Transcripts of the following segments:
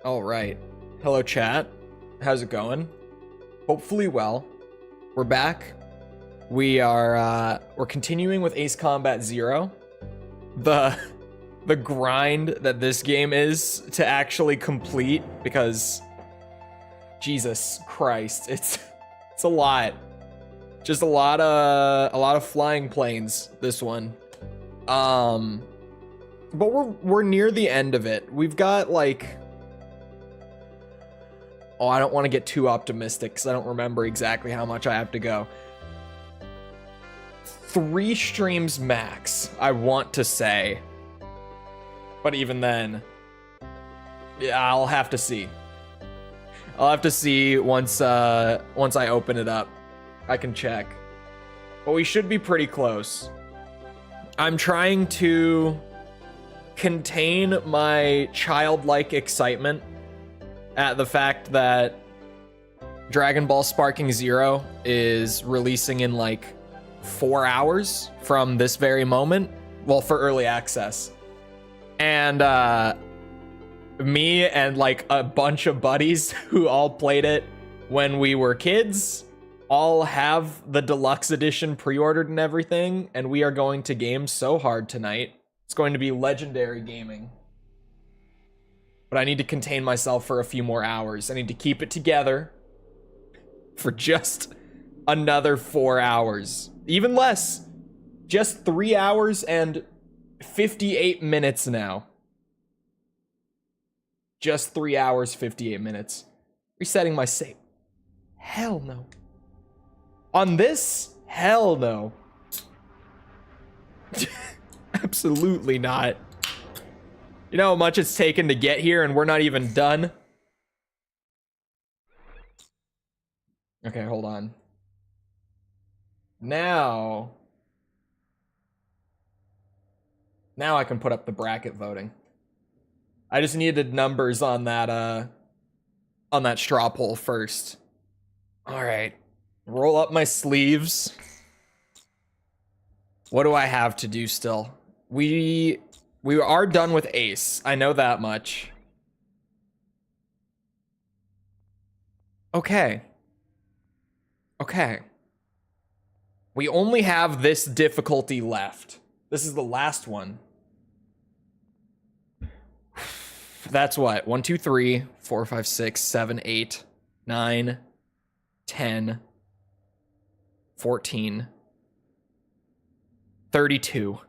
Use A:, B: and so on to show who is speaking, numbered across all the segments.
A: All right. Hello, chat. How's it going? Hopefully well. We're back. We're continuing with Ace Combat Zero. The grind that this game is to actually complete, because Jesus Christ, it's a lot. Just a lot of flying planes, this one. But we're near the end of it. We've got like, oh, I don't want to get too optimistic because I don't remember exactly how much I have to go. 3 streams max, I want to say. But even then, yeah, I'll have to see. I'll have to see once I open it up. I can check. But we should be pretty close. I'm trying to contain my childlike excitement at the fact that Dragon Ball Sparking Zero is releasing in like 4 hours from this very moment. Well, for early access. And me and like a bunch of buddies who all played it when we were kids all have the deluxe edition pre-ordered and everything, and we are going to game so hard tonight. It's going to be legendary gaming. But I need to contain myself for a few more hours. I need to keep it together for just another 4 hours. Even less. Just 3 hours and 58 minutes now. Just 3 hours, 58 minutes. Resetting my save. Hell no. On this? Hell no. Absolutely not. You know how much it's taken to get here and we're not even done? Okay, hold on. Now I can put up the bracket voting. I just needed numbers on that straw poll first. All right. Roll up my sleeves. What do I have to do still? We are done with Ace. I know that much. Okay. Okay. We only have this difficulty left. This is the last one. That's what? 1, 2, 3, 4, 5, 6, 7, 8, 9, 10, 14, 32.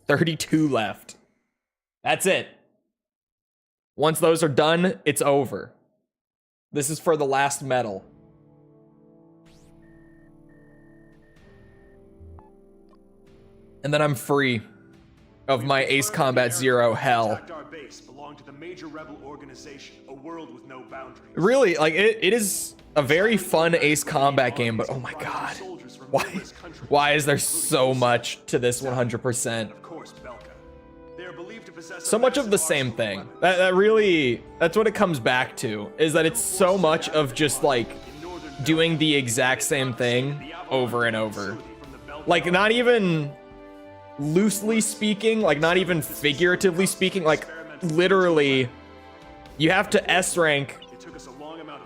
A: 32 left. That's it. Once those are done, it's over. This is for the last medal. And then I'm free of my Ace Combat Zero hell. Really, like it is a very fun Ace Combat game, but oh my god. Why is there so much to this 100%? So much of the same thing. That's what it comes back to, is that it's so much of just like doing the exact same thing over and over. Like not even loosely speaking, like not even figuratively speaking, like literally you have to S rank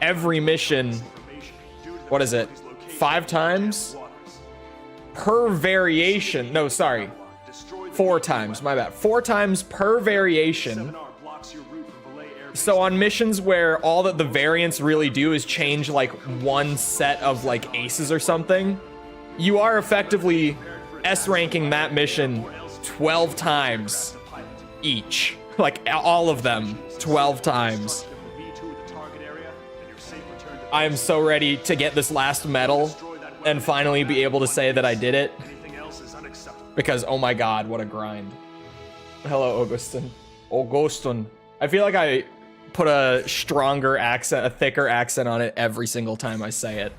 A: every mission, what is it, 5 times per variation. No, sorry, 4 times, my bad, 4 times per variation. So on missions where all that the variants really do is change like one set of like aces or something, you are effectively S ranking that mission 12 times each. Like all of them 12 times. I am so ready to get this last medal and finally be able to say that I did it. Because oh my god, what a grind. Hello, Augustin. Augustin. I feel like I put a stronger accent, a thicker accent on it every single time I say it.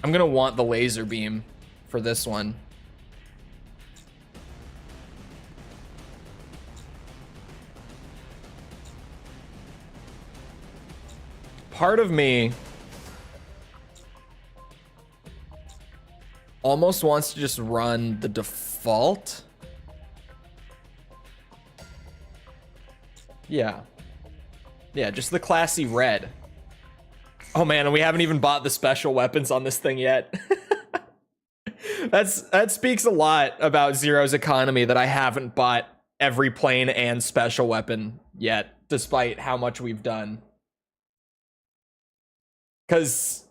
A: I'm gonna want the laser beam for this one. Part of me almost wants to just run the default. Yeah. Yeah, just the classy red. Oh man, and we haven't even bought the special weapons on this thing yet. That speaks a lot about Zero's economy, that I haven't bought every plane and special weapon yet, despite how much we've done. Because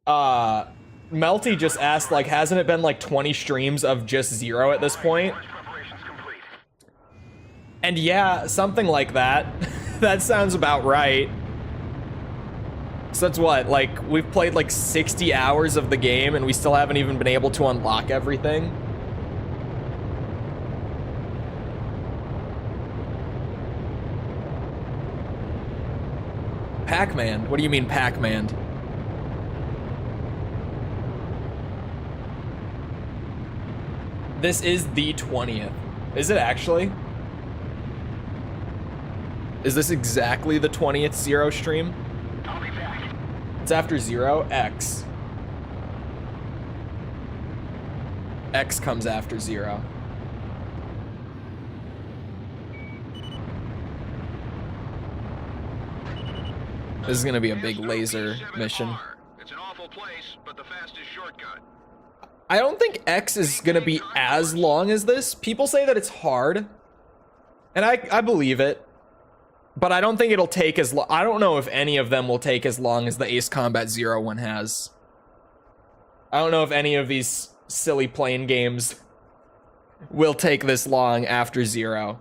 A: Melty just asked, like, hasn't it been like 20 streams of just Zero at this point? And yeah, something like that. That sounds about right. So that's what, like, we've played like 60 hours of the game and we still haven't even been able to unlock everything. Pac-Man? What do you mean Pac-Man? This is the 20th. Is it actually? Is this exactly the 20th Zero stream?
B: I'll be back.
A: It's after Zero. X. X comes after Zero. This is gonna be a big laser mission.
B: It's an awful place, but the fastest shortcut.
A: I don't think X is gonna be as long as this. People say that it's hard, and I believe it. But I don't think it'll take as long. I don't know if any of them will take as long as the Ace Combat Zero one has. I don't know if any of these silly plane games will take this long after Zero.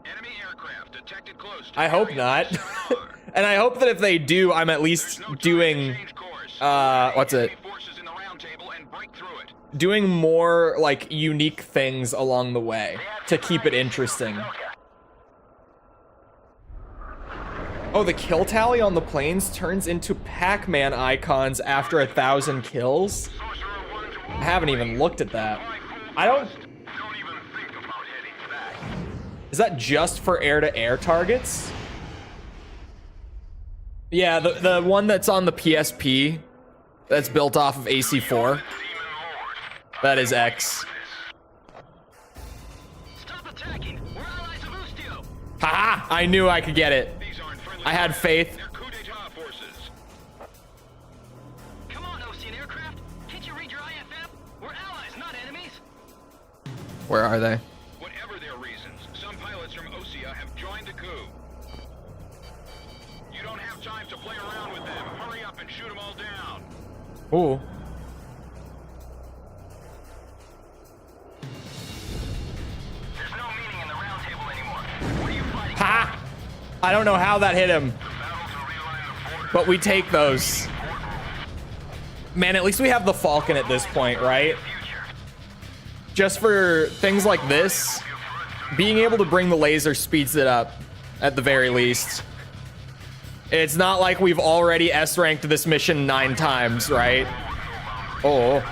B: Enemy aircraft detected close to
A: I hope not. And I hope that if they do, I'm at least doing, what's it?
B: Forces in the round table and break through it.
A: Doing more, like, unique things along the way to keep it interesting. Oh, the kill tally on the planes turns into Pac-Man icons after 1,000 kills? I haven't even looked at that. I don't... Is that just for air-to-air targets? Yeah, the one that's on the PSP, that's built off of AC4. That is X.
B: Stop attacking. We're allies of Ustio.
A: Haha! I knew I could get it. I had faith.
B: They're coup d'etat forces. Come on, Ocean aircraft. Can't you read your IFM? We're allies, not enemies.
A: Where are they?
B: Whatever their reasons, some pilots from Osea have joined the coup. You don't have time to play around with them. Hurry up and shoot them all down.
A: Ooh.
B: There's no meaning in the round table anymore. What are you fighting?
A: Ha! I don't know how that hit him, but we take those. Man, at least we have the Falcon at this point, right? Just for things like this, being able to bring the laser speeds it up, at the very least. It's not like we've already S-ranked this mission 9 times, right? Oh.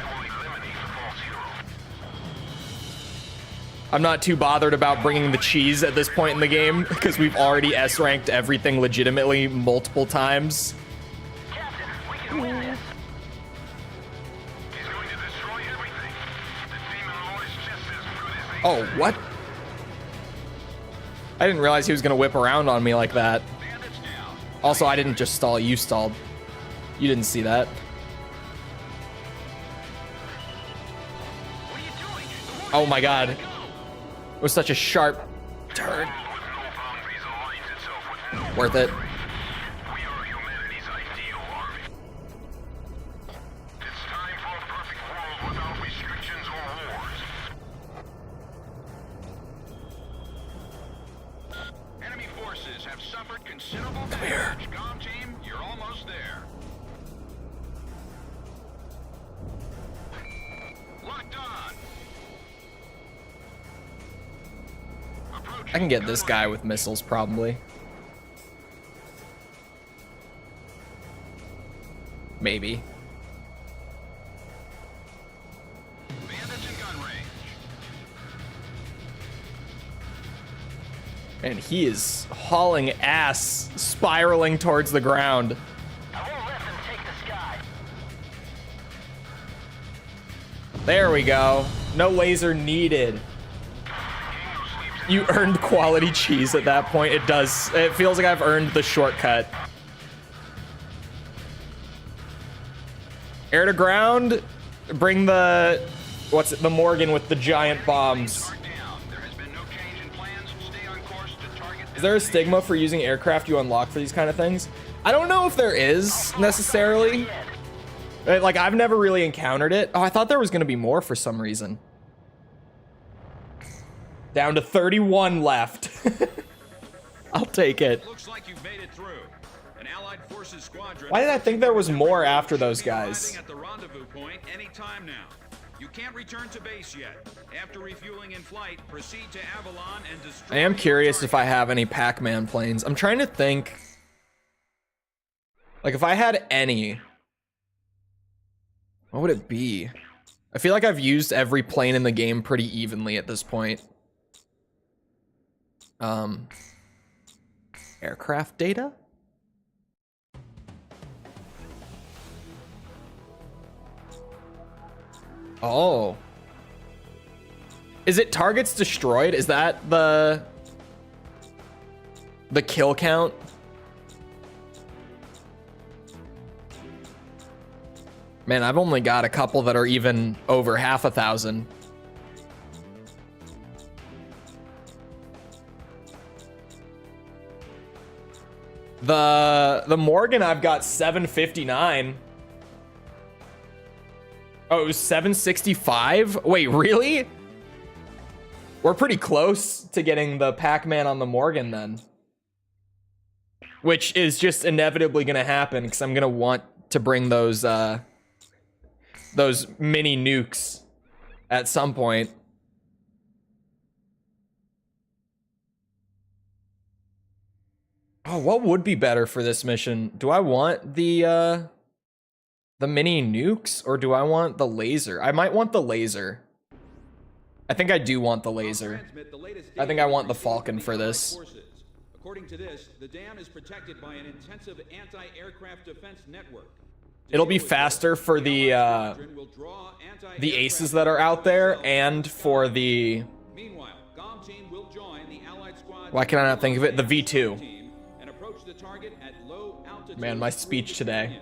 A: I'm not too bothered about bringing the cheese at this point in the game, because we've already S-ranked everything legitimately multiple times.
B: Captain, we can win this. He's going to destroy everything. The demon lord is just as good as they
A: Oh, what? I didn't realize he was gonna whip around on me like that.
B: bandits down.
A: Also, I didn't just stall, you stalled. You didn't see that.
B: What are you doing? The war's
A: Oh my god.
B: gotta go.
A: It was such a sharp turn. Worth it.
B: We are humanity's ideal army. It's time for a perfect world without restrictions or wars. Enemy forces have suffered considerable damage. Galm Team, you're almost there. Locked on.
A: I can get this guy with missiles, probably. Maybe.
B: Bandits in gun range.
A: And he is hauling ass, spiraling towards the ground.
B: I won't let them take the sky.
A: There we go. No laser needed. You earned quality cheese at that point. It does. It feels like I've earned the shortcut. Air to ground. Bring the... What's it? The Morgan with the giant bombs. Is there a stigma for using aircraft you unlock for these kind of things? I don't know if there is necessarily. Like, I've never really encountered it. Oh, I thought there was going to be more for some reason. Down to 31 left. I'll take it.
B: Looks like you've made it through. An Allied Forces squadron.
A: Why did I think there was more after those guys?
B: At the rendezvous point any time now. You can't return to base yet. After refueling in flight, proceed to Avalon and destroy.
A: I am curious if I have any Pac-Man planes. I'm trying to think. Like, if I had any, what would it be? I feel like I've used every plane in the game pretty evenly at this point. Aircraft data? Oh. Is it targets destroyed? Is that the kill count? Man, I've only got a couple that are even over 1,000. The Morgan, I've got 759. Oh, it was 765? Wait, really? We're pretty close to getting the Pac-Man on the Morgan then. Which is just inevitably gonna happen because I'm gonna want to bring those mini nukes at some point. Oh, what would be better for this mission? Do I want the mini nukes or do I want the laser? I might want the laser. I think I do want the laser. I think I want the Falcon for this.
C: According to this, the dam is protected by an intensive anti-aircraft defense network.
A: It'll be faster for the aces that are out there and for the...
C: Meanwhile, Galm Team will join the Allied squad.
A: Why can I not think of it? The V2.
C: And approach the target at low altitude.
A: Man, my speech today.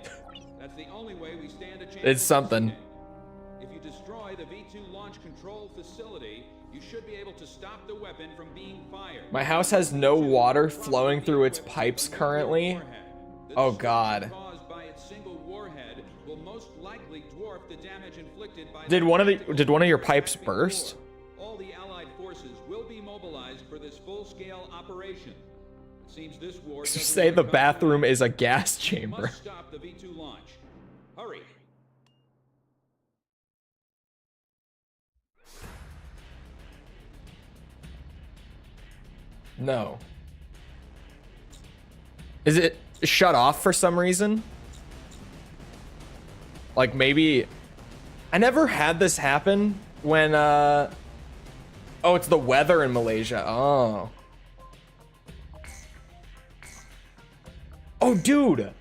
C: That's the only way we stand a chance.
A: It's something.
C: If you destroy the V2 launch control facility, you should be able to stop the weapon from being fired.
A: My house has no water flowing through its pipes currently. Oh God. Did one of your pipes burst?
C: All the Allied forces will be mobilized for this full-scale operation. It seems this war
A: Say the bathroom is a gas chamber.
C: must stop the V2 launch. Hurry.
A: No. Is it shut off for some reason? Like maybe... I never had this happen when, oh, it's the weather in Malaysia. Oh. Oh, dude.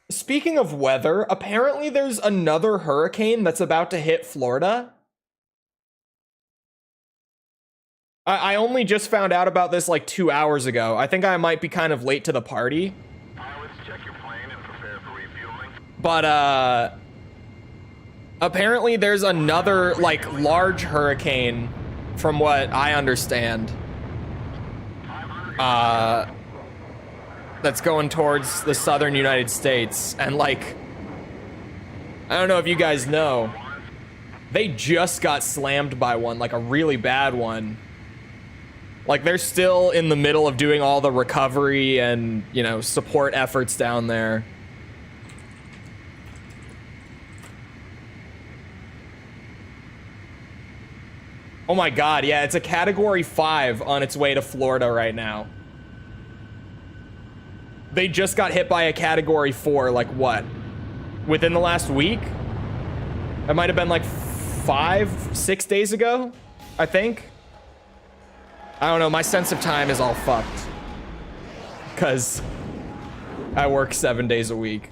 A: Speaking of weather, apparently there's another hurricane that's about to hit Florida. I only just found out about this like 2 hours ago. I think I might be kind of late to the party.
B: Pilots, check your plane and prepare for refueling.
A: But, apparently there's another, like, large hurricane, from what I understand, that's going towards the southern United States. And, like, I don't know if you guys know, they just got slammed by one, like a really bad one. Like, they're still in the middle of doing all the recovery and, you know, support efforts down there. Oh my God, yeah, it's a Category 5 on its way to Florida right now. They just got hit by a Category 4, like what? Within the last week? That might have been like 5-6 days ago, I think. I don't know, my sense of time is all fucked. Because I work 7 days a week.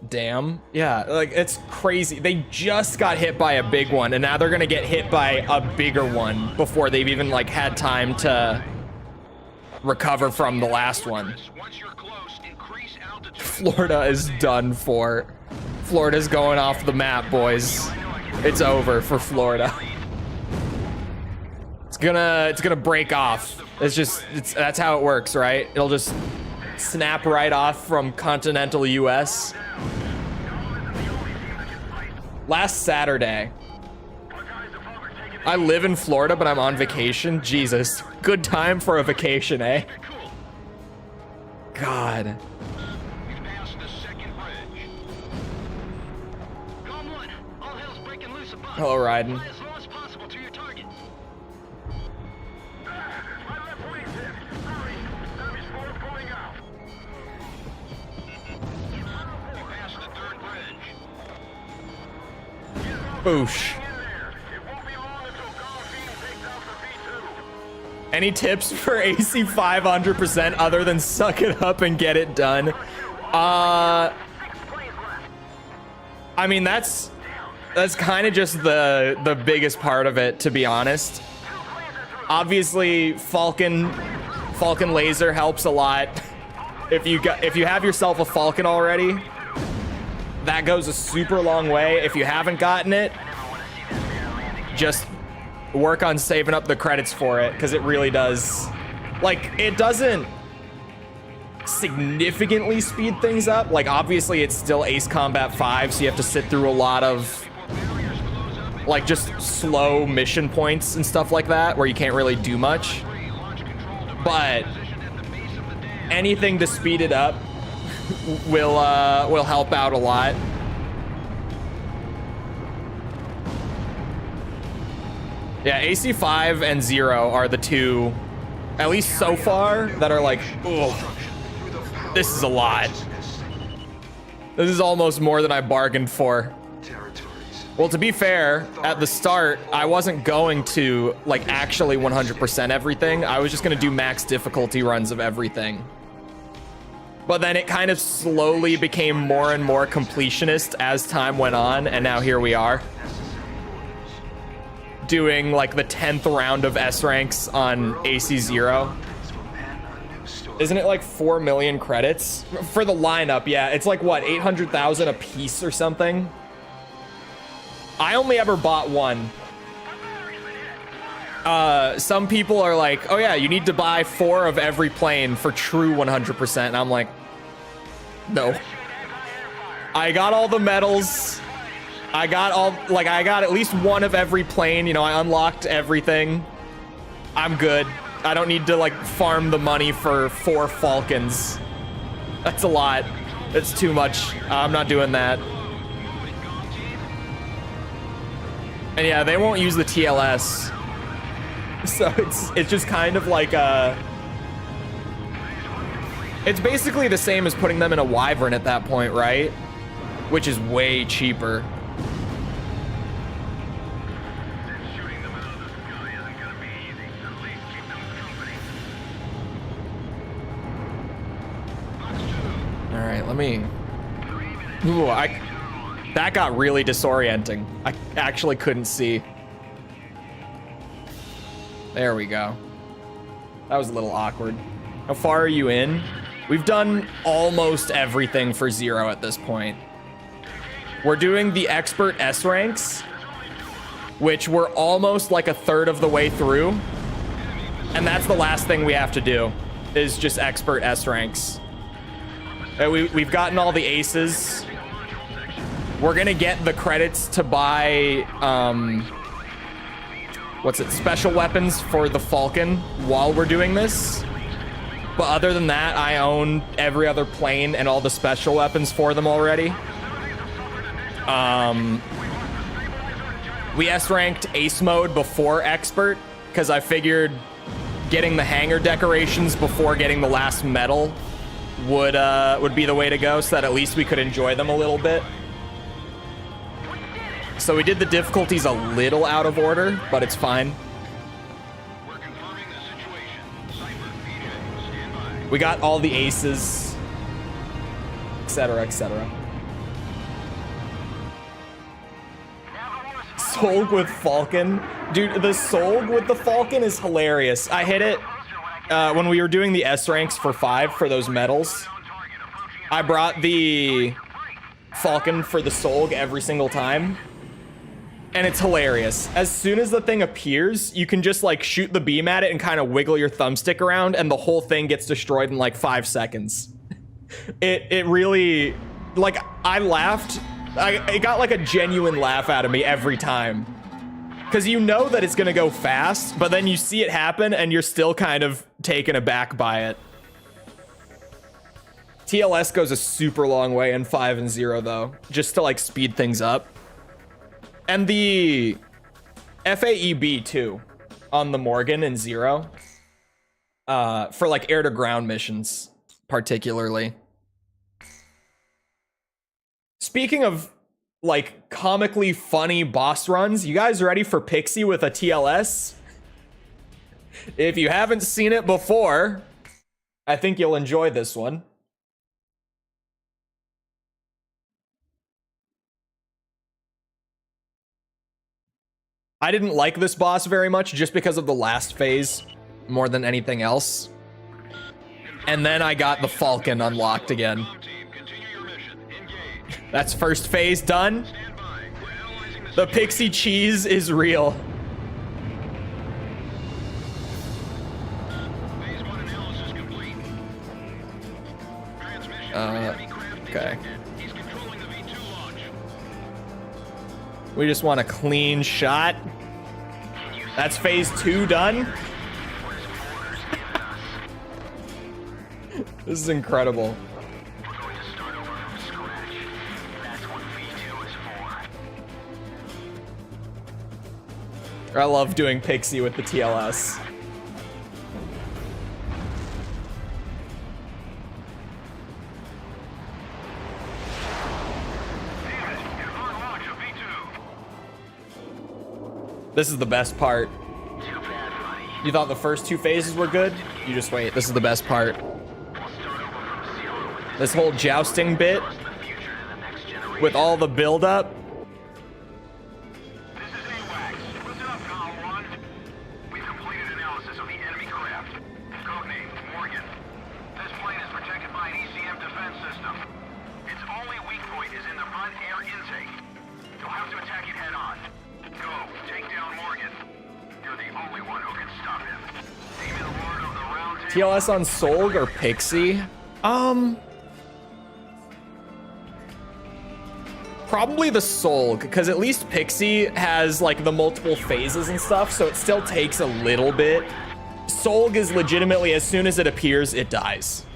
A: Damn. Yeah, like it's crazy. They just got hit by a big one, and now they're gonna get hit by a bigger one before they've even like had time to recover from the last one. Florida is done for. Florida's going off the map, boys. It's over for Florida. It's gonna break off. That's how it works, right? It'll just snap right off from continental US. Last Saturday. I live in Florida, but I'm on vacation. Jesus. Good time for a vacation, eh? God. Hello, Ryden. Boosh. Any tips for AC 500% other than suck it up and get it done? I mean, that's kind of just the biggest part of it, to be honest. Obviously, Falcon laser helps a lot. If you have yourself a Falcon already, that goes a super long way. If you haven't gotten it, just work on saving up the credits for it, because it really does. Like, it doesn't significantly speed things up. Like, obviously, it's still Ace Combat 5, so you have to sit through a lot of, like, just slow mission points and stuff like that, where you can't really do much. But anything to speed it up will help out a lot. Yeah, AC 5 and 0 are the two, at least so far, that are like, ugh, this is a lot. This is almost more than I bargained for. Well, to be fair, at the start, I wasn't going to, like, actually 100% everything. I was just going to do max difficulty runs of everything. But then it kind of slowly became more and more completionist as time went on, and now here we are. Doing, like, the 10th round of S ranks on AC0. Isn't it like 4 million credits? For the lineup, yeah. It's like, what, 800,000 a piece or something? I only ever bought one. Some people are like, oh yeah, you need to buy 4 of every plane for true 100%. And I'm like, no. I got all the medals. I got at least 1 of every plane. You know, I unlocked everything. I'm good. I don't need to, like, farm the money for 4 Falcons. That's a lot. It's too much. I'm not doing that. And yeah, they won't use the TLS. So it's just kind of like it's basically the same as putting them in a Wyvern at that point, right? Which is way cheaper. All right, let me. Ooh, that got really disorienting. I actually couldn't see. There we go. That was a little awkward. How far are you in? We've done almost everything for 0 at this point. We're doing the expert S ranks, which we're almost like a third of the way through. And that's the last thing we have to do, is just expert S ranks. We've gotten all the aces. We're gonna get the credits to buy, special weapons for the Falcon while we're doing this. But other than that, I own every other plane and all the special weapons for them already. We S-ranked Ace mode before Expert, because I figured getting the hangar decorations before getting the last medal would be the way to go, so that at least we could enjoy them a little bit. So we did the difficulties a little out of order, but it's fine.
B: We're confirming the situation. Cipher, PJ, stand by.
A: We got all the aces, etc., etc. Solg with Falcon. Dude, the Solg with the Falcon is hilarious. I hit it when we were doing the S ranks for 5 for those medals. I brought the Falcon for the Solg every single time. And it's hilarious. As soon as the thing appears, you can just like shoot the beam at it and kind of wiggle your thumbstick around and the whole thing gets destroyed in like 5 seconds. It really, like, I laughed. It got like a genuine laugh out of me every time. Because you know that it's going to go fast, but then you see it happen and you're still kind of taken aback by it. TLS goes a super long way in 5 and 0 though, just to like speed things up. And the FAEB too on the Morgan in 0 for like air to ground missions particularly. Speaking of like comically funny boss runs, you guys ready for Pixie with a TLS? If you haven't seen it before, I think you'll enjoy this one. I didn't like this boss very much just because of the last phase more than anything else. And then I got the Falcon unlocked again. That's first phase done. The pixie cheese is real. Okay. We just want a clean shot. That's phase 2 done. This is incredible. I love doing Pixie with the TLS. This is the best part. You thought the first 2 phases were good? You just wait. This is the best part. This whole jousting bit with all the build-up.
D: This is AWACS. Listen up, Galm 1. We've completed analysis of the enemy craft. Codename Morgan. This plane is protected by an ECM defense system. Its only weak point is in the front air intake. You'll have to attack it head on. Go, take down Morgan. You're the only one who can stop him. Name the Lord of the Round Table.
A: TLS on Solg or Pixie? Probably the Solg, because at least Pixie has like the multiple phases and stuff, so it still takes a little bit. Solg is legitimately, as soon as it appears, it dies.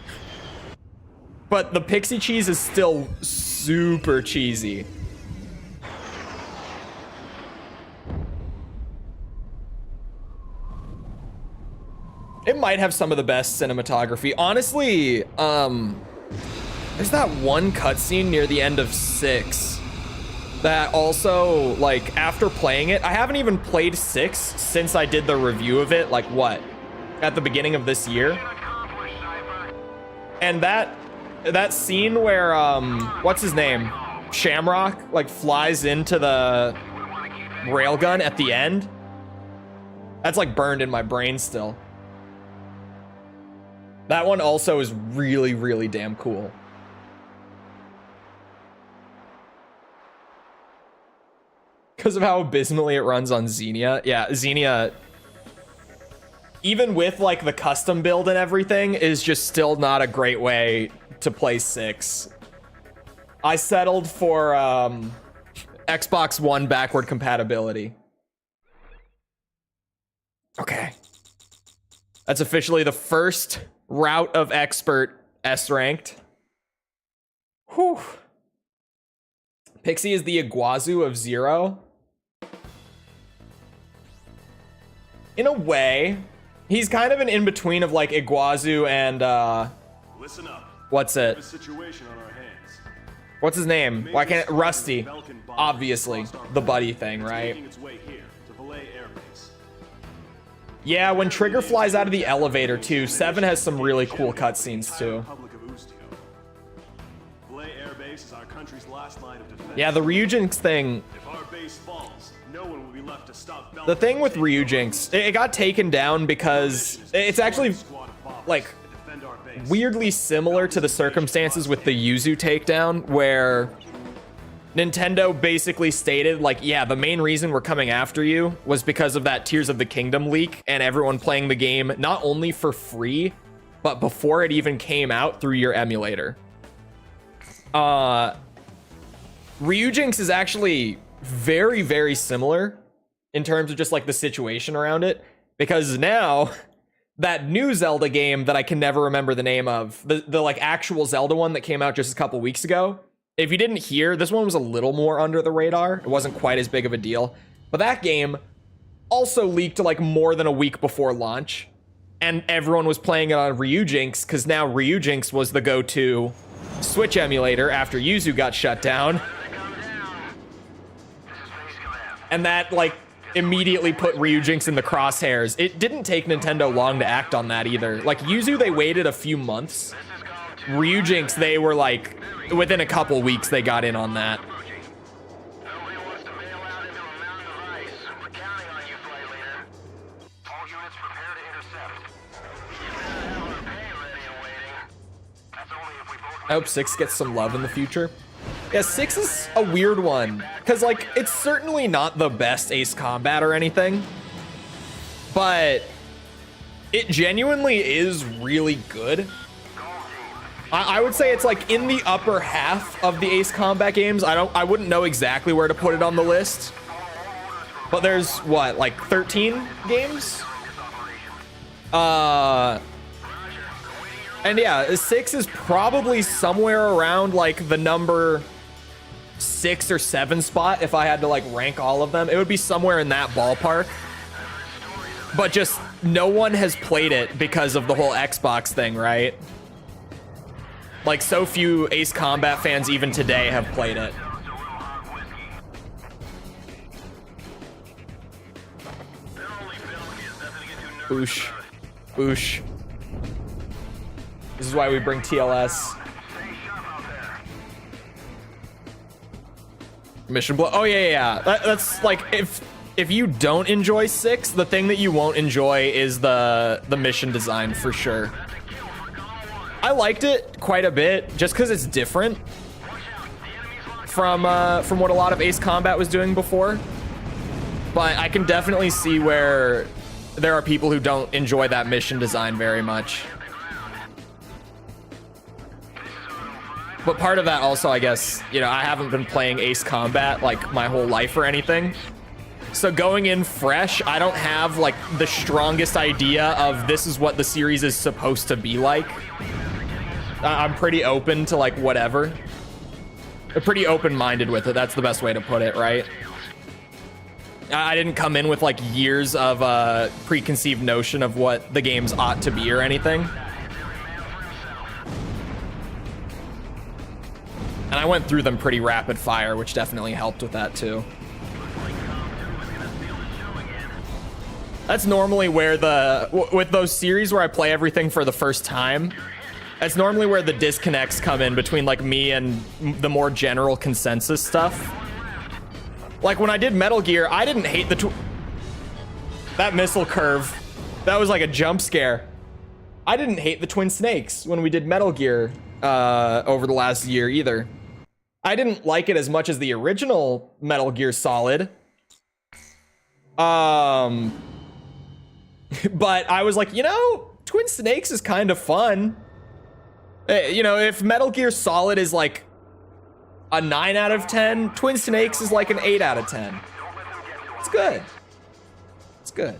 A: But the Pixie cheese is still super cheesy. It might have some of the best cinematography. Honestly, there's that one cutscene near the end of 6 that also, like, after playing it, I haven't even played 6 since I did the review of it, like, what? At the beginning of this year? And that scene where, what's his name? Shamrock, like, flies into the railgun at the end? That's, like, burned in my brain still. That one also is really, really damn cool. Because of how abysmally it runs on Xenia. Yeah, Xenia, even with like the custom build and everything, is just still not a great way to play 6. I settled for Xbox One backward compatibility. Okay. That's officially the first route of expert S ranked. Whew. Pixie is the Iguazu of 0. In a way, he's kind of an in-between of like Iguazu and
E: Listen up.
A: What's it?
E: A situation on our hands.
A: What's his name? Why can't Rusty? Obviously, the buddy thing, right?
E: Making its way here to Belay Air Base.
A: Yeah, when Trigger flies out of the elevator too, 7 has some really cool cutscenes too.
E: Republic of Ustio. Belay Air Base is our country's last line of defense.
A: Yeah, the Ryujinx thing.
E: If our base falls, no one to stop
A: The thing with Ryujinx, it got taken down because it's actually like weirdly similar to the circumstances with the Yuzu takedown, where Nintendo basically stated like, yeah, the main reason we're coming after you was because of that Tears of the Kingdom leak and everyone playing the game not only for free, but before it even came out through your emulator. Ryujinx is actually very, very similar in terms of just like the situation around it, because now that new Zelda game that I can never remember the name of, the like actual Zelda one that came out just a couple weeks ago, if you didn't hear, this one was a little more under the radar. It wasn't quite as big of a deal, but that game also leaked like more than a week before launch, and everyone was playing it on Ryujinx because now Ryujinx was the go-to Switch emulator after Yuzu got shut down. And that like immediately put Ryujinx in the crosshairs. It didn't take Nintendo long to act on that either. Like Yuzu, they waited a few months. Ryujinx, they were like, within a couple weeks, they got in on that. I hope 6 gets some love in the future. Yeah, 6 is a weird one, because like it's certainly not the best Ace Combat or anything, but it genuinely is really good. I would say it's like in the upper half of the Ace Combat games. I wouldn't know exactly where to put it on the list, but there's what, like 13 games? And yeah, 6 is probably somewhere around like the number 6 or 7 spot. If I had to like rank all of them, it would be somewhere in that ballpark. But just no one has played it because of the whole Xbox thing, right? Like so few Ace Combat fans even today have played it. Boosh. Boosh. This is why we bring TLS. Mission blow. Oh yeah. That's like, if you don't enjoy 6, the thing that you won't enjoy is the mission design for sure. I liked it quite a bit just because it's different from what a lot of Ace Combat was doing before. But I can definitely see where there are people who don't enjoy that mission design very much. But part of that also, I guess, you know, I haven't been playing Ace Combat like my whole life or anything. So going in fresh, I don't have like the strongest idea of this is what the series is supposed to be like. I'm pretty open to like whatever. I'm pretty open-minded with it. That's the best way to put it, right? I didn't come in with like years of preconceived notion of what the games ought to be or anything. And I went through them pretty rapid fire, which definitely helped with that too. That's normally where with those series where I play everything for the first time, that's normally where the disconnects come in between like me and the more general consensus stuff. Like when I did Metal Gear, I didn't hate that missile curve. That was like a jump scare. I didn't hate the Twin Snakes when we did Metal Gear over the last year either. I didn't like it as much as the original Metal Gear Solid. But I was like, you know, Twin Snakes is kind of fun. You know, if Metal Gear Solid is like a 9 out of 10, Twin Snakes is like an 8 out of 10. It's good. It's good.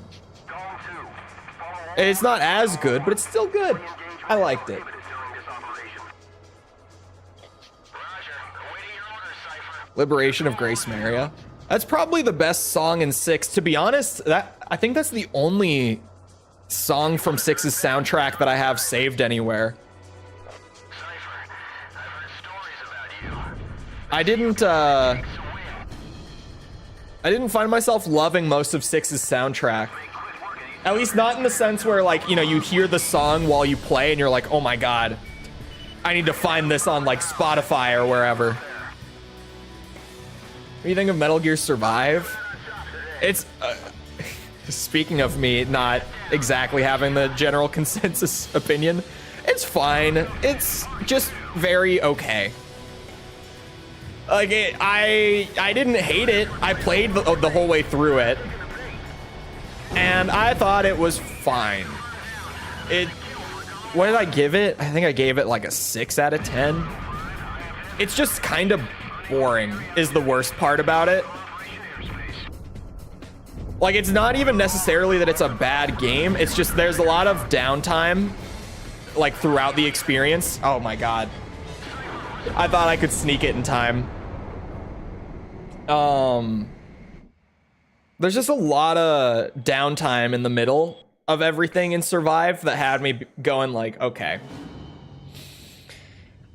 A: It's not as good, but it's still good. I liked it. Liberation of Grace Maria. That's probably the best song in 6. To be honest, I think that's the only song from 6's soundtrack that I have saved anywhere. I didn't find myself loving most of 6's soundtrack. At least not in the sense where, like, you know, you hear the song while you play and you're like, oh my god, I need to find this on like Spotify or wherever. What do you think of Metal Gear Survive? It's speaking of me not exactly having the general consensus opinion, it's fine. It's just very okay. Like I didn't hate it. I played the whole way through it, and I thought it was fine. What did I give it? I think I gave it like a 6 out of 10. It's just kind of boring is the worst part about it. Like, it's not even necessarily that it's a bad game. It's just there's a lot of downtime, like, throughout the experience. Oh my god. I thought I could sneak it in time. There's just a lot of downtime in the middle of everything in Survive that had me going like, okay,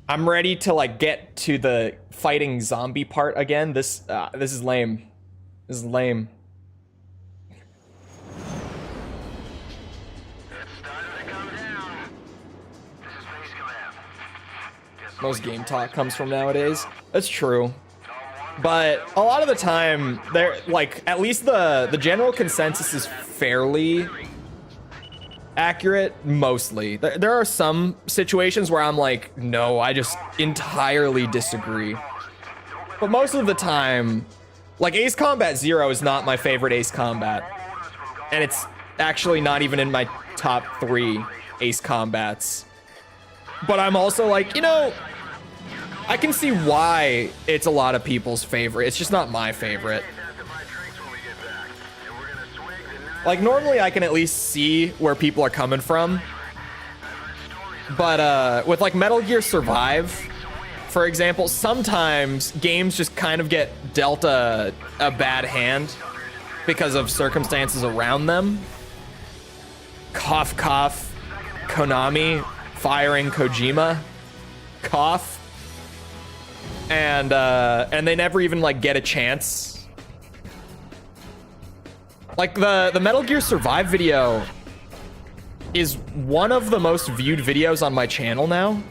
A: I'm ready to like get to the fighting zombie part again. This is lame. This is lame. Most game talk comes from nowadays. That's true. But a lot of the time, they're like, at least the general consensus is fairly accurate, mostly. There are some situations where I'm like, no, I just entirely disagree. But most of the time, like Ace Combat 0 is not my favorite Ace Combat. And it's actually not even in my top 3 Ace Combats. But I'm also like, you know, I can see why it's a lot of people's favorite. It's just not my favorite. Like, normally I can at least see where people are coming from. But with like Metal Gear Survive, for example, sometimes games just kind of get dealt a bad hand because of circumstances around them. Cough, cough. Konami firing Kojima. Cough. And they never even like get a chance. Like the Metal Gear Survive video is one of the most viewed videos on my channel now.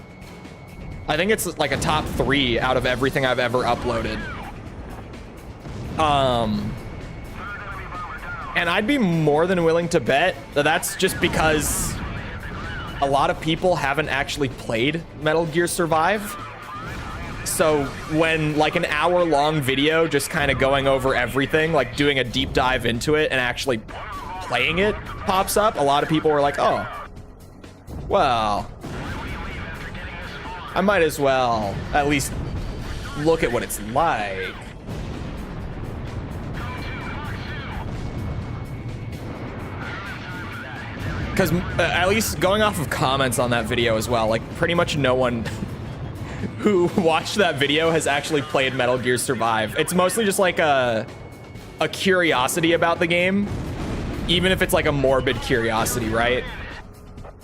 A: I think it's like a top 3 out of everything I've ever uploaded. And I'd be more than willing to bet that that's just because a lot of people haven't actually played Metal Gear Survive. So when like an hour-long video just kind of going over everything, like doing a deep dive into it and actually playing it pops up, a lot of people were like, oh, well, I might as well at least look at what it's like. Because at least going off of comments on that video as well, like pretty much no one who watched that video has actually played Metal Gear Survive. It's mostly just like a curiosity about the game, even if it's like a morbid curiosity, right?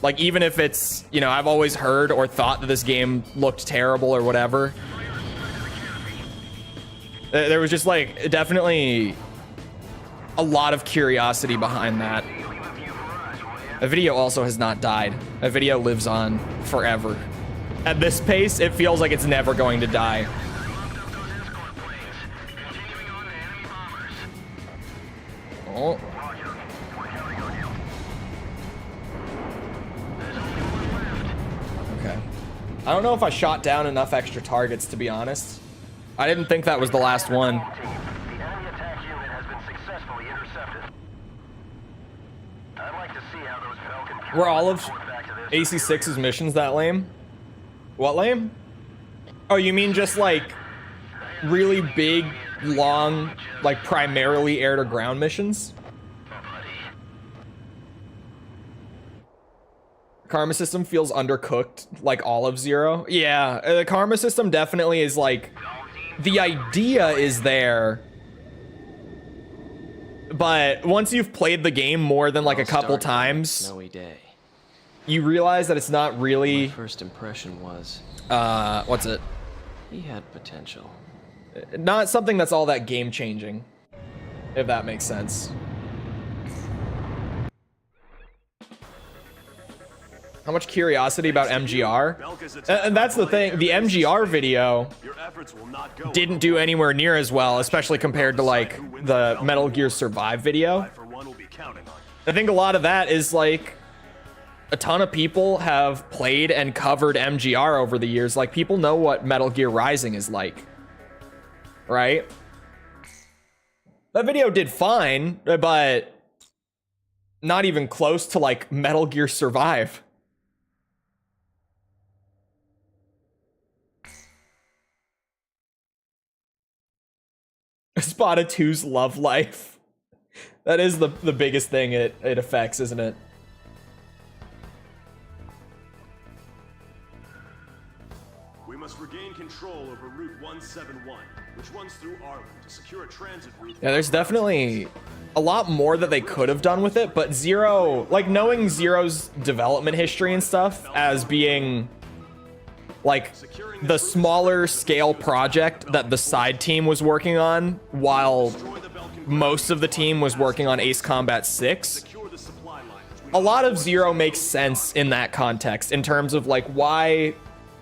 A: Like even if it's, you know, I've always heard or thought that this game looked terrible or whatever. There was just like definitely a lot of curiosity behind that. A video also has not died. A video lives on forever. At this pace, it feels like it's never going to die. Oh. Okay. I don't know if I shot down enough extra targets, to be honest. I didn't think that was the last one. Were all of AC6's missions that lame? What lame? Oh, you mean just like really big, long, like primarily air-to-ground missions? Karma system feels undercooked, like all of Zero. Yeah, the karma system definitely is like, the idea is there, but once you've played the game more than like a couple times,
F: snowy day.
A: You realize that it's not really.
F: My first impression was,
A: what's it?
F: He had potential.
A: Not something that's all that game changing, if that makes sense. How much curiosity about MGR?
E: Belka's attack
A: And that's the
E: on Valet
A: thing, the
E: Air Base
A: MGR
E: is
A: video
E: Your efforts will not go
A: didn't do anywhere near as well, especially compared to like the Metal Gear Survive video.
E: I, for one, will be counting on you.
A: I think a lot of that is like a ton of people have played and covered MGR over the years. Like people know what Metal Gear Rising is like, right? That video did fine, but not even close to like Metal Gear Survive. Spotted 2's love life. That is the biggest thing it affects, isn't it?
E: We must regain control over Route 171, which runs through Arlen to secure a transit route.
A: Yeah, there's definitely a lot more that they could have done with it, but Zero, like knowing Zero's development history and stuff as being like the smaller scale project that the side team was working on while most of the team was working on Ace Combat 6.
E: Secure the supply line between
A: A lot of Zero makes sense in that context in terms of like why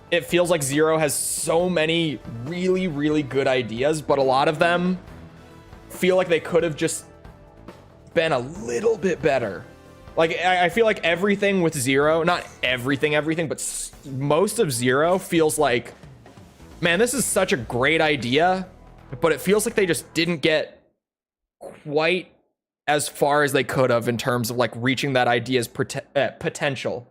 A: it feels like Zero has so many really, really good ideas, but a lot of them feel like they could have just been a little bit better. Like, I feel like everything with Zero, not everything, but most of Zero feels like, man, this is such a great idea, but it feels like they just didn't get quite as far as they could have in terms of like reaching that idea's potential.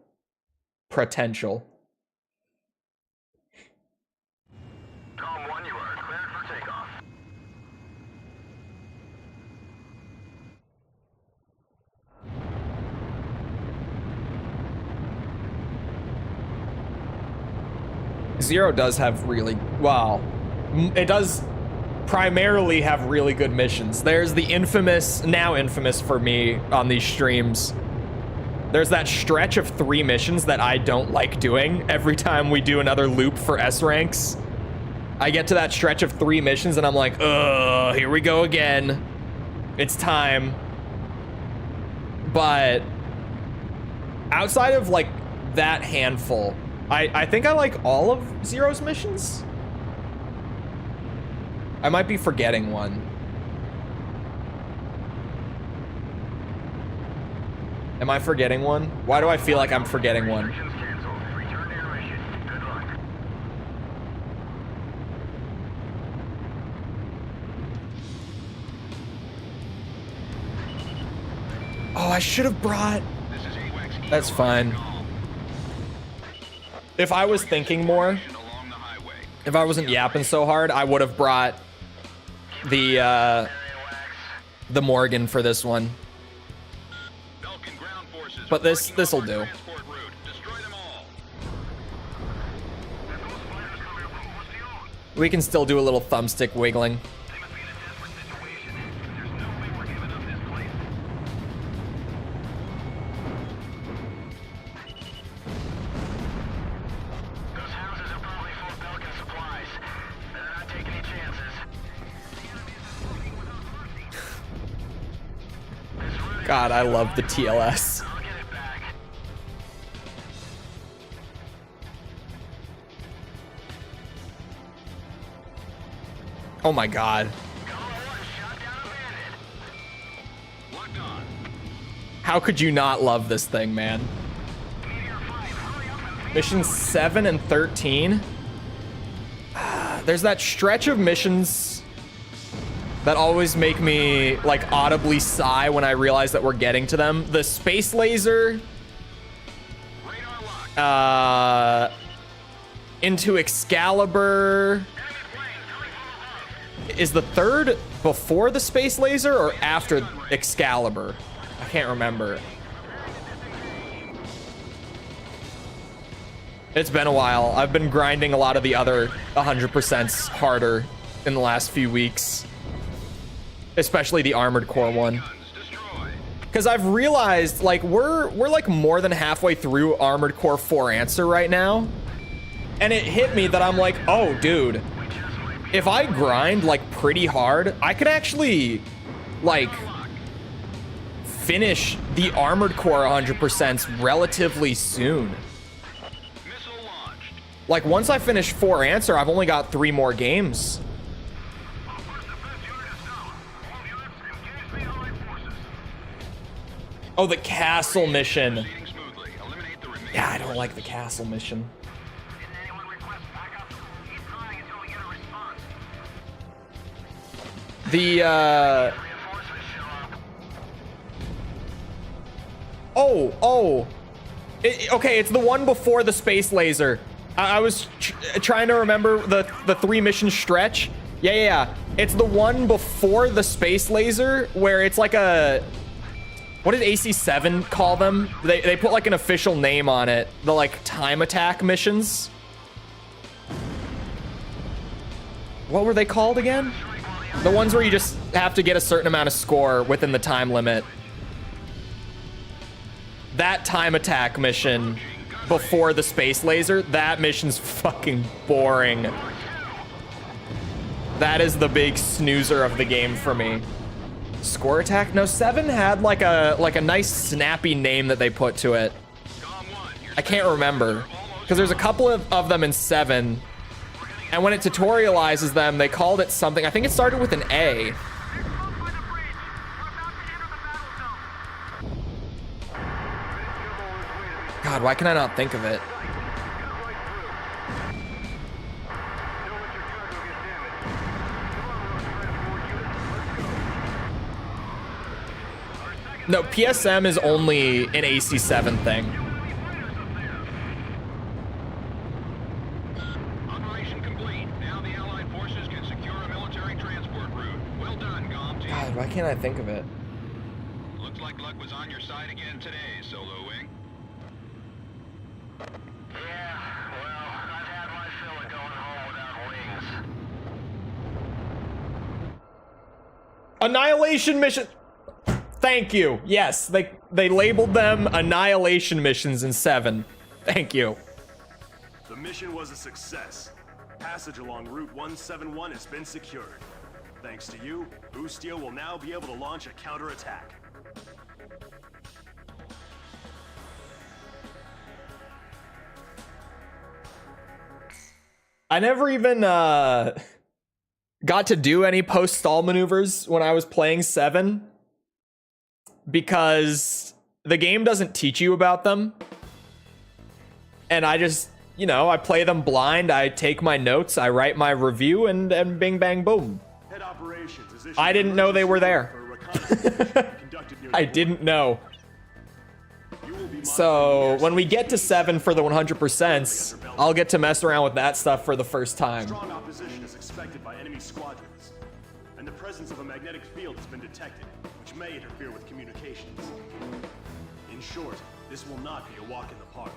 D: Tom 1, you are cleared for takeoff.
A: Zero does have really, well, it does primarily have really good missions. There's the infamous, now infamous for me on these streams, there's that stretch of 3 missions that I don't like doing. Every time we do another loop for S ranks, I get to that stretch of 3 missions and I'm like, ugh, here we go again. It's time. But outside of like that handful, I think I like all of Zero's missions. I might be forgetting one. Am I forgetting one? Why do I feel like I'm forgetting one?
D: Restrictions canceled. Return to your mission. Good luck.
A: Oh, I should have brought...
B: This is AWACS
A: That's fine. If I was thinking more,
B: along the highway.
A: if I wasn't yapping so hard, I would have brought the Morgan for this one.
B: Belkan ground forces
A: But
B: are
A: this'll
B: working on
A: do.
B: our transport route. Destroy them all.
A: We can still do a little thumbstick wiggling.
D: They must be in a desperate situation. There's no way we're giving up this place. Those houses are probably full of Belkan supplies. Better not take any chances. This route is
A: God, I love the TLS.
D: I'll get it back.
A: Oh my God.
D: Galm 1 shot down a bandit.
B: Locked on.
A: How could you not love this thing, man?
D: Meteor 5, hurry up and pick
A: Missions 7 and 13. There's that stretch of missions that always make me like audibly sigh when I realize that we're getting to them. The space laser,
B: Radar locked.
A: into Excalibur. Is the third before the space laser or after Excalibur? I can't remember. It's been a while. I've been grinding a lot of the other 100% harder in the last few weeks. Especially the Armored Core one.
B: Guns destroyed.
A: Because I've realized, like, we're like more than halfway through Armored Core 4 Answer right now. And it hit me that I'm like, oh, dude. If I grind, like, pretty hard, I could actually, like, finish the Armored Core 100% relatively soon.
B: Missile launched.
A: Like, once I finish 4 Answer, I've only got 3 more games. Oh, the castle mission.
B: Proceeding smoothly. Eliminate the remaining
A: Yeah, I don't like the castle mission.
D: Didn't anyone request backup? Keep trying until we get a response.
A: The,
D: Reinforcements show up.
A: Okay, it's the one before the space laser. I was trying to remember the 3 mission stretch. Yeah. It's the one before the space laser where it's like a... What did AC7 call them? They put like an official name on it. The like time attack missions. What were they called again? The ones where you just have to get a certain amount of score within the time limit. That time attack mission before the space laser, that mission's fucking boring. That is the big snoozer of the game for me. Score attack? No, 7 had like a nice snappy name that they put to it. I can't remember because there's a couple of them in 7, and when it tutorializes them, they called it something. I think it started with an A. God, why can I not think of it? No, PSM is only an AC7 thing.
B: Operation complete. Now the Allied forces can secure a military transport route. Well done, Galm Team.
A: God, why can't I think of it?
B: Looks like luck was on your side again today, Solo Wing.
D: Yeah, well, I've had my fill of going home without wings.
A: Annihilation mission. Thank you. Yes, they labeled them annihilation missions in 7. Thank you.
E: The mission was a success. Passage along Route 171 has been secured. Thanks to you, Boostio will now be able to launch a counterattack.
A: I never even got to do any post-stall maneuvers when I was playing 7 because the game doesn't teach you about them. And I just, you know, I play them blind, I take my notes, I write my review, and bing, bang, boom.
E: Head operations is issued
A: I didn't know they were there.
E: for a reconnaissance conducted near the
A: I
E: border.
A: didn't know.
E: You will be
A: So
E: monitoring
A: when we
E: airspace
A: get to 7 for the 100%, I'll get to mess around with that stuff for the first time.
E: Strong opposition is expected by enemy squadrons, and the presence of a magnetic field has been detected, which may interfere with communications. In short, this will not be a walk in the park.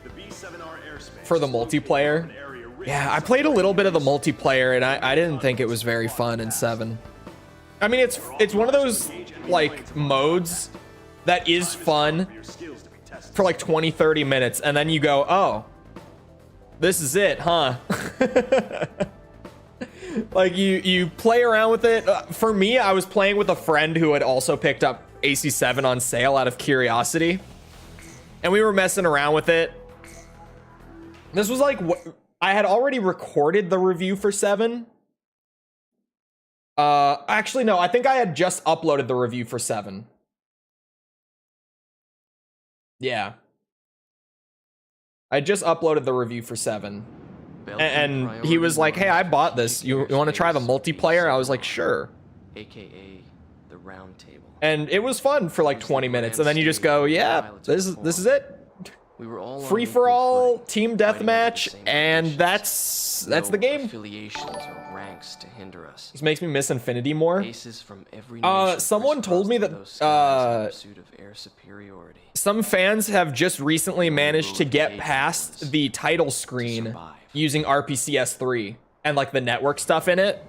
E: The B-7R airspace
A: For the
E: is located
A: multiplayer?
E: in an area rich
A: Yeah,
E: in
A: I played a little bit of the
E: submarines.
A: multiplayer, and I didn't think it was very fun in 7. I mean, it's one of those, like, modes that is fun
E: For your skills to be tested.
A: for like 20-30 minutes, and then you go, oh, this is it, huh? Like, you play around with it. For me, I was playing with a friend who had also picked up AC7 on sale out of curiosity, and we were messing around with it. This was like, I had already recorded the review for 7. Actually, no, I think I had just uploaded the review for 7. Yeah. I just uploaded the review for 7. And he was like, hey, I bought this. You want to try the multiplayer? I was like, sure.
F: AKA the round table.
A: And it was fun for like 20 minutes. And then you just go, yeah, this is it.
F: We were all on
A: Free
F: equal
A: for all,
F: footing,
A: team
F: fighting under the
A: deathmatch,
F: same
A: and
F: conditions.
A: that's the
F: No
A: game.
F: affiliations or ranks to hinder us.
A: This makes me miss Infinity more.
F: Aces from every nation
A: someone told me
F: crisscrossed
A: that,
F: those skies in pursuit of air superiority.
A: Some fans have just recently managed to get past the title screen using RPCS 3 and like the network stuff in it.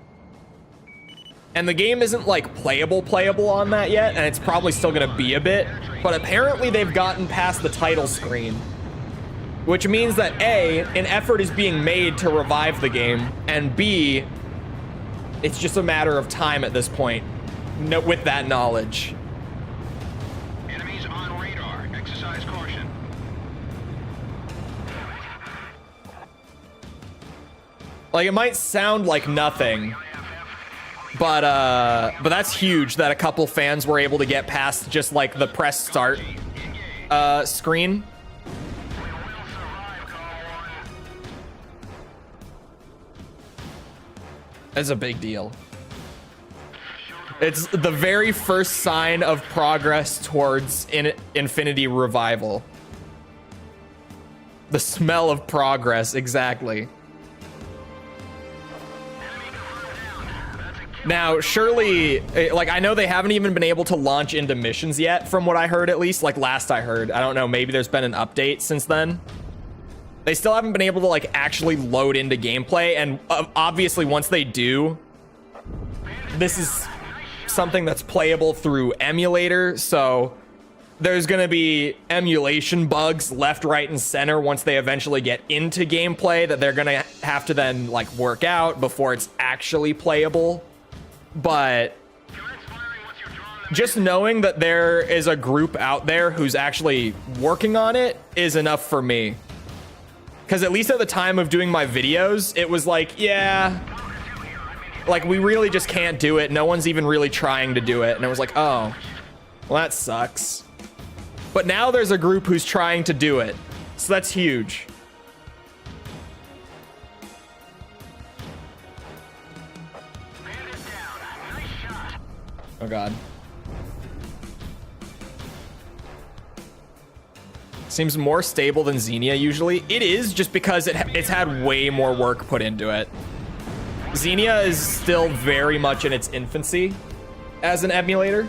A: And the game isn't like playable on that yet, and it's probably still gonna be a bit, but apparently they've gotten past the title screen, which means that A, an effort is being made to revive the game, and B, it's just a matter of time at this point with that knowledge. Like, it might sound like nothing, but that's huge that a couple fans were able to get past just like the press start screen. That's a big deal. It's the very first sign of progress towards Infinity Revival. The smell of progress, exactly. Now, surely, like, I know they haven't even been able to launch into missions yet, from what I heard, at least, like last I heard. I don't know, maybe there's been an update since then. They still haven't been able to, like, actually load into gameplay, and obviously, once they do, this is something that's playable through emulator, so there's gonna be emulation bugs left, right, and center once they eventually get into gameplay that they're gonna have to then, like, work out before it's actually playable. But just knowing that there is a group out there who's actually working on it is enough for me. Because at least at the time of doing my videos, it was like, yeah, like, we really just can't do it. No one's even really trying to do it. And I was like, oh, well, that sucks. But now there's a group who's trying to do it. So that's huge. Oh, God. Seems more stable than Xenia usually. It is, just because it's had way more work put into it. Xenia is still very much in its infancy as an emulator.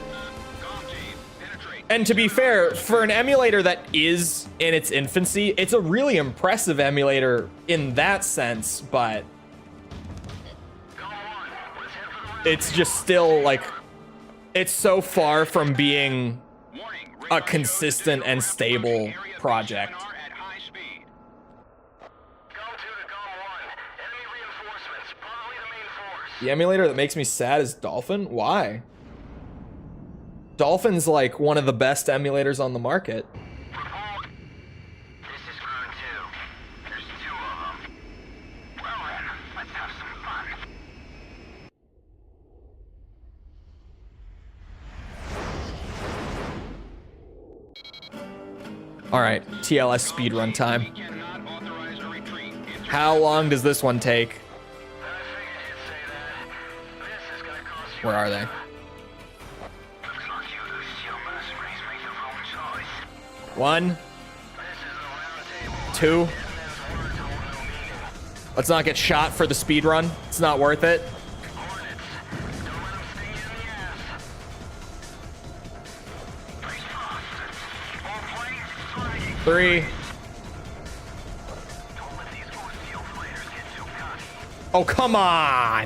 A: And to be fair, for an emulator that is in its infancy, it's a really impressive emulator in that sense, but it's just still, like, it's so far from being a consistent and stable project. The emulator that makes me sad is Dolphin? Why? Dolphin's like one of the best emulators on the market.
D: This is crew 2. There's 2 of them. Well then, let's have some fun.
A: All right, TLS speedrun time. How long does this one take? Where are they? 1, 2. Let's not get shot for the speed run. It's not worth it. 3. Oh, come on.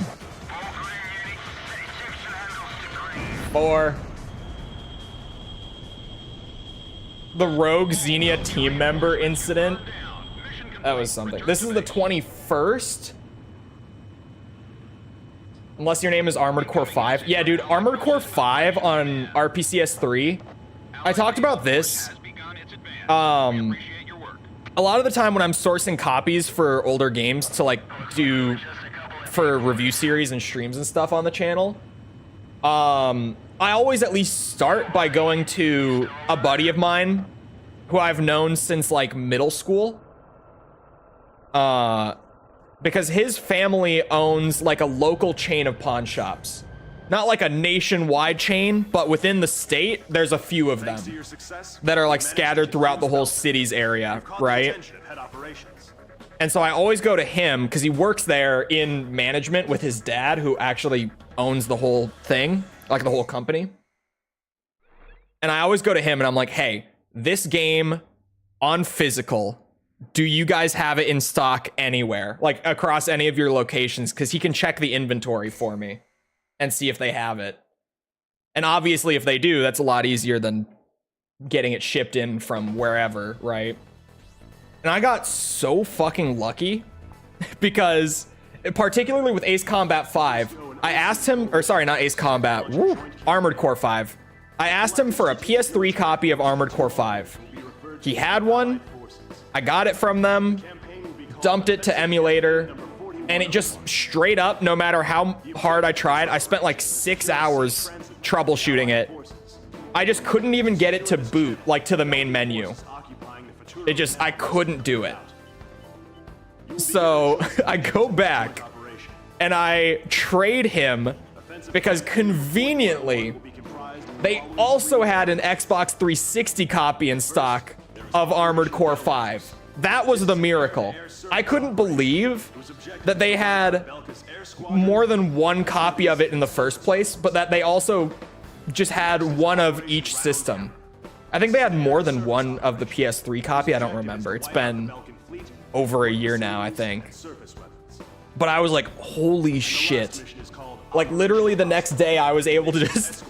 A: 4. The rogue Xenia team member incident. That was something. This is the 21st. Unless your name is Armored Core 5. Yeah, dude, Armored Core 5 on RPCS 3. I talked about this. A lot of the time when I'm sourcing copies for older games to, like, do for review series and streams and stuff on the channel, I always at least start by going to a buddy of mine who I've known since, like, middle school. Because his family owns, like, a local chain of pawn shops. Not like a nationwide chain, but within the state, there's a few of them that are, like, scattered throughout the whole city's area, right? And so I always go to him because he works there in management with his dad, who actually owns the whole thing, like the whole company. And I always go to him and I'm like, hey, this game on physical, do you guys have it in stock anywhere, like across any of your locations? Because he can check the inventory for me and see if they have it. And obviously if they do, that's a lot easier than getting it shipped in from wherever, right? And I got so fucking lucky because, particularly with Ace Combat 5, I asked him, or sorry, not Ace Combat, Armored Core 5. I asked him for a PS3 copy of Armored Core 5. He had one. I got it from them, dumped it to emulator, And it just straight up, no matter how hard I tried, I spent like 6 hours troubleshooting it. I just couldn't even get it to boot, like to the main menu. I couldn't do it. So I go back and I trade him because conveniently they also had an Xbox 360 copy in stock of Armored Core 5. That was the miracle. I couldn't believe that they had more than one copy of it in the first place, but that they also just had one of each system. I think they had more than one of the PS3 copy. I don't remember. It's been over a year now, I think. But I was like, holy shit. Like literally the next day I was able to just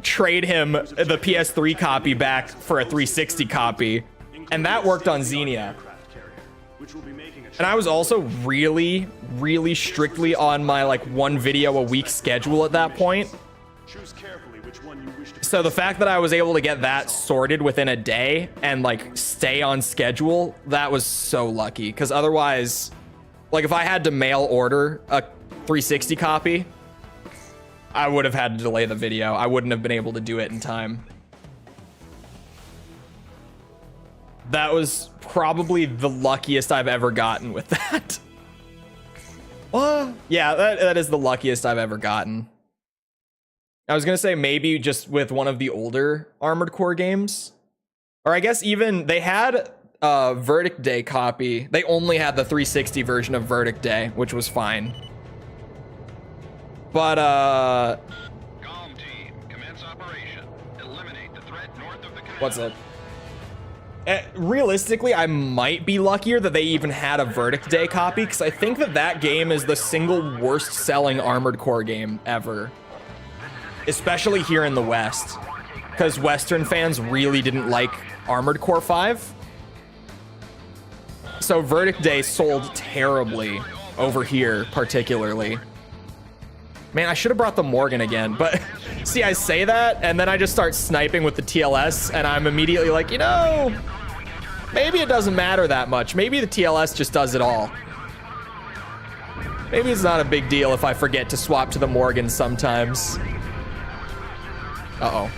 A: trade him the PS3 copy back for a 360 copy. And that worked on Xenia. And I was also really, really strictly on my like 1 video a week schedule at that point. So the fact that I was able to get that sorted within a day and like stay on schedule, that was so lucky. Because otherwise, like if I had to mail order a 360 copy, I would have had to delay the video. I wouldn't have been able to do it in time. That was probably the luckiest I've ever gotten with that. Yeah, that is the luckiest I've ever gotten. I was gonna say maybe just with one of the older Armored Core games. Or I guess even they had a Verdict Day copy. They only had the 360 version of Verdict Day, which was fine. But
B: Galm Team, commence operation. Eliminate the threat north of the canal.
A: what's it? Realistically, I might be luckier that they even had a Verdict Day copy, because I think that that game is the single worst selling Armored Core game ever. Especially here in the West, because Western fans really didn't like Armored Core 5. So Verdict Day sold terribly over here, particularly. Man, I should have brought the Morgan again, but see, I say that, and then I just start sniping with the TLS, and I'm immediately like, you know, maybe it doesn't matter that much. Maybe the TLS just does it all. Maybe it's not a big deal if I forget to swap to the Morgan sometimes. Uh-oh.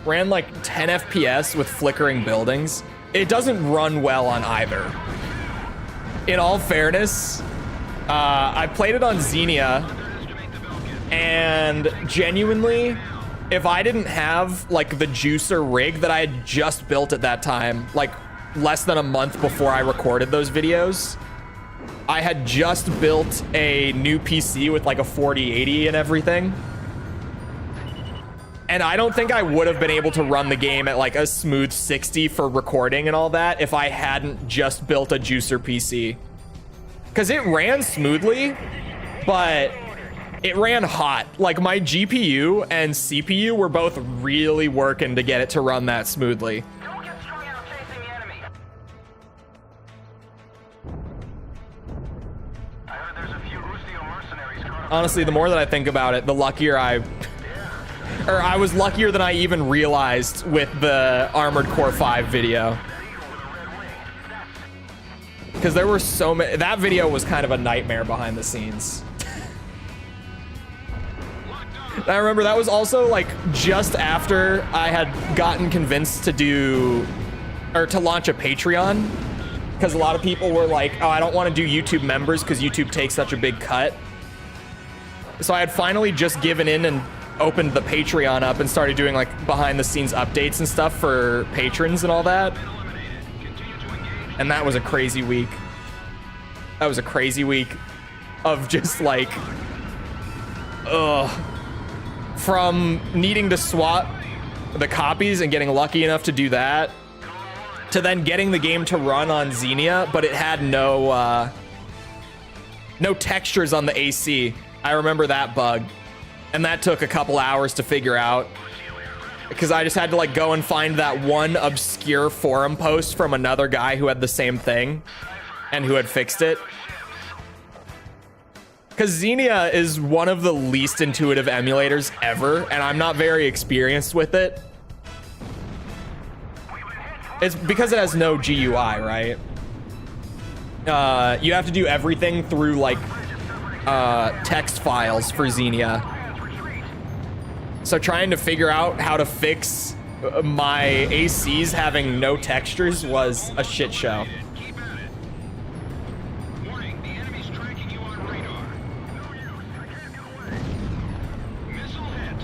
A: Ran like 10 FPS with flickering buildings. It doesn't run well on either. In all fairness, I played it on Xenia, and genuinely, if I didn't have like the juicer rig that I had just built at that time, like less than a month before I recorded those videos, I had just built a new PC with like a 4080 and everything. And I don't think I would have been able to run the game at like a smooth 60 for recording and all that if I hadn't just built a juicer PC. Because it ran smoothly, but it ran hot. Like my GPU and CPU were both really working to get it to run that smoothly.
D: Don't get strung out chasing the enemy. I heard there's a few Ustio mercenaries caught up.
A: Honestly, the more that I think about it, the luckier I was luckier than I even realized with the Armored Core 5 video. Because there were so many, that video was kind of a nightmare behind the scenes. I remember that was also like just after I had gotten convinced to do, or to launch a Patreon. Because a lot of people were like, oh, I don't want to do YouTube members because YouTube takes such a big cut. So I had finally just given in and opened the Patreon up and started doing like behind the scenes updates and stuff for patrons and all that. And that was a crazy week. That was a crazy week of just like, from needing to swap the copies and getting lucky enough to do that, to then getting the game to run on Xenia, but it had no textures on the AC. I remember that bug. And that took a couple hours to figure out, because I just had to like go and find that one obscure forum post from another guy who had the same thing and who had fixed it. Because Xenia is one of the least intuitive emulators ever, and I'm not very experienced with it. It's because it has no GUI, right? You have to do everything through like text files for Xenia. So trying to figure out how to fix my ACs having no textures was a shit show.
B: Keep at it. Warning, the enemy's tracking you on radar. No use, I can't get away. Missile hit.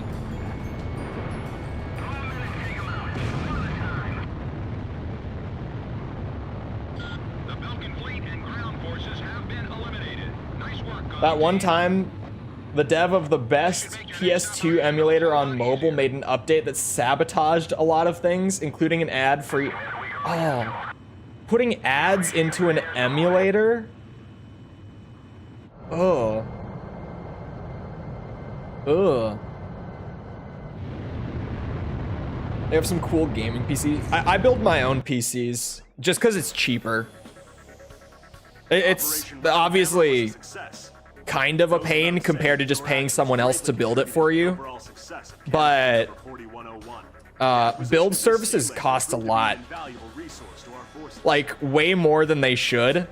D: Take him out. One at a time.
B: The Belkan fleet and ground forces have been eliminated. Nice work, Galm
A: That one
B: Team.
A: time, the dev of the best PS2 emulator on mobile made an update that sabotaged a lot of things, including an ad for... Oh. Putting ads into an emulator? Oh. Ugh. They have some cool gaming PCs. I build my own PCs just because it's cheaper. It's obviously
E: Success.
A: kind of a pain compared to just paying someone else to build it for you,
E: Overall success of
A: but
E: 4101.
A: build services cost a lot,
E: Valuable resource to our forces.
A: like way more than they should.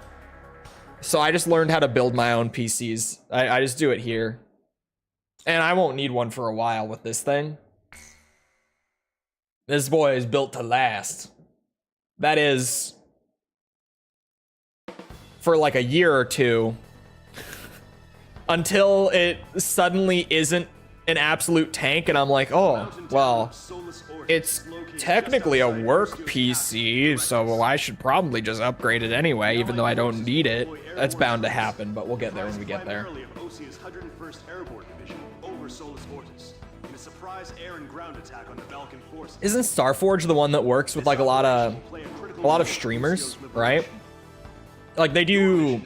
A: So I just learned how to build my own PCs. I just do it here, and I won't need one for a while with this thing. This boy is built to last. That is for like a year or two, until it suddenly isn't an absolute tank and I'm like, oh, well, it's technically a work PC, so I should probably just upgrade it anyway, even though I don't need it. That's bound to happen, but we'll get there when we get there.
E: Primarily of Osea's 101st Airborne Division over Solus Ortis in a surprise air and ground attack on the Belkan forces.
A: Isn't Starforge the one that works with like a lot of streamers, right? Like they do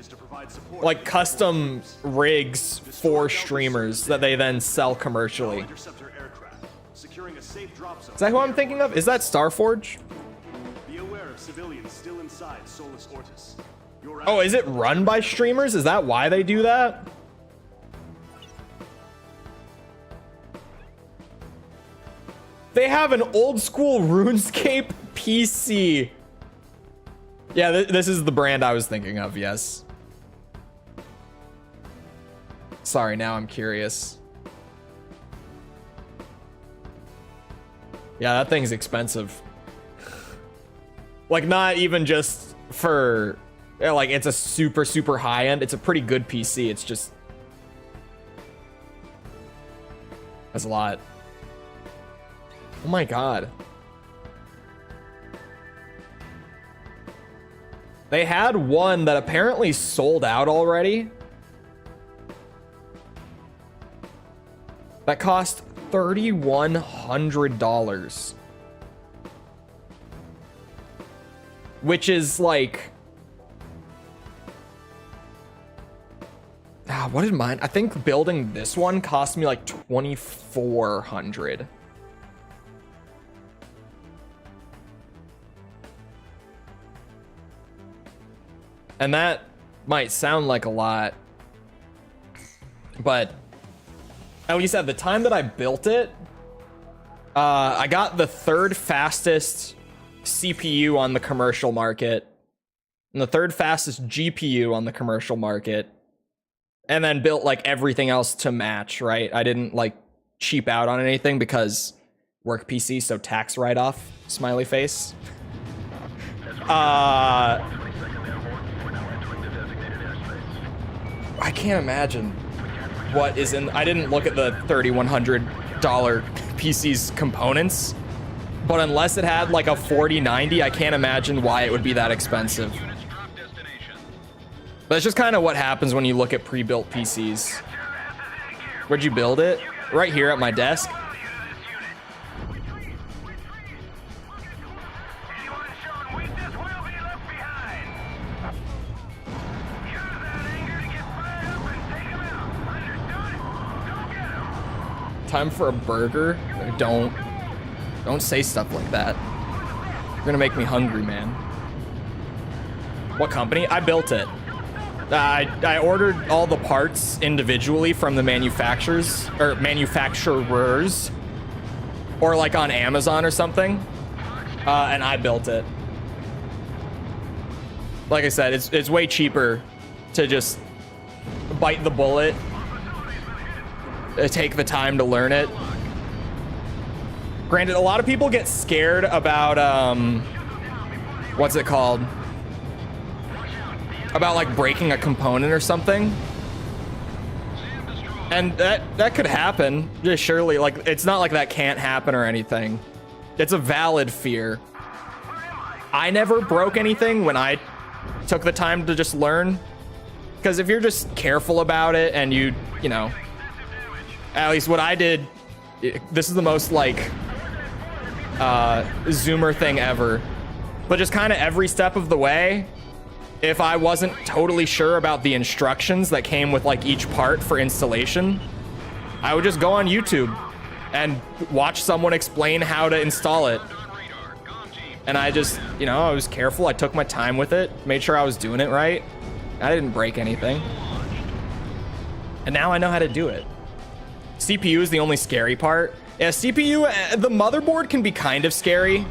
A: like custom rigs for streamers that they then sell commercially.
E: Interceptor aircraft, securing a safe drop zone.
A: Is that who I'm thinking of? Is that Starforge?
E: Be aware of civilians still inside Solus Ortis. Your
A: Oh, is it run by streamers? Is that why they do that? They have an old school RuneScape PC. Yeah, this is the brand I was thinking of, yes. Sorry, now I'm curious. Yeah, that thing's expensive. Like, not even just for... yeah, like, it's a super, super high-end. It's a pretty good PC. It's just... that's a lot. Oh my god. They had one that apparently sold out already. That cost $3,100. Which is like... what did mine? I think building this one cost me like $2,400. And that might sound like a lot, but at least at the time that I built it, I got the third fastest CPU on the commercial market and the third fastest GPU on the commercial market, and then built like everything else to match, right? I didn't like cheap out on anything because work PC, so tax write-off, smiley face. I can't imagine what is in... I didn't look at the $3,100 PC's components, but unless it had like a 4090, I can't imagine why it would be that expensive.
B: Units drop destination.
A: But it's just kind of what happens when you look at pre-built PCs. Where'd you build it? Right here at my desk.
D: Anyone showing weakness will be left behind. Use that anger to get fired up and take him out. Understood? Go get him.
A: Time for a burger? Don't say stuff like that. You're gonna make me hungry, man. What company? I built it. I ordered all the parts individually from the manufacturers, or like on Amazon or something, and I built it. like I said, it's way cheaper to just bite the bullet, take the time to learn it. Granted, a lot of people get scared about what's it called? About like breaking a component or something. And that could happen, just surely. Like, it's not like that can't happen or anything. It's a valid fear. I never broke anything when I took the time to just learn. Because if you're just careful about it and you know, at least what I did, this is the most like Zoomer thing ever. But just kind of every step of the way, if I wasn't totally sure about the instructions that came with like each part for installation, I would just go on YouTube and watch someone explain how to install it. And I just, you know, I was careful. I took my time with it, made sure I was doing it right. I didn't break anything. And now I know how to do it. CPU is the only scary part. Yeah, CPU, the motherboard can be kind of scary.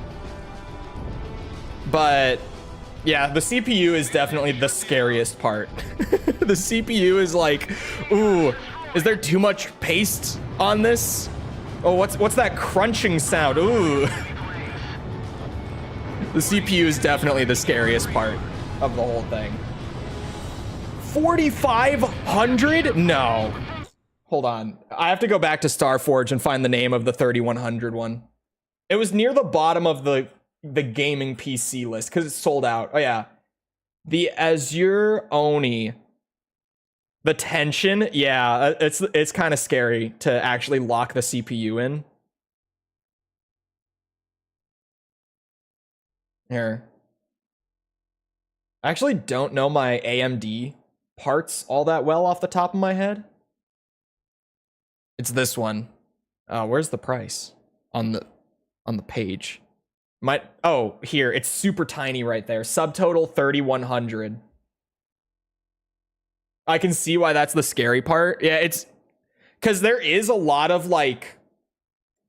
A: But yeah, the CPU is definitely the scariest part. The CPU is like, ooh, is there too much paste on this? Oh, what's that crunching sound? Ooh. The CPU is definitely the scariest part of the whole thing. 4,500? No. Hold on. I have to go back to Starforge and find the name of the 3,100 one. It was near the bottom of the gaming PC list because it's sold out. Oh yeah. The Azure Oni. The tension. Yeah, it's kind of scary to actually lock the CPU in. Here. I actually don't know my AMD parts all that well off the top of my head. It's this one. Where's the price on the page? Oh, here, it's super tiny right there. Subtotal 3,100. I can see why that's the scary part. Yeah, it's because there is a lot of like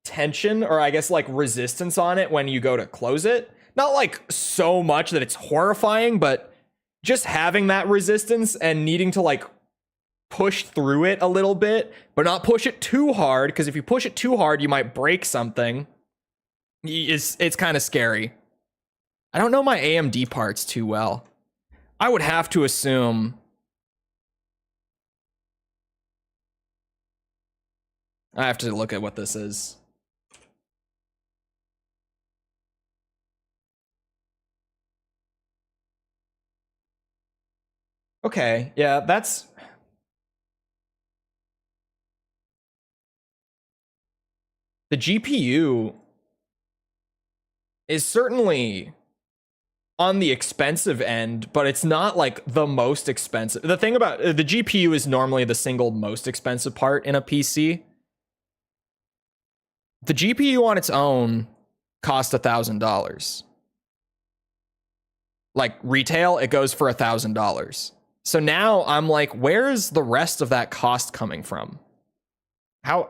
A: tension, or I guess like resistance on it when you go to close it. Not like so much that it's horrifying, but just having that resistance and needing to like push through it a little bit, but not push it too hard, because if you push it too hard, you might break something. It's kind of scary. I don't know my AMD parts too well. I would have to assume. I have to look at what this is. Okay, yeah, that's... The GPU is certainly on the expensive end, but it's not like the most expensive. The thing about the GPU is normally the single most expensive part in a PC. The GPU on its own costs $1,000. Like retail, it goes for $1,000. So now I'm like, where's the rest of that cost coming from? How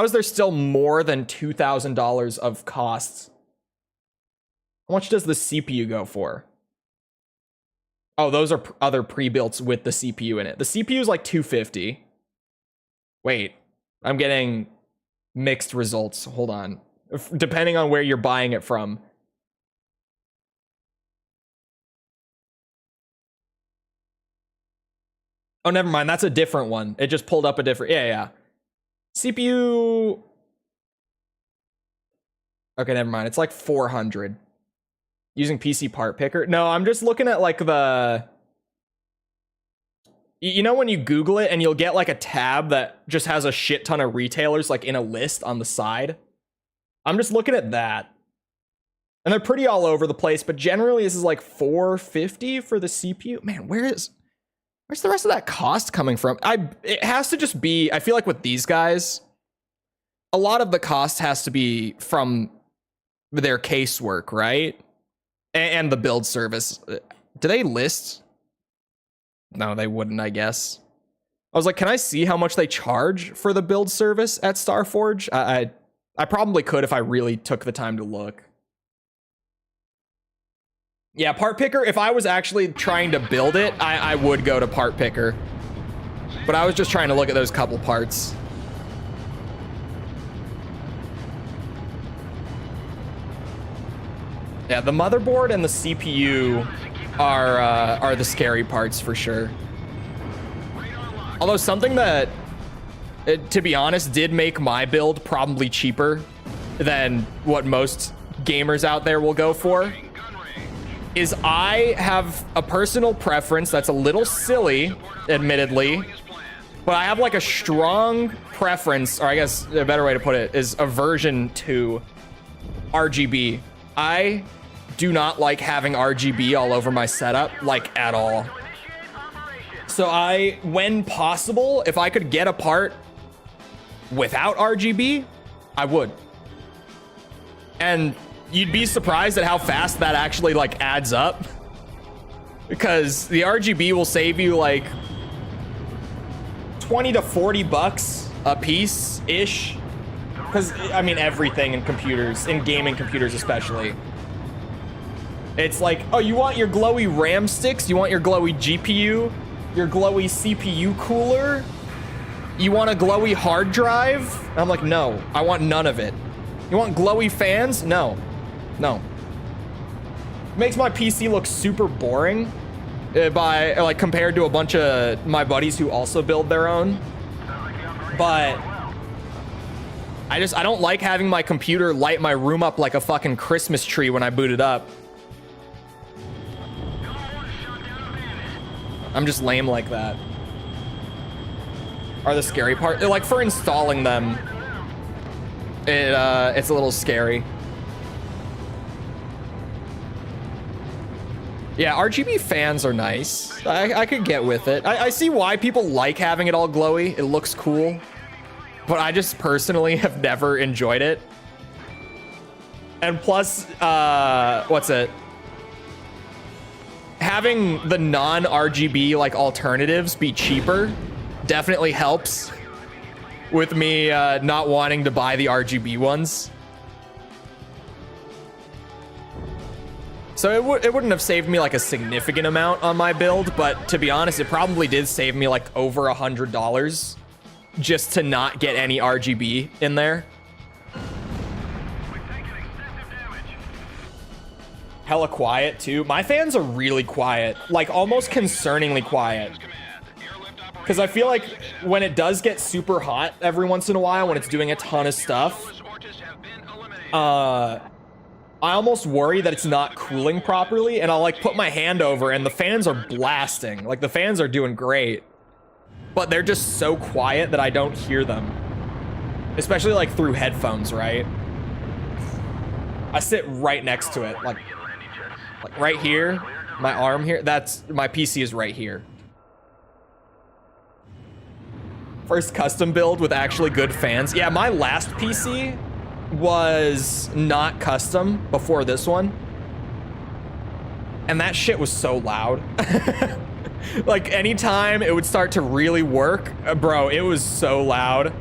A: is there still more than $2,000 of costs? How much does the CPU go for? Oh, those are other pre-builts with the CPU in it. The CPU is like $250. Wait, I'm getting mixed results. Hold on. Depending on where you're buying it from. Oh, never mind. That's a different one. It just pulled up a different... Yeah. CPU... Okay, never mind. It's like 400. Using PC part picker. No, I'm just looking at like the... You know when you Google it and you'll get like a tab that just has a shit ton of retailers like in a list on the side? I'm just looking at that. And they're pretty all over the place, but generally this is like $450 for the CPU. Man, where's the rest of that cost coming from? It has to just be, I feel like with these guys, a lot of the cost has to be from their casework, right? And the build service. Do they list? No, they wouldn't, I guess. I was like, can I see how much they charge for the build service at Starforge? I probably could if I really took the time to look. Yeah, part picker, if I was actually trying to build it, I would go to part picker. But I was just trying to look at those couple parts. Yeah, the motherboard and the CPU are the scary parts for sure. Although something that, to be honest, did make my build probably cheaper than what most gamers out there will go for is I have a personal preference that's a little silly, admittedly, but I have like a strong preference, or I guess a better way to put it is aversion to RGB. I do not like having RGB all over my setup, like at all. So I, when possible, if I could get a part without RGB, I would. And you'd be surprised at how fast that actually like adds up, because the RGB will save you like 20 to 40 bucks a piece ish. Because I mean, everything in computers, in gaming computers especially, it's like, oh, you want your glowy RAM sticks, you want your glowy GPU, your glowy CPU cooler, you want a glowy hard drive? And I'm like, no, I want none of it. You want glowy fans? No. No. Makes my PC look super boring by like compared to a bunch of my buddies who also build their own. But I don't like having my computer light my room up like a fucking Christmas tree when I boot it up. I'm just lame like that. Are the scary part, like for installing them, it's a little scary. Yeah, RGB fans are nice. I could get with it. I see why people like having it all glowy. It looks cool. But I just personally have never enjoyed it. And plus, what's it? Having the non-RGB like alternatives be cheaper definitely helps with me not wanting to buy the RGB ones. So it wouldn't have saved me like a significant amount on my build, but to be honest, it probably did save me like over $100 just to not get any RGB in there. Hella quiet too. My fans are really quiet, like almost concerningly quiet. Because I feel like when it does get super hot every once in a while, when it's doing a ton of stuff, I almost worry that it's not cooling properly, and I'll like put my hand over and the fans are blasting. Like the fans are doing great, but they're just so quiet that I don't hear them. Especially like through headphones, right? I sit right next to it, like right here, my arm here, that's, my PC is right here. First custom build with actually good fans. Yeah, my last PC was not custom before this one, and that shit was so loud. Like anytime it would start to really work, bro, it was so loud.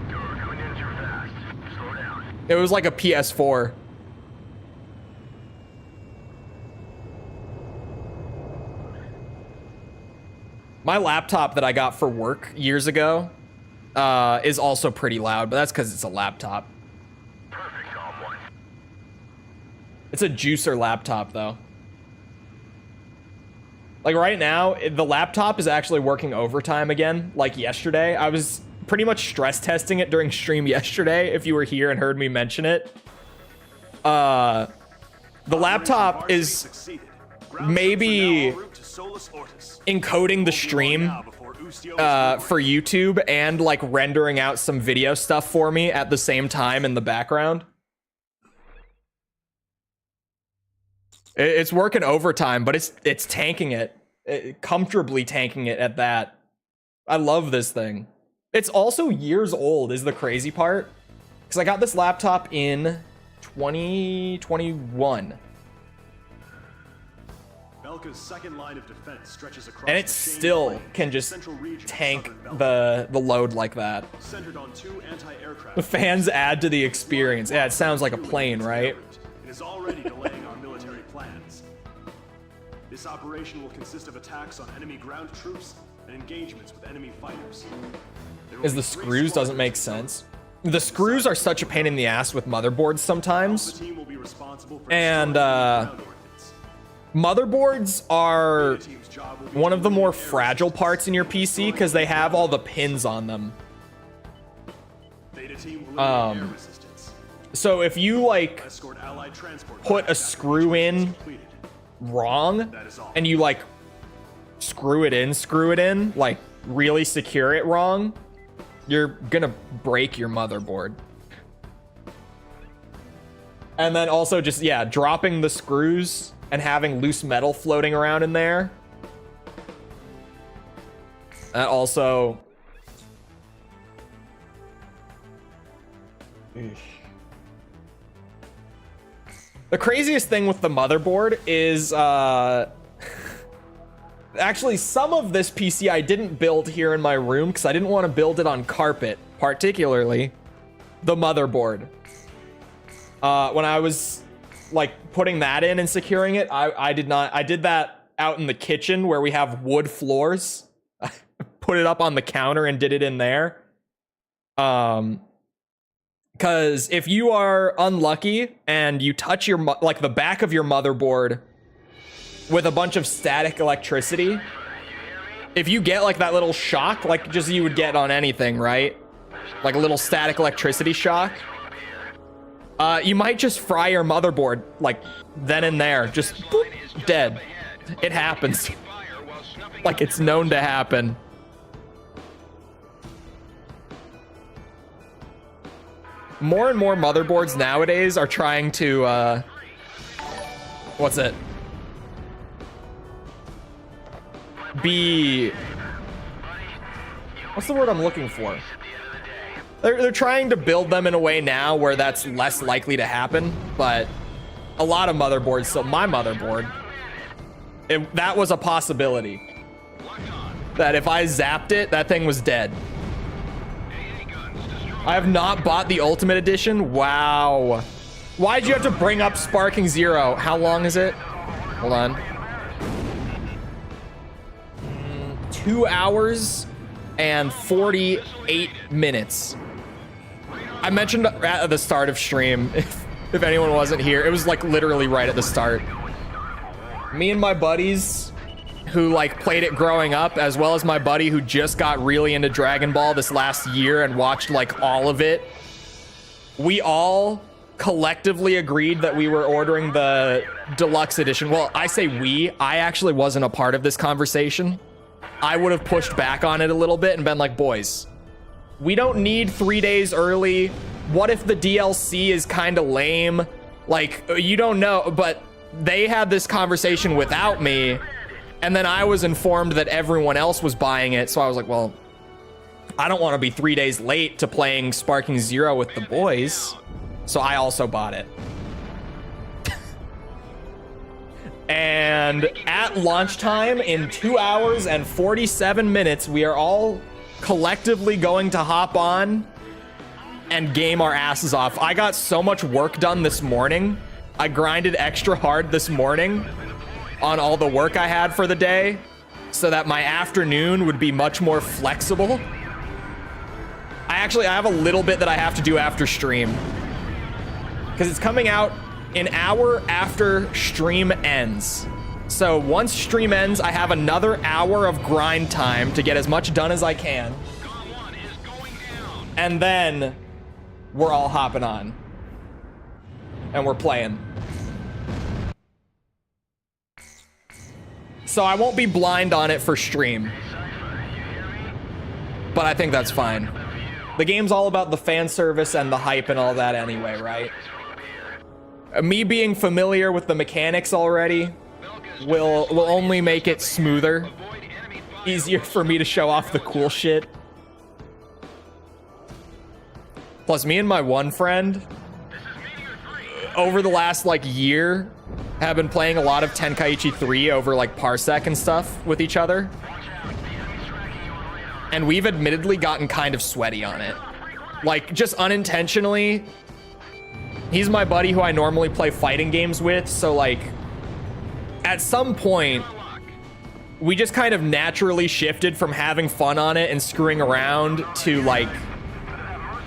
A: It was like a PS4. My laptop that I got for work years ago is also pretty loud, but that's because it's a laptop. It's a juicer laptop, though. Like right now, the laptop is actually working overtime again, like yesterday. I was pretty much stress testing it during stream yesterday, if you were here and heard me mention it. The laptop is maybe encoding the stream for YouTube and like rendering out some video stuff for me at the same time in the background. It's working overtime, but it's tanking it, comfortably tanking it at that. I love this thing. It's also years old is the crazy part, because I got this laptop in 2021.
E: Belka's second line of defense stretches across,
A: and it still can just tank the load like that.
E: Centered on two anti-aircraft.
A: The fans add to the experience. Yeah, it sounds like a plane, right?
E: It is already delaying our military plans. This operation will consist of attacks on enemy ground troops and engagements with enemy fighters. There will
A: Is
E: be
A: the
E: 3
A: screws doesn't
E: squadrons
A: make
E: in
A: sense. The screws are such a pain in the ass with motherboards sometimes.
E: The team will be responsible for
A: And,
E: destroying enemy ground ordnance.
A: Motherboards are
E: The team's job will be
A: one
E: to
A: of the more
E: eliminate air
A: fragile
E: resistance
A: parts in your
E: and
A: PC
E: destroy
A: because they
E: enemy
A: have all the
E: ground
A: pins on them.
E: Beta team will eliminate air resistance.
A: So if you like
E: Escort allied transport
A: put a
E: craft
A: screw
E: activation is
A: in
E: completed.
A: wrong
E: That is all.
A: and you like screw it in, like really secure it wrong, you're gonna break your motherboard. And then also just, yeah, dropping the screws and having loose metal floating around in there. That also... The craziest thing with the motherboard is, actually, some of this PC I didn't build here in my room because I didn't want to build it on carpet, particularly the motherboard. When I was like putting that in and securing it, I did not. I did that out in the kitchen where we have wood floors. I put it up on the counter and did it in there. Because if you are unlucky and you touch your like the back of your motherboard with a bunch of static electricity, if you get like that little shock, like just you would get on anything, right? Like a little static electricity shock. You might just fry your motherboard like then and there, just boop, dead. It happens. Like it's known to happen. More and more motherboards nowadays are trying to, what's it? What's the word I'm looking for? They're trying to build them in a way now where that's less likely to happen, but a lot of motherboards, so my motherboard, that was a possibility. That if I zapped it, that thing was dead. I have not bought the Ultimate Edition. Wow. Why'd you have to bring up Sparking Zero? How long is it? Hold on. 2 hours and 48 minutes. I mentioned at the start of stream, if anyone wasn't here, it was like literally right at the start. Me and my buddies who like played it growing up, as well as my buddy who just got really into Dragon Ball this last year and watched like all of it, we all collectively agreed that we were ordering the deluxe edition. Well, I say we, I actually wasn't a part of this conversation. I would have pushed back on it a little bit and been like, boys, we don't need 3 days early. What if the DLC is kind of lame? Like, you don't know, but they had this conversation without me. And then I was informed that everyone else was buying it. So I was like, well, I don't want to be 3 days late to playing Sparking Zero with the boys. So I also bought it. And at launch time, in 2 hours and 47 minutes, we are all collectively going to hop on and game our asses off. I got so much work done this morning. I grinded extra hard this morning on all the work I had for the day so that my afternoon would be much more flexible. I have a little bit that I have to do after stream because it's coming out an hour after stream ends. So once stream ends, I have another hour of grind time to get as much done as I can. And then we're all hopping on and we're playing. So I won't be blind on it for stream, but I think that's fine. The game's all about the fan service and the hype and all that anyway, right? Me being familiar with the mechanics already will only make it smoother, easier for me to show off the cool shit. Plus, me and my one friend, over the last like year, have been playing a lot of Tenkaichi 3 over like Parsec and stuff with each other. And we've admittedly gotten kind of sweaty on it. Like, just unintentionally. He's my buddy who I normally play fighting games with, so like, at some point, we just kind of naturally shifted from having fun on it and screwing around to like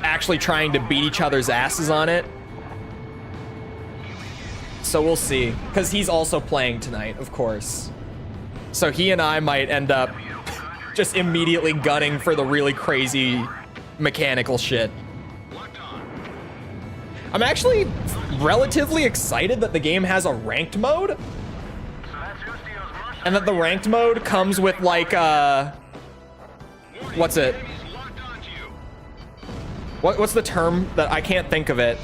A: actually trying to beat each other's asses on it. So we'll see, because he's also playing tonight, of course. So he and I might end up just immediately gunning for the really crazy mechanical shit. I'm actually relatively excited that the game has a ranked mode. And that the ranked mode comes with like, what's it? What's the term that I can't think of it?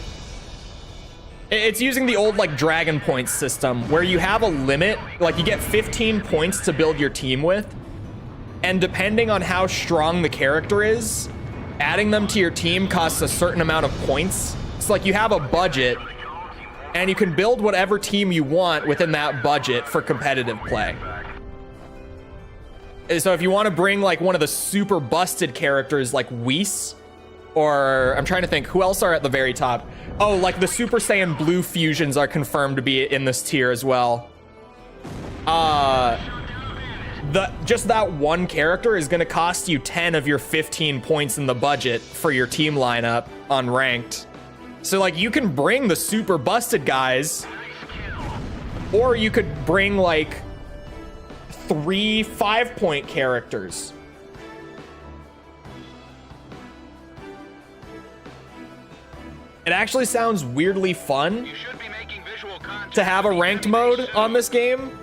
A: It's using the old like Dragon Points system where you have a limit, like you get 15 points to build your team with. And depending on how strong the character is, adding them to your team costs a certain amount of points. It's like you have a budget and you can build whatever team you want within that budget for competitive play. So if you want to bring like one of the super busted characters like Whis, or I'm trying to think who else are at the very top. Oh, like the Super Saiyan Blue fusions are confirmed to be in this tier as well. Just that one character is going to cost you 10 of your 15 points in the budget for your team lineup on ranked. So like you can bring the super busted guys, or you could bring like 3 5-point characters. It actually sounds weirdly fun to have a ranked mode on this game.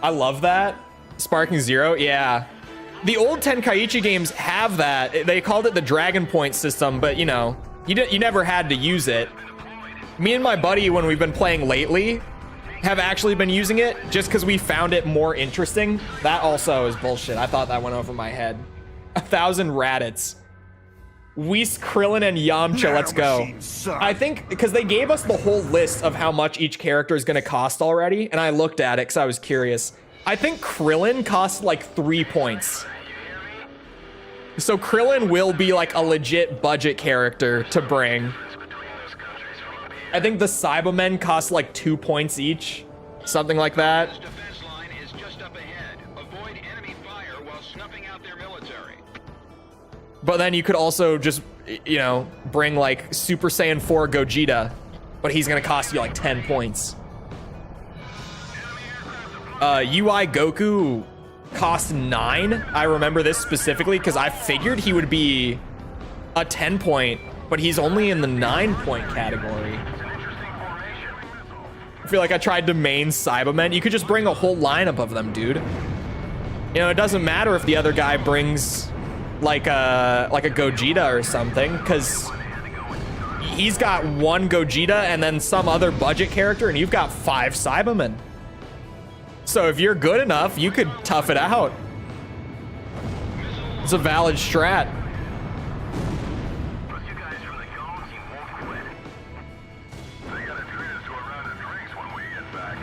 A: I love that. Sparking Zero, yeah. The old Tenkaichi games have that. They called it the Dragon Point system, but you know, you never had to use it. Me and my buddy, when we've been playing lately, have actually been using it just because we found it more interesting. That also is bullshit. I thought that went over my head. 1,000 Raditz. Whis, Krillin, and Yamcha, let's go. I think because they gave us the whole list of how much each character is going to cost already, and I looked at it because I was curious. I think Krillin costs like 3 points. So Krillin will be like a legit budget character to bring. I think the Cybermen cost like 2 points each. Something like that. But then you could also just, you know, bring like Super Saiyan 4 Gogeta, but he's gonna cost you like 10 points. UI Goku cost 9. I remember this specifically because I figured he would be a 10 point, but he's only in the 9 point category. I feel like I tried to main Cybermen. You could just bring a whole lineup of them, dude. You know, it doesn't matter if the other guy brings like a Gogeta or something, because he's got one Gogeta and then some other budget character, and you've got 5 Cybermen. So if you're good enough, you could tough it out. It's a valid strat.
D: But you guys from the Galm Team won't quit. They gotta treat us to a round of drinks when we get back.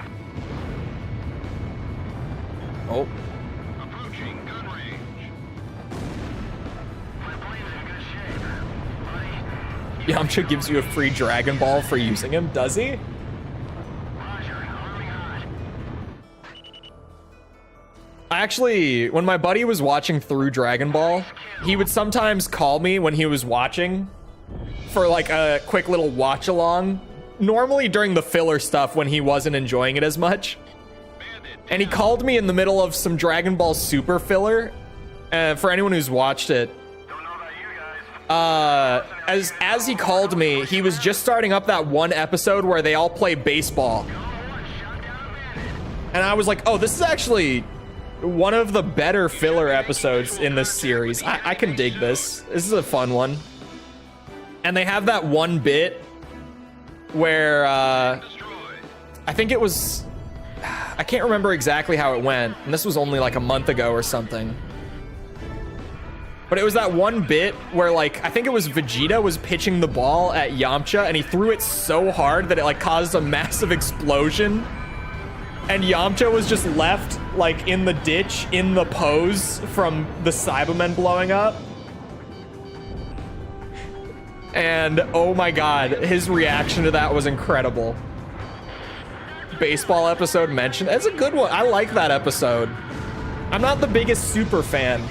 A: Oh.
B: Approaching gun range.
D: My plane's in good shape, buddy.
A: Yamcha gives you a free Dragon Ball for using him, does he? Actually, when my buddy was watching through Dragon Ball, he would sometimes call me when he was watching for like a quick little watch along, normally during the filler stuff when he wasn't enjoying it as much. And he called me in the middle of some Dragon Ball Super filler. For anyone who's watched it, as he called me, he was just starting up that one episode where they all play baseball. And I was like, oh, this is actually one of the better filler episodes in this series. I can dig this. This is a fun one. And they have that one bit where I think it was, I can't remember exactly how it went, and this was only like a month ago or something. But it was that one bit where like, I think it was Vegeta was pitching the ball at Yamcha, and he threw it so hard that it like caused a massive explosion. And Yamcha was just left like in the ditch, in the pose from the Cybermen blowing up. And oh my god, his reaction to that was incredible. baseball episode mentioned. It's a good one. I like that episode. I'm not the biggest super fan,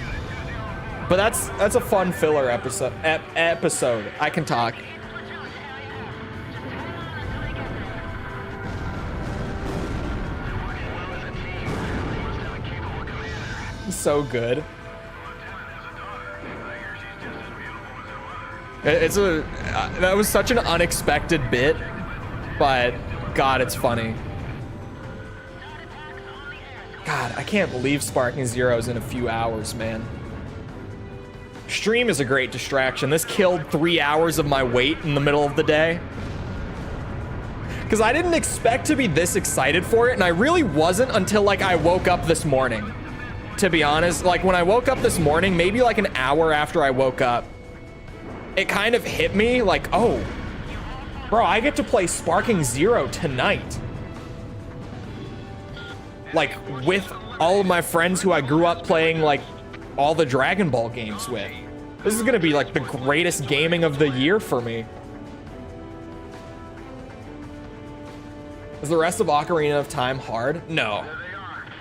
A: but that's a fun filler episode. Episode. I can talk. So good. That was such an unexpected bit, but God, it's funny. God, I can't believe Sparking Zero's in a few hours, man. Stream is a great distraction. This killed 3 hours of my wait in the middle of the day. Because I didn't expect to be this excited for it, and I really wasn't until like I woke up this morning. To be honest, like when I woke up this morning, maybe like an hour after I woke up, it kind of hit me like, oh, bro, I get to play Sparking Zero tonight. Like with all of my friends who I grew up playing like all the Dragon Ball games with. This is gonna be like the greatest gaming of the year for me. Is the rest of Ocarina of Time hard? No.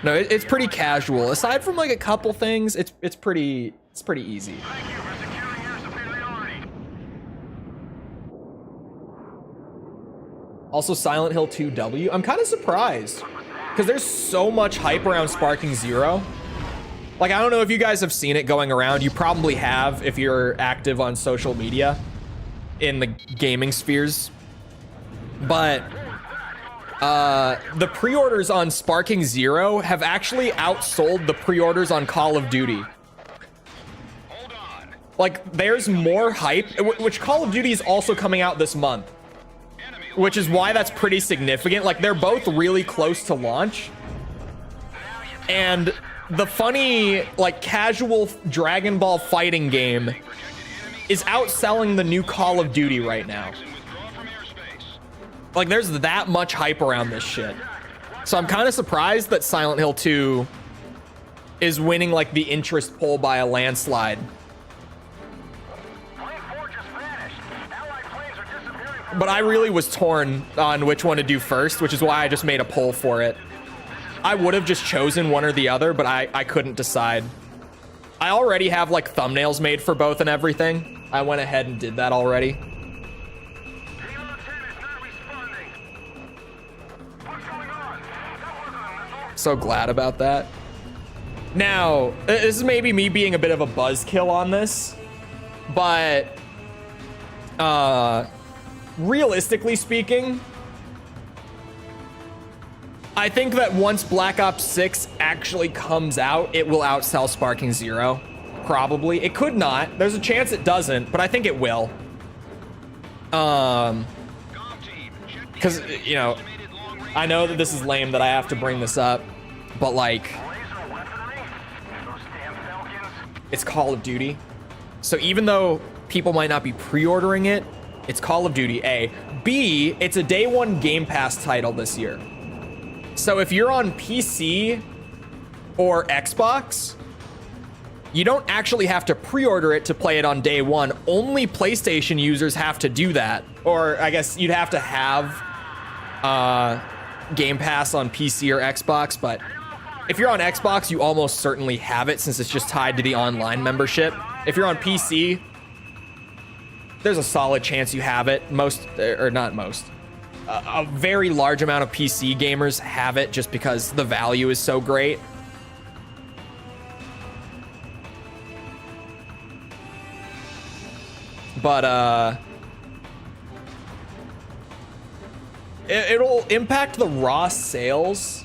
A: No, it's pretty casual. Aside from like a couple things, it's pretty easy.
D: Thank you for securing your superiority.
A: Also, Silent Hill 2 W. I'm kind of surprised because there's so much hype around Sparking Zero. Like, I don't know if you guys have seen it going around. You probably have if you're active on social media in the gaming spheres. But the pre-orders on Sparking Zero have actually outsold the pre-orders on Call of Duty.
B: Hold on.
A: Like, there's more hype, which Call of Duty is also coming out this month, which is why that's pretty significant. Like, they're both really close to launch. And the funny, like, casual Dragon Ball fighting game is outselling the new Call of Duty right now. Like, there's that much hype around this shit. So I'm kind of surprised that Silent Hill 2 is winning, like, the interest poll by a landslide. But I really was torn on which one to do first, which is why I just made a poll for it. I would have just chosen one or the other, but I couldn't decide. I already have, like, thumbnails made for both and everything. I went ahead and did that already. So glad about that. Now, this is maybe me being a bit of a buzzkill on this, but realistically speaking, I think that once Black Ops 6 actually comes out, it will outsell Sparking Zero. Probably. It could not. There's a chance it doesn't, but I think it will. Because, you know, I know that this is lame that I have to bring this up, but like, it's Call of Duty. So even though people might not be pre-ordering it, it's Call of Duty, A. B, it's a day one Game Pass title this year. So if you're on PC or Xbox, you don't actually have to pre-order it to play it on day one. Only PlayStation users have to do that. Or I guess you'd have to have Game Pass on PC or Xbox, but if you're on Xbox, you almost certainly have it since it's just tied to the online membership. If you're on PC, there's a solid chance you have it. A very large amount of PC gamers have it just because the value is so great. But it'll impact the raw sales.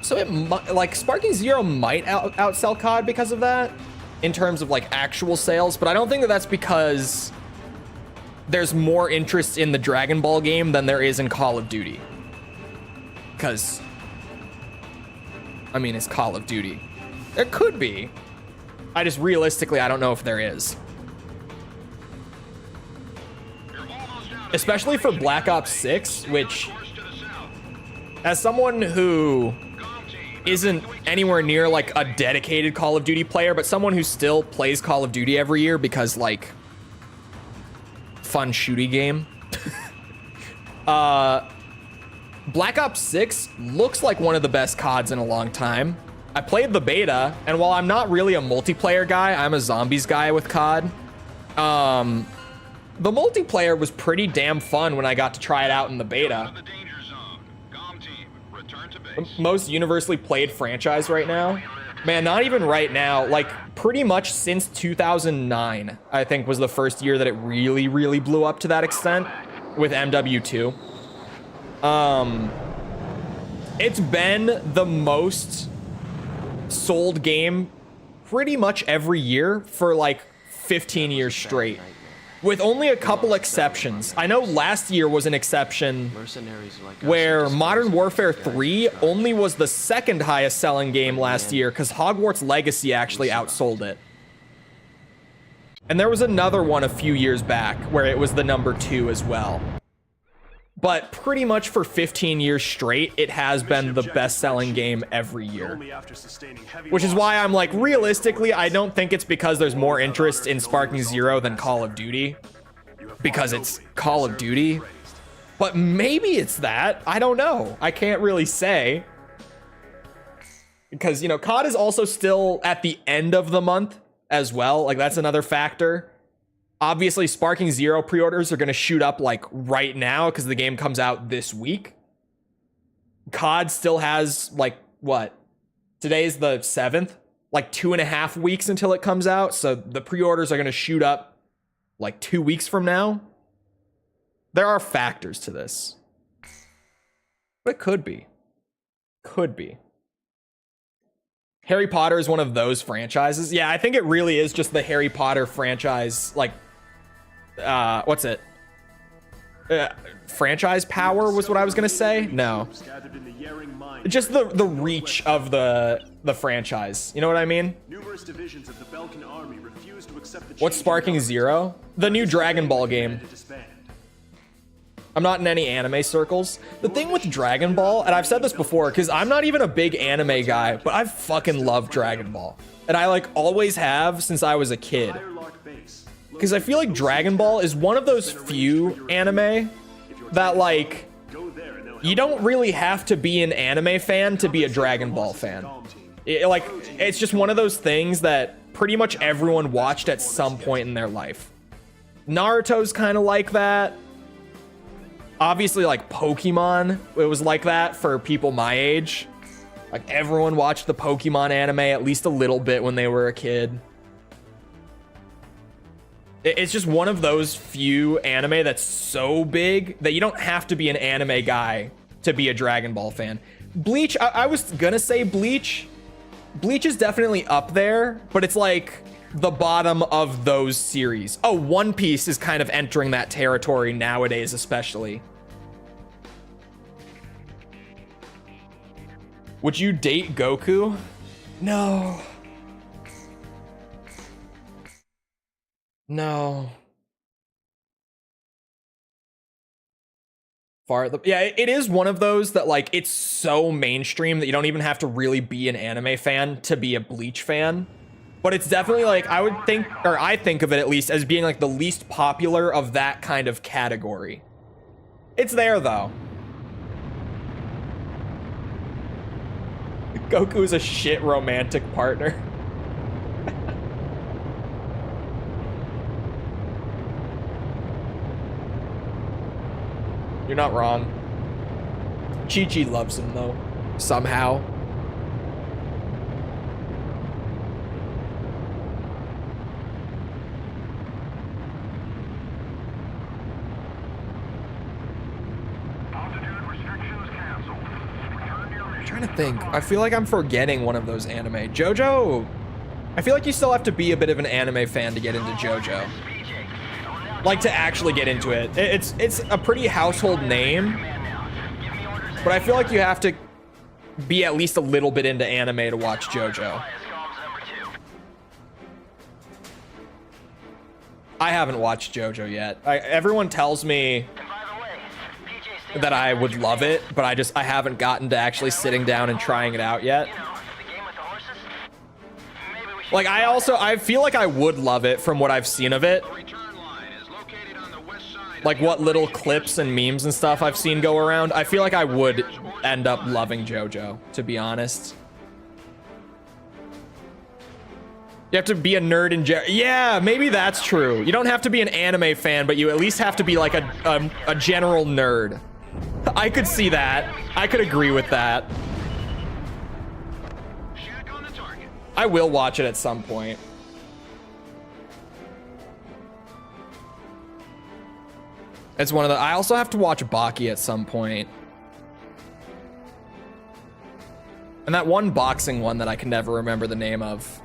A: So it might, like, Sparking Zero might outsell COD because of that in terms of like actual sales, but I don't think that that's because there's more interest in the Dragon Ball game than there is in Call of Duty. Because, I mean, it's Call of Duty. There could be. I just realistically, I don't know if there is. Especially for Black Ops 6, which, as someone who isn't anywhere near like a dedicated Call of Duty player, but someone who still plays Call of Duty every year because like fun shooty game. Black Ops 6 looks like one of the best CODs in a long time. I played the beta, and while I'm not really a multiplayer guy, I'm a zombies guy with COD. The multiplayer was pretty damn fun when I got to try it out in the beta.
B: The danger zone. Galm Team, return to base.
A: Most universally played franchise right now. Man, not even right now. Like, pretty much since 2009, I think, was the first year that it really, really blew up to that extent with MW2. It's been the most sold game pretty much every year for like 15 years straight, with only a couple exceptions. I know last year was an exception
F: Mercenaries like us
A: where
F: are
A: Modern
F: disposed
A: Warfare
F: of
A: 3 only was the second highest selling game last year because Hogwarts Legacy actually outsold it. And there was another one a few years back where it was the number 2 as well. But pretty much for 15 years straight, it has been the best-selling game every year. Which is why I'm like, realistically, I don't think it's because there's more interest in Sparking Zero than Call of Duty. Because it's Call of Duty. But maybe it's that. I don't know. I can't really say. Because, you know, COD is also still at the end of the month as well. Like, that's another factor. Obviously, Sparking Zero pre-orders are going to shoot up like right now because the game comes out this week. COD still has like, what? Today's the 7th? Like 2.5 weeks until it comes out. So the pre-orders are going to shoot up like 2 weeks from now. There are factors to this. But it could be. Could be. Harry Potter is one of those franchises. Yeah, I think it really is just the Harry Potter franchise, like, what's it? Franchise power was what I was gonna say. No, just the reach of the franchise. You know what I mean?
E: Numerous divisions of the Belkan army refused to accept the
A: What's Sparking Zero? The new Dragon Ball game. I'm not in any anime circles. The thing with Dragon Ball, and I've said this before, because I'm not even a big anime guy, but I fucking love Dragon Ball. And I like always have since I was a kid. Because I feel like Dragon Ball is one of those few anime that like, you don't really have to be an anime fan to be a Dragon Ball fan. It's just one of those things that pretty much everyone watched at some point in their life. Naruto's kind of like that. Obviously, like Pokemon, it was like that for people my age. Like everyone watched the Pokemon anime at least a little bit when they were a kid. It's just one of those few anime that's so big that you don't have to be an anime guy to be a Dragon Ball fan. Bleach, I was gonna say Bleach. Bleach is definitely up there, but it's like the bottom of those series. Oh, One Piece is kind of entering that territory nowadays, especially. Would you date Goku? No. No. Yeah, it is one of those that like it's so mainstream that you don't even have to really be an anime fan to be a Bleach fan. But it's definitely like I think of it at least as being like the least popular of that kind of category. It's there though. Goku is a shit romantic partner. You're not wrong. Chi-Chi loves him though, somehow. I'm trying to think. I feel like I'm forgetting one of those anime. JoJo? I feel like you still have to be a bit of an anime fan to get into JoJo. Like to actually get into it. It's a pretty household name, but I feel like you have to be at least a little bit into anime to watch JoJo. I haven't watched JoJo yet. Everyone tells me that I would love it, but I haven't gotten to actually sitting down and trying it out yet. Like I feel like I would love it from what I've seen of it.
B: The return line is located on the west side
A: like what little clips and memes and stuff I've seen go around, I feel like I would end up loving JoJo, to be honest. You have to be a nerd in yeah, maybe that's true. You don't have to be an anime fan, but you at least have to be like a general nerd. I could see that. I could agree with that.
B: Shack on the target.
A: I will watch it at some point. It's one of the... I also have to watch Baki at some point. And that one boxing one that I can never remember the name of.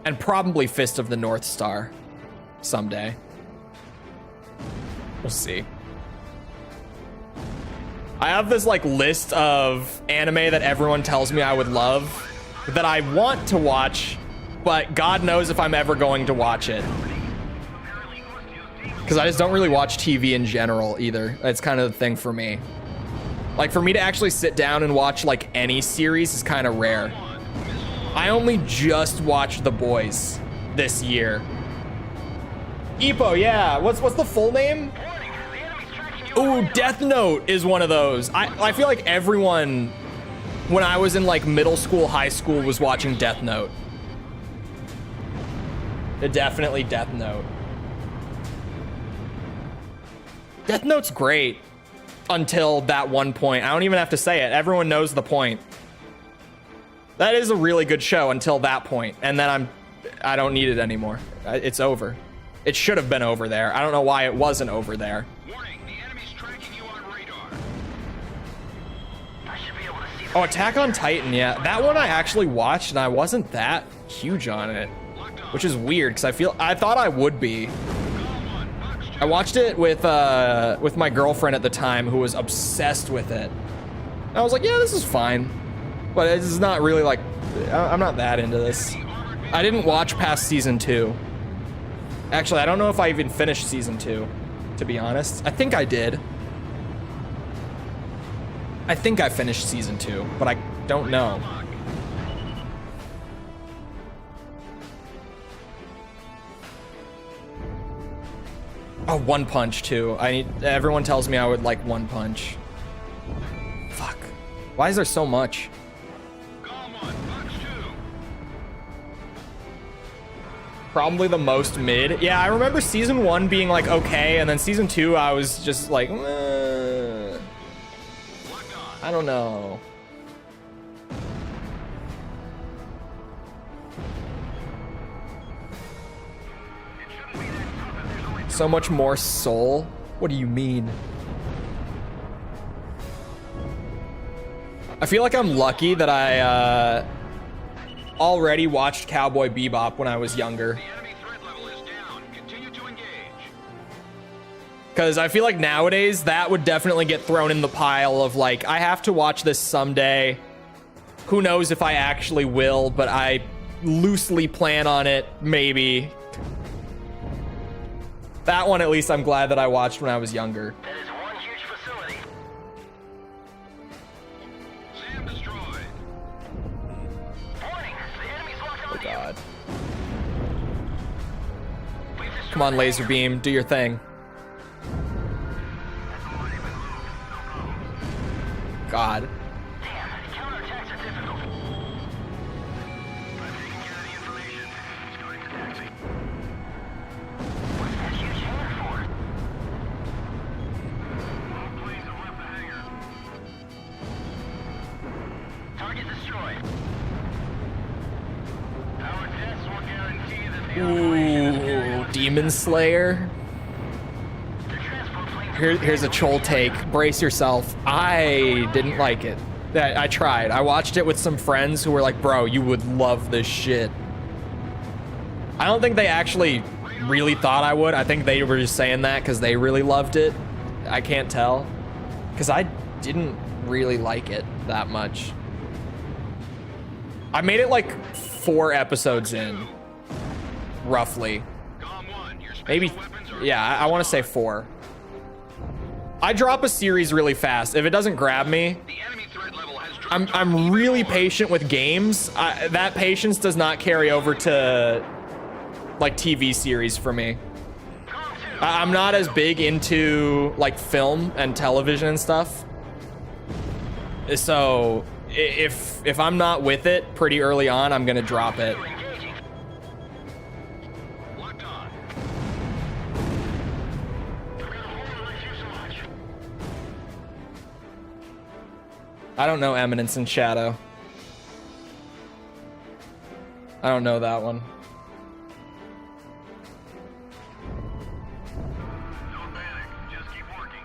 A: And probably Fist of the North Star someday. We'll see. I have this like list of anime that everyone tells me I would love that I want to watch, but God knows if I'm ever going to watch it. Because I just don't really watch TV in general either. It's kind of the thing for me. Like for me to actually sit down and watch like any series is kind of rare. I only just watched The Boys this year. Ippo, yeah. What's the full name? Ooh, Death Note is one of those. I feel like everyone, when I was in like middle school, high school, was watching Death Note. Definitely Death Note. Death Note's great until that one point. I don't even have to say it. Everyone knows the point. That is a really good show until that point, and then I don't need it anymore. It's over. It should have been over there. I don't know why it wasn't over there.
B: Warning, the enemy's tracking you on radar.
D: I should be able to see
A: Oh, Attack on Titan, yeah. That one I actually watched, and I wasn't that huge on it, which is weird because I thought I would be. I watched it with my girlfriend at the time, who was obsessed with it. And I was like, yeah, this is fine. But it's not really like, I'm not that into this. I didn't watch past season 2. Actually, I don't know if I even finished season 2, to be honest. I think I did. I think I finished season 2, but I don't know. Oh, One Punch too. Everyone tells me I would like One Punch. Fuck. Why is there so much? Probably the most mid. Yeah, I remember season 1 being like okay, and then season 2 I was just like, I don't know. So much more soul? What do you mean? I feel like I'm lucky that I already watched Cowboy Bebop when I was younger.
B: The enemy threat level is down. Continue to engage.
A: Because I feel like nowadays that would definitely get thrown in the pile of like, I have to watch this someday. Who knows if I actually will, but I loosely plan on it, maybe. That one, at least, I'm glad that I watched when I was younger.
D: that is one huge facility.
B: SAM destroyed.
D: Warning, the enemy's locked
A: Oh,
D: on you.
A: God.
D: We've destroyed
A: Come on,
D: the
A: laser
D: hangar.
A: beam, do your thing. God.
D: Damn, counterattacks are difficult.
B: I'm taking care of the information. Starting the taxi.
D: What's that huge hangar for?
B: All planes have left the hangar.
D: Target destroyed.
B: Our tests will guarantee that the
A: Ooh, Demon Slayer.
D: The transport plane.
A: Here's a Chole take. Brace yourself. I didn't like it. I tried. I watched it with some friends who were like, bro, you would love this shit. I don't think they actually really thought I would. I think they were just saying that because they really loved it. I can't tell. Because I didn't really like it that much. I made it like 4 episodes in. Roughly.
B: Galm 1, your special
A: Maybe,
B: weapons are
A: yeah, I want to say 4. I drop a series really fast. If it doesn't grab me,
B: The enemy threat level has dropped.
A: I'm really patient with games. That patience does not carry over to like TV series for me.
D: Calm
A: I'm not as big into like film and television and stuff. So if I'm not with it pretty early on, I'm gonna drop it.
B: Locked on.
A: I don't know Eminence and Shadow. I don't know that one.
D: Don't panic. Just keep working.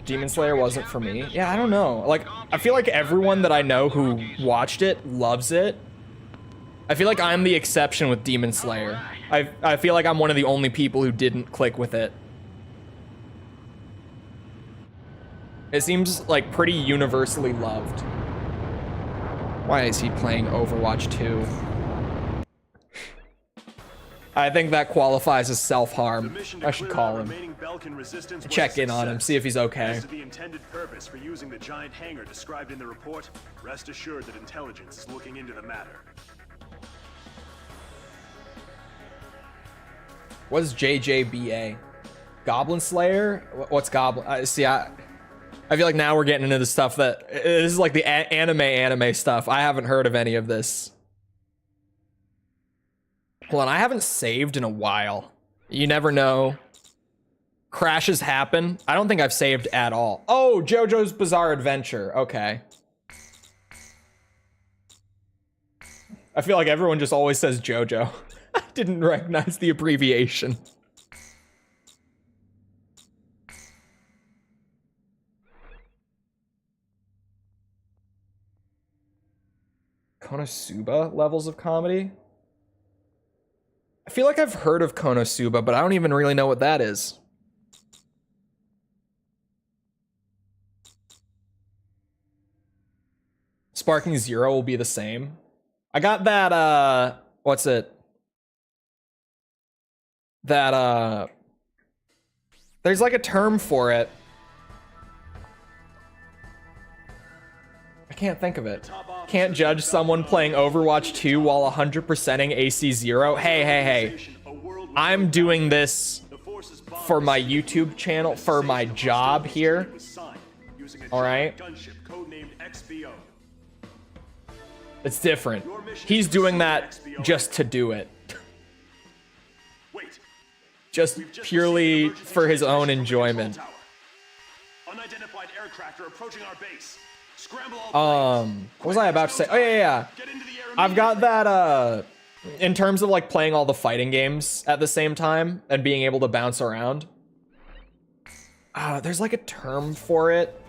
A: Demon Slayer wasn't for me. Yeah, I don't know. Like, I feel like everyone that I know who watched it loves it. I feel like I'm the exception with Demon Slayer. I feel like I'm one of the only people who didn't click with it. It seems like pretty universally loved. Why is he playing Overwatch 2? I think that qualifies as self-harm. I should call him. Check in on him, see if he's okay.
E: As to the intended purpose for using the giant hangar described in the report, rest assured that intelligence is looking into the matter.
A: What is JJBA? Goblin Slayer? What's Goblin? See, I feel like now we're getting into the stuff that... This is like the anime stuff. I haven't heard of any of this. Hold on, I haven't saved in a while. You never know. Crashes happen. I don't think I've saved at all. Oh, JoJo's Bizarre Adventure. Okay. I feel like everyone just always says JoJo. I didn't recognize the abbreviation. Konosuba levels of comedy? I feel like I've heard of Konosuba, but I don't even really know what that is. Sparking Zero will be the same. I got that, what's it? That, there's like a term for it. I can't think of it. Can't judge someone playing Overwatch 2 while 100%ing AC0. Hey. I'm doing this for my YouTube channel, for my job here. Alright? It's different. He's doing that just to do it. Just purely for his own enjoyment.
E: Unidentified aircraft are approaching our base.
A: What was I about to say? Oh, yeah. I've got that, in terms of, like, playing all the fighting games at the same time and being able to bounce around. There's, like, a term for it.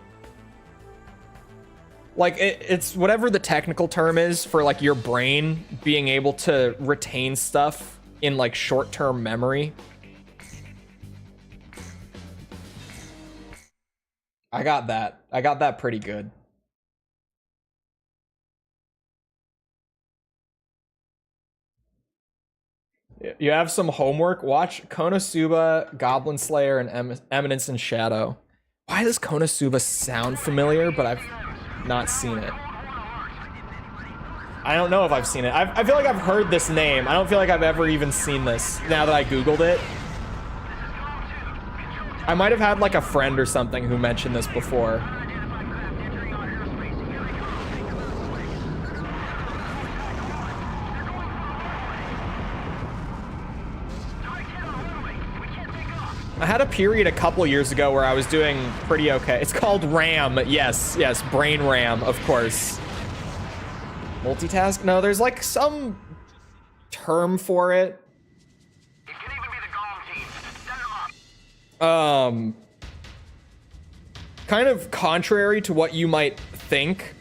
A: Like, it's whatever the technical term is for, like, your brain being able to retain stuff in, like, short-term memory. I got that pretty good. You have some homework. Watch Konosuba, Goblin Slayer, and Eminence and Shadow. Why does Konosuba sound familiar, but I've not seen it? I don't know if I've seen it. I feel like I've heard this name. I don't feel like I've ever even seen this now that I Googled it. I might have had like a friend or something who mentioned this before. I had a period a couple years ago where I was doing pretty okay. It's called RAM. Yes, brain RAM, of course. Multitask? No, there's like some term for it.
D: It can even be the Galm Team. Set them up.
A: Kind of contrary to what you might think.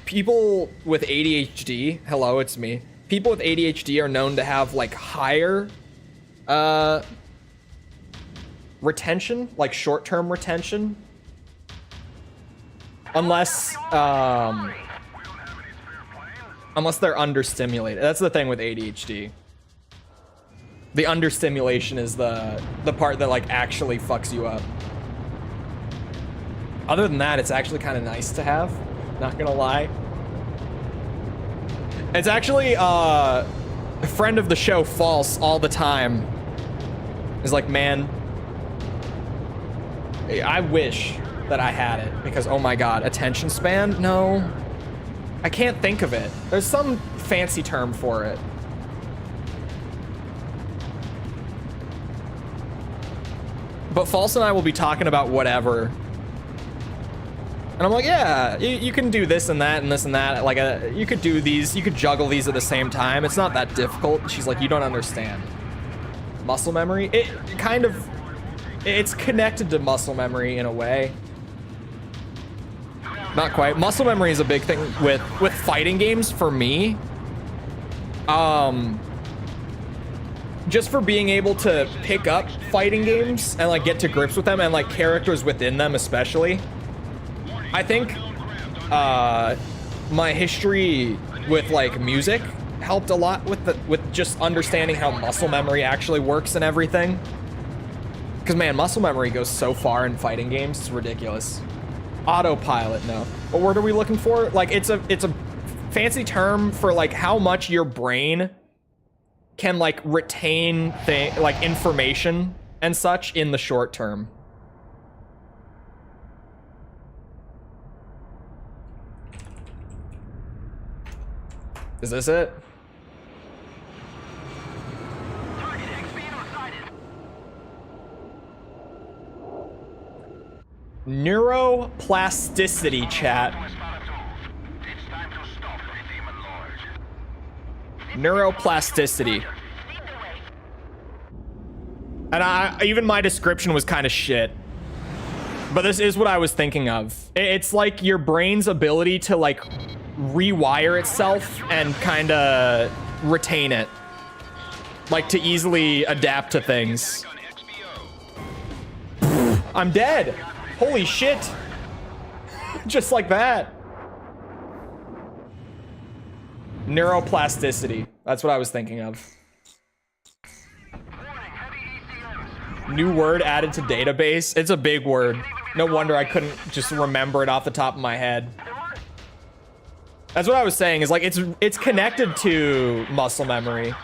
A: People with ADHD, hello, it's me. People with ADHD are known to have like higher retention, like short-term retention. Unless they're understimulated. That's the thing with ADHD. The understimulation is the part that like actually fucks you up. Other than that, it's actually kind of nice to have. Not gonna lie. It's actually a friend of the show, False, all the time. Is like, man, I wish that I had it because, oh my god, attention span? No, I can't think of it. There's some fancy term for it. But False and I will be talking about whatever. And I'm like, yeah, you can do this and that and this and that. Like, you could do these, you could juggle these at the same time. It's not that difficult. She's like, you don't understand. Muscle memory? It kind of, it's connected to muscle memory in a way. Not quite. Muscle memory is a big thing with fighting games for me. Just for being able to pick up fighting games and like get to grips with them and like characters within them especially. I think my history with like music helped a lot with just understanding how muscle memory actually works and everything. Because man, muscle memory goes so far in fighting games, it's ridiculous. Autopilot, no. What word are we looking for? Like it's a fancy term for like how much your brain can like retain like information and such in the short term. Is this it?
D: Target XPO sighted.
A: Neuroplasticity, chat.
D: It's time to stop the demon lord.
A: Neuroplasticity. And even my description was kind of shit. But this is what I was thinking of. It's like your brain's ability to like rewire itself and kind of retain it. Like to easily adapt to things. I'm dead. Holy shit. Just like that. Neuroplasticity. That's what I was thinking of. New word added to database. It's a big word. No wonder I couldn't just remember it off the top of my head. That's what I was saying, is like it's connected to muscle memory.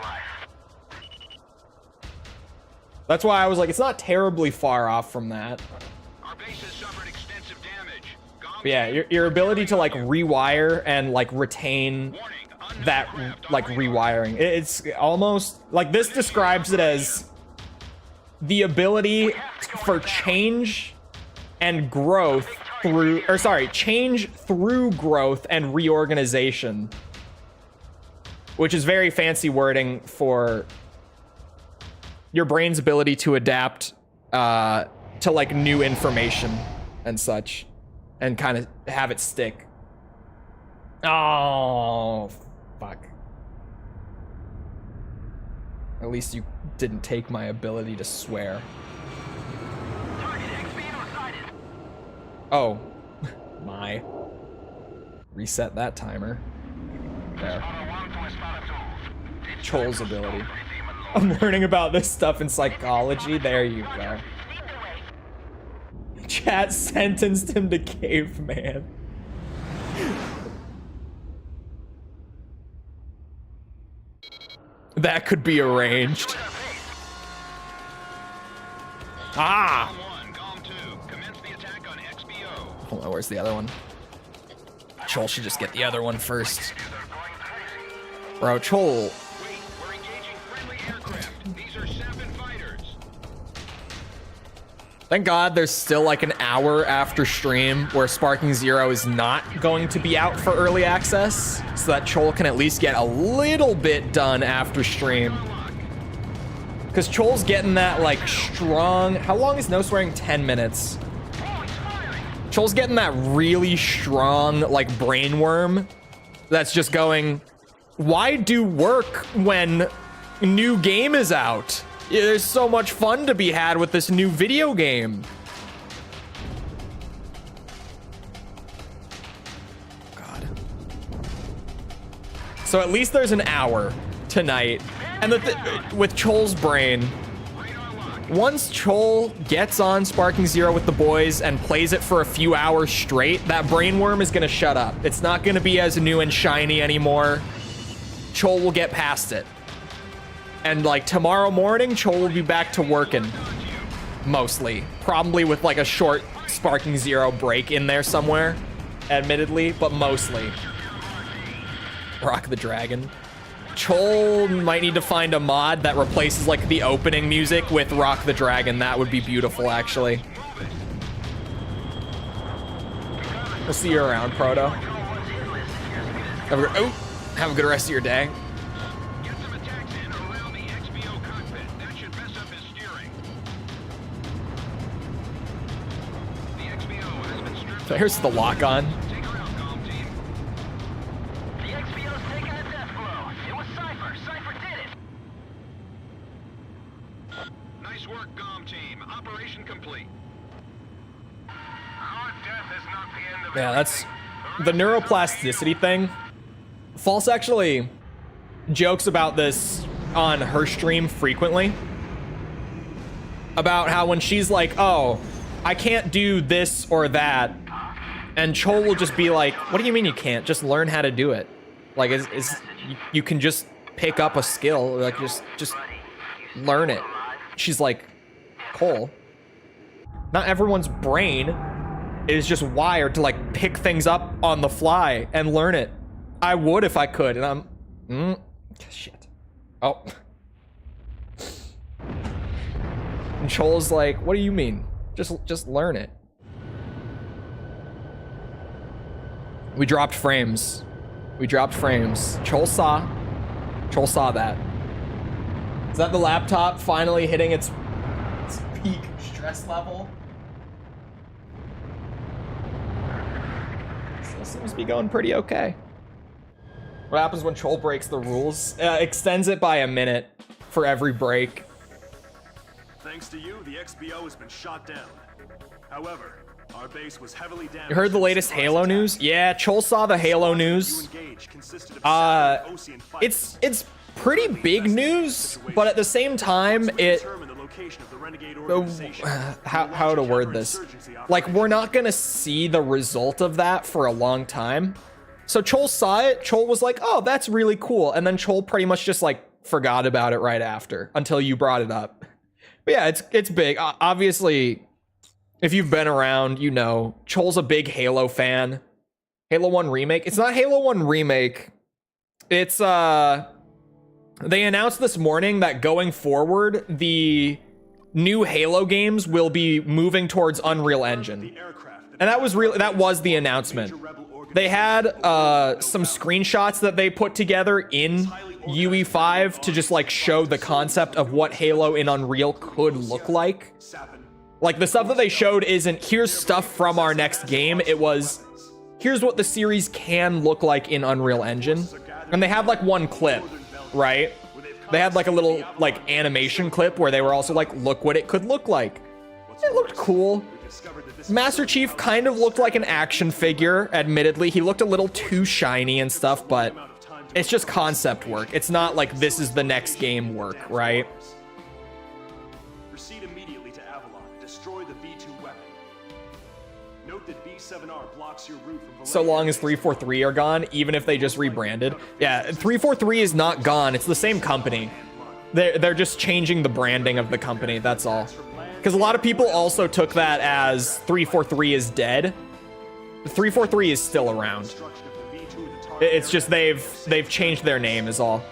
A: That's why I was like, it's not terribly far off from that.
B: Our base has suffered extensive damage.
A: But yeah, your ability to like rewire and like retain that like rewiring. It's almost like this describes it as the ability for change and growth through, or sorry, change through growth and reorganization, which is very fancy wording for your brain's ability to adapt to like new information and such, and kind of have it stick. Oh, fuck. At least you didn't take my ability to swear. Oh, my. Reset that timer. There. Chole's ability. I'm learning about this stuff in psychology. There you go. Chat sentenced him to caveman. That could be arranged. Ah!
B: Galm 2, commence the attack on XPO.
A: Hold on, where's the other one? Chole should just get the other one first. Bro, Chole.
B: Wait, we're engaging friendly aircraft. These are Sapin fighters.
A: Thank God there's still like an hour after stream where Sparking Zero is not going to be out for early access, so that Chole can at least get a little bit done after stream. Because Chole's getting that like strong, how long is no swearing? 10 minutes. Chole's getting that really strong like brainworm that's just going, why do work when new game is out? Yeah, there's so much fun to be had with this new video game. God. So at least there's an hour tonight. And with Chole's brain, once Chole gets on Sparking Zero with the boys and plays it for a few hours straight, that brainworm is gonna shut up. It's not gonna be as new and shiny anymore. Chole will get past it. And like tomorrow morning, Chole will be back to working. Mostly. Probably with like a short Sparking Zero break in there somewhere. Admittedly, but mostly. Rock the Dragon. Chole might need to find a mod that replaces like the opening music with Rock the Dragon. That would be beautiful, actually. We'll see you around, Proto. Have a good rest of your day.
B: Get some attacks in around the XBO cockpit. That should mess up his steering. The XBO has been stripped.
A: There's the lock on.
B: Take her out, Galm Team.
D: The XBO's taking a death blow. It was Cipher. Cipher did it.
B: Nice work, Galm Team. Operation complete.
D: Our death is not the end of
A: Yeah, that's the neuroplasticity thing. False actually jokes about this on her stream frequently. About how when she's like, oh, I can't do this or that. And Chole will just be like, what do you mean you can't? Just learn how to do it. Like, you can just pick up a skill. Like, just learn it. She's like, Cole, not everyone's brain is just wired to like pick things up on the fly and learn it. I would if I could, and I'm shit. Oh. And Chole's like, what do you mean? Just learn it. We dropped frames. We dropped frames. Chole saw that. Is that the laptop finally hitting its peak stress level? Still seems to be going pretty okay. What happens when Chole breaks the rules? Extends it by a minute for every break.
E: Thanks to you, the XBO has been shot down. However, our base was heavily damaged.
A: You heard the latest Halo news? Yeah, Chole saw the Halo news. It's pretty big news, but at the same time, how to word this? Like, we're not gonna see the result of that for a long time. So Chole saw it, Chole was like, oh, that's really cool. And then Chole pretty much just like forgot about it right after until you brought it up. But yeah, it's big. Obviously, if you've been around, you know, Chole's a big Halo fan. Halo 1 Remake. It's not Halo 1 Remake. It's, they announced this morning that going forward, new Halo games will be moving towards Unreal Engine. And that was the announcement. They had some screenshots that they put together in UE5 to just like show the concept of what Halo in Unreal could look like. Like the stuff that they showed isn't here's stuff from our next game. It was here's what the series can look like in Unreal Engine. And they had like one clip, right? They had like a little like animation clip where they were also like, look what it could look like. It looked cool. Master Chief kind of looked like an action figure, admittedly. He looked a little too shiny and stuff, but it's just concept work. It's not like this is the next game work, right?
E: Proceed immediately to Avalon and destroy the V2 weapon. Note that B7R blocks your route from
A: So long as 343 are gone, even if they just rebranded. Yeah, 343 is not gone. It's the same company. They're just changing the branding of the company, that's all. Because a lot of people also took that as 343 is dead. 343 is still around. It's just they've changed their name is all.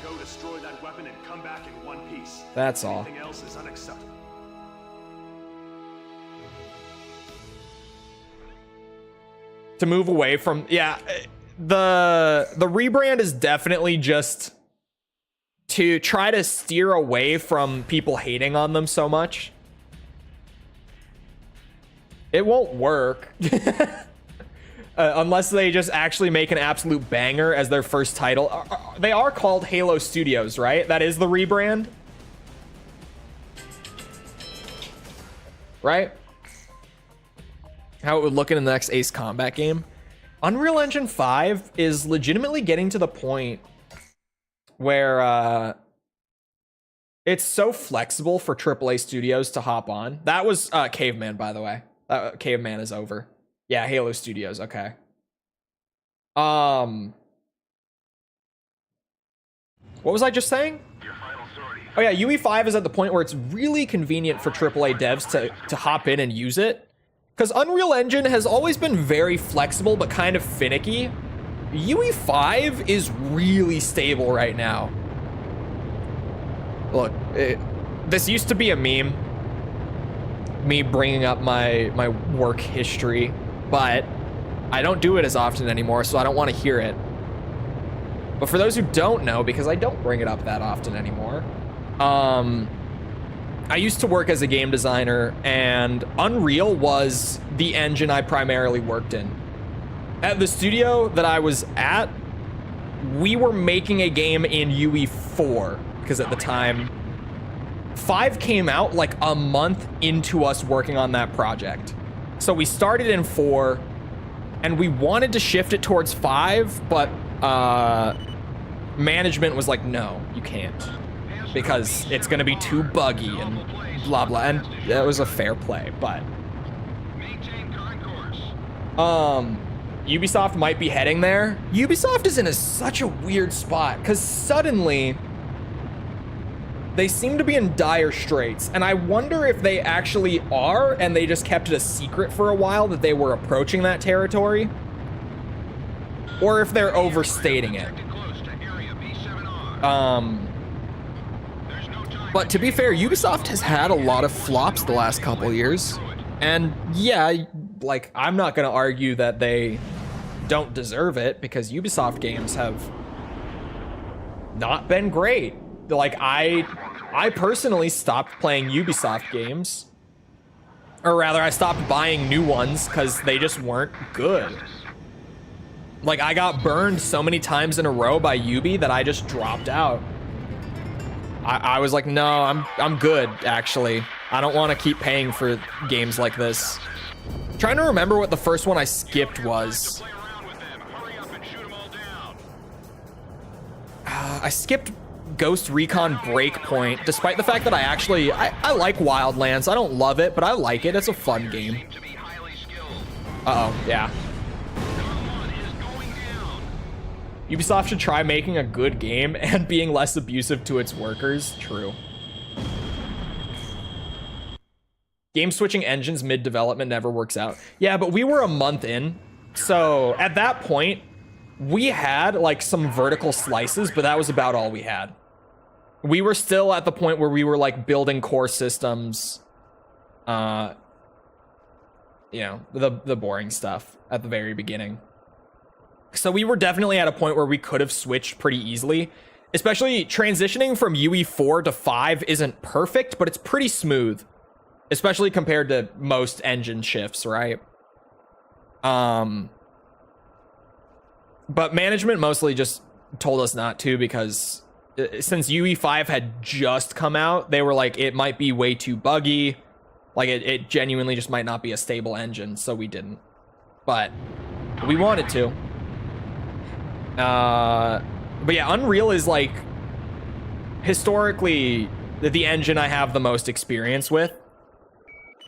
E: Now go destroy that weapon and come back in one piece.
A: That's all.
E: Anything else is unacceptable.
A: To move away from, yeah, the rebrand is definitely just to try to steer away from people hating on them so much. It won't work. Unless they just actually make an absolute banger as their first title. They are called Halo Studios, right? That is the rebrand. Right? How it would look in the next Ace Combat game. Unreal Engine 5 is legitimately getting to the point where it's so flexible for AAA studios to hop on. That was Caveman, by the way. Caveman is over. Yeah, Halo Studios, okay. What was I just saying? Oh yeah, UE5 is at the point where it's really convenient for AAA devs to hop in and use it. Because Unreal Engine has always been very flexible but kind of finicky. UE5 is really stable right now. Look, this used to be a meme. Me bringing up my work history, but I don't do it as often anymore, so I don't want to hear it. But for those who don't know, because I don't bring it up that often anymore, I used to work as a game designer, and Unreal was the engine I primarily worked in. At the studio that I was at, we were making a game in UE4, because at the time, 5 came out like a month into us working on that project. So we started in 4, and we wanted to shift it towards 5, but management was like, no, you can't, because it's gonna be too buggy and blah blah, and that was a fair play. But Ubisoft might be heading there. Ubisoft is in such a weird spot, because suddenly they seem to be in dire straits, and I wonder if they actually are, and they just kept it a secret for a while that they were approaching that territory, or if they're overstating it. But to be fair, Ubisoft has had a lot of flops the last couple years, and yeah, like, I'm not gonna argue that they don't deserve it, because Ubisoft games have not been great. Like, I personally stopped playing Ubisoft games, or rather I stopped buying new ones because they just weren't good. Like, I got burned so many times in a row by Ubi that I just dropped out. I was like, no, I'm good, actually. I don't want to keep paying for games like this. Trying to remember what the first one I skipped was. I skipped Ghost Recon Breakpoint, despite the fact that I like Wildlands. I don't love it, but I like it. It's a fun game. Uh-oh, yeah. Ubisoft should try making a good game and being less abusive to its workers. True. Game switching engines mid-development never works out. Yeah, but we were a month in, so at that point, we had like some vertical slices, but that was about all we had. We were still at the point where we were like building core systems, you know, the boring stuff at the very beginning. So we were definitely at a point where we could have switched pretty easily. Especially transitioning from UE4 to 5 isn't perfect, but it's pretty smooth. Especially compared to most engine shifts, right? But management mostly just told us not to, because since UE5 had just come out, they were like, it might be way too buggy. Like, it genuinely just might not be a stable engine, so we didn't. But we wanted to. But yeah, Unreal is like historically the engine I have the most experience with.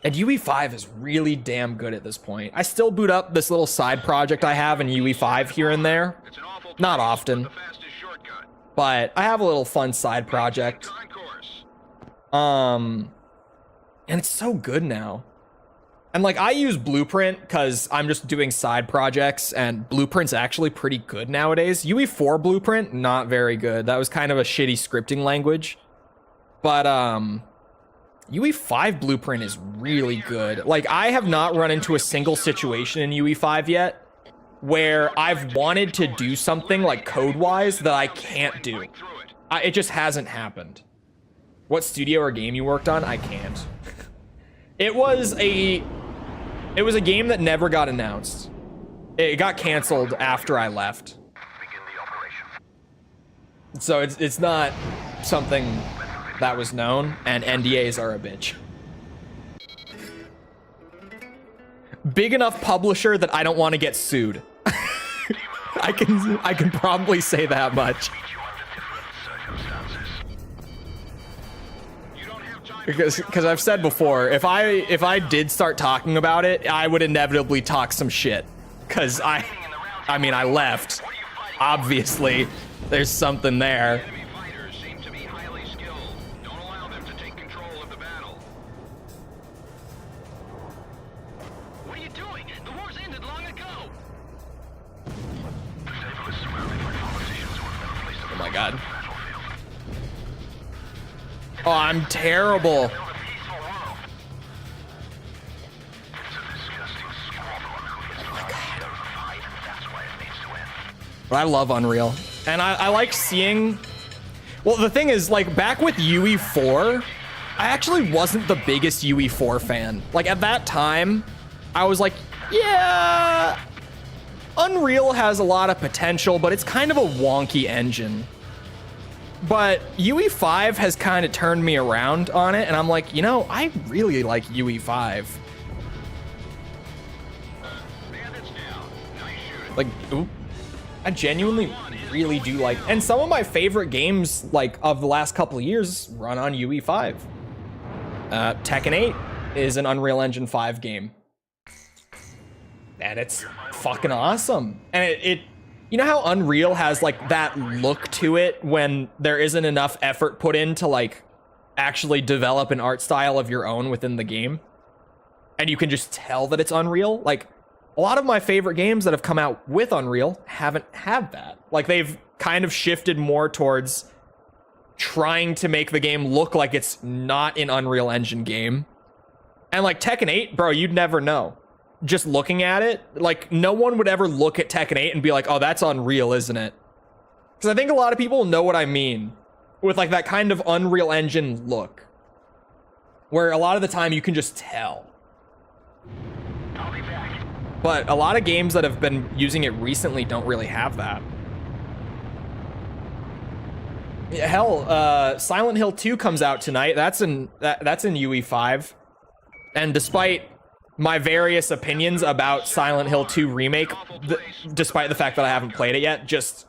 A: And UE5 is really damn good at this point. I still boot up this little side project I have in UE5 here and there. Not often. But I have a little fun side project. And it's so good now. And like, I use Blueprint because I'm just doing side projects, and Blueprint's actually pretty good nowadays. UE4 Blueprint, not very good. That was kind of a shitty scripting language. But UE5 Blueprint is really good. Like, I have not run into a single situation in UE5 yet where I've wanted to do something like code-wise that I can't do. It just hasn't happened. What studio or game you worked on? I can't. It was a game that never got announced. It got canceled after I left. So it's not something that was known, and NDAs are a bitch. Big enough publisher that I don't want to get sued. I can probably say that much. Because I've said before, if I did start talking about it, I would inevitably talk some shit. Because I mean, I left. Obviously, there's something there. god. Oh, I'm terrible. I love Unreal. And I like seeing... Well, the thing is, like, back with UE4, I actually wasn't the biggest UE4 fan. Like, at that time, I was like, yeah, Unreal has a lot of potential, but it's kind of a wonky engine. But UE5 has kind of turned me around on it, and I'm like, you know, I really like UE5. Like, oop. I genuinely really do like, and some of my favorite games, like, of the last couple of years run on UE5. Tekken 8 is an Unreal Engine 5 game. And it's fucking awesome. And it you know how Unreal has, like, that look to it when there isn't enough effort put in to, like, actually develop an art style of your own within the game? And you can just tell that it's Unreal? Like, a lot of my favorite games that have come out with Unreal haven't had that. Like, they've kind of shifted more towards trying to make the game look like it's not an Unreal Engine game. And, like, Tekken 8, bro, you'd never know. Just looking at it, like, no one would ever look at Tekken 8 and be like, oh, that's Unreal, isn't it? Because I think a lot of people know what I mean with, like, that kind of Unreal Engine look, where a lot of the time you can just tell. But a lot of games that have been using it recently don't really have that. Yeah, hell, Silent Hill 2 comes out tonight. That's in UE5. And despite my various opinions about Silent Hill 2 Remake, despite the fact that I haven't played it yet, just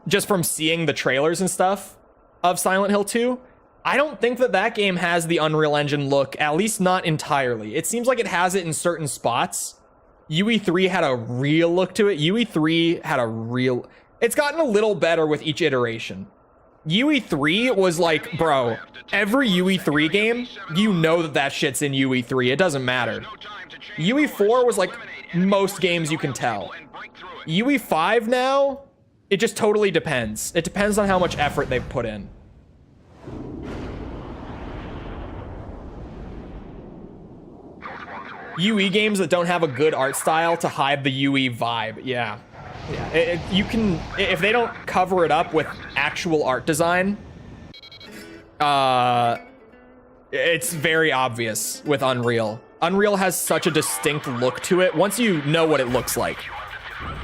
A: just from seeing the trailers and stuff of Silent Hill 2, I don't think that that game has the Unreal Engine look, at least not entirely. It seems like it has it in certain spots. UE3 had a real look to it. UE3 had a real... It's gotten a little better with each iteration. UE3 was like, bro, every UE3 game, you know that that shit's in UE3. It doesn't matter. UE4 was like most games you can tell. UE5 now, it just totally depends. It depends on how much effort they've put in. UE games that don't have a good art style to hide the UE vibe. Yeah. You can, if they don't cover it up with actual art design, it's very obvious with Unreal. Unreal has such a distinct look to it once you know what it looks like.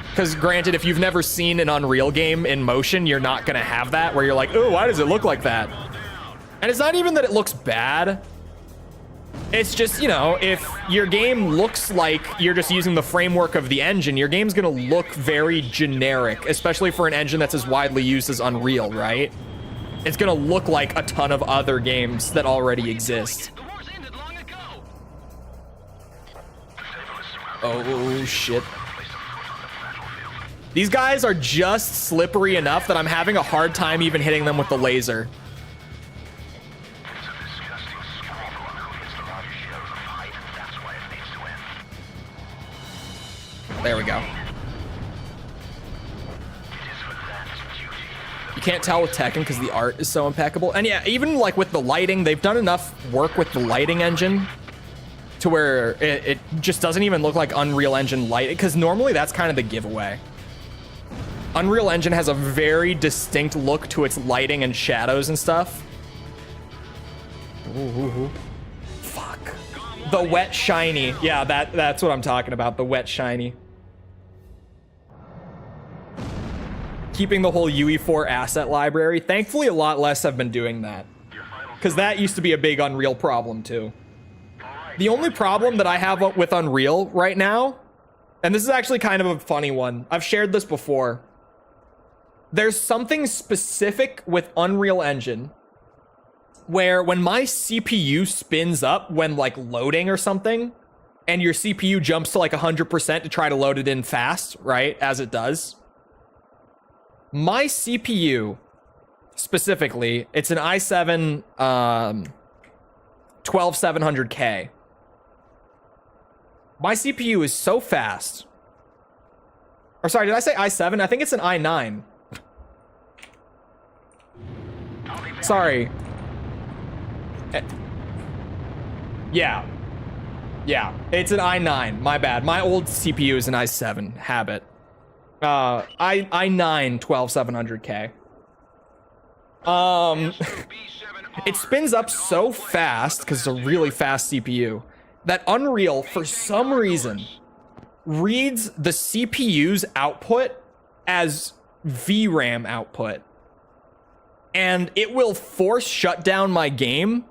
A: Because granted, if you've never seen an Unreal game in motion, you're not gonna have that where you're like, oh, why does it look like that? And it's not even that it looks bad. It's just, you know, if your game looks like you're just using the framework of the engine, your game's gonna look very generic, especially for an engine that's as widely used as Unreal, right? It's gonna look like a ton of other games that already exist. Oh, shit. These guys are just slippery enough that I'm having a hard time even hitting them with the laser. There we go. You can't tell with Tekken because the art is so impeccable. And yeah, even like with the lighting, they've done enough work with the lighting engine to where it just doesn't even look like Unreal Engine light, because normally that's kind of the giveaway. Unreal Engine has a very distinct look to its lighting and shadows and stuff. Ooh. Fuck. The wet shiny. Yeah, that's what I'm talking about. The wet shiny. Keeping the whole UE4 asset library. Thankfully, a lot less have been doing that, because that used to be a big Unreal problem too. The only problem that I have with Unreal right now, and this is actually kind of a funny one, I've shared this before. There's something specific with Unreal Engine where when my CPU spins up when like loading or something, and your CPU jumps to like 100% to try to load it in fast, right, as it does. My CPU, specifically, it's an i7 12700K. My CPU is so fast Or sorry, did I say i7? I think it's an i9. Sorry. Yeah. Yeah, it's an i9. My bad. My old CPU is an i7. Habit. i9 12700K. It spins up so fast because it's a really fast CPU that Unreal, for some reason, reads the CPU's output as VRAM output. And it will force shut down my game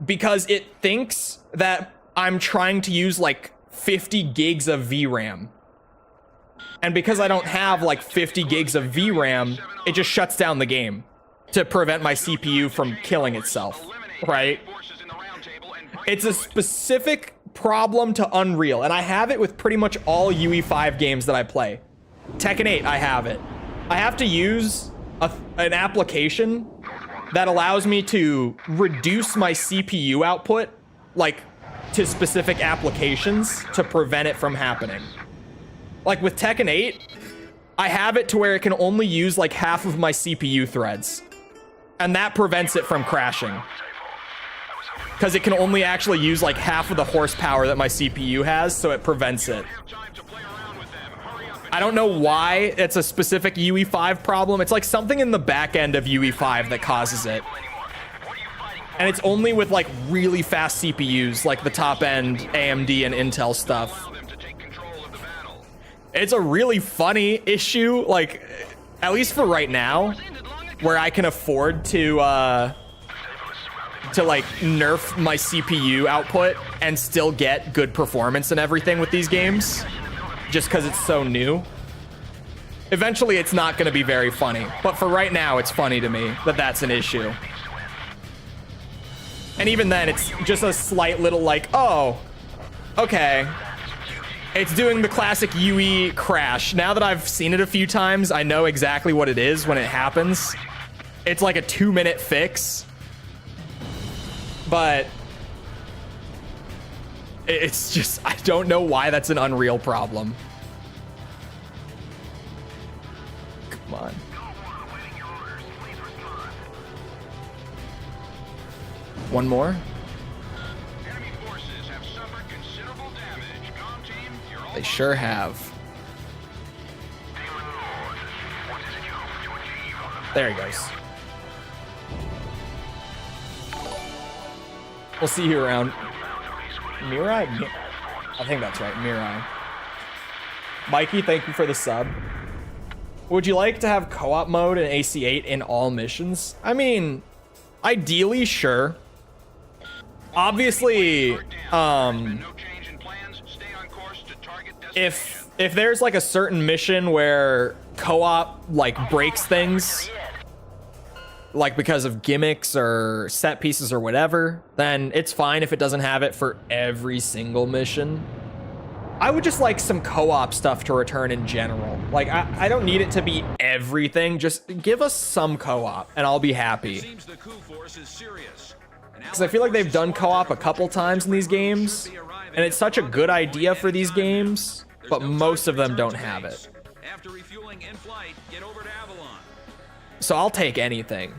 A: because it thinks that I'm trying to use like 50 gigs of VRAM. And because I don't have like 50 gigs of VRAM, it just shuts down the game to prevent my CPU from killing itself, right? It's a specific problem to Unreal, and I have it with pretty much all UE5 games that I play. Tekken 8, I have it. I have to use an application that allows me to reduce my CPU output, like, to specific applications to prevent it from happening. Like with Tekken 8, I have it to where it can only use like half of my CPU threads. And that prevents it from crashing. Because it can only actually use like half of the horsepower that my CPU has, so it prevents it. I don't know why it's a specific UE5 problem. It's like something in the back end of UE5 that causes it. And it's only with like really fast CPUs, like the top end AMD and Intel stuff. It's a really funny issue, like, at least for right now, where I can afford to like nerf my CPU output and still get good performance and everything with these games, just because it's so new. Eventually, it's not going to be very funny, but for right now, it's funny to me that that's an issue. And even then, it's just a slight little like, oh, okay. It's doing the classic UE crash. Now that I've seen it a few times, I know exactly what it is when it happens. It's like a 2-minute fix. But it's just, I don't know why that's an Unreal problem. Come on. One more?
B: Enemy forces have suffered considerable damage. Galm Team, you're all
A: They sure have. There he goes. We'll see you around. Mirai? I think that's right, Mirai. Mikey, thank you for the sub. Would you like to have co-op mode in AC8 in all missions? I mean, ideally, sure. Obviously, if there's like a certain mission where co-op like breaks things, like because of gimmicks or set pieces or whatever, then it's fine if it doesn't have it for every single mission. I would just like some co-op stuff to return in general. Like, I don't need it to be everything. Just give us some co-op and I'll be happy. Because I feel like they've done co-op a couple times in these games, and it's such a good idea for these games, but most of them don't have it.
C: After refueling in flight, get over to Avalon.
A: So I'll take anything.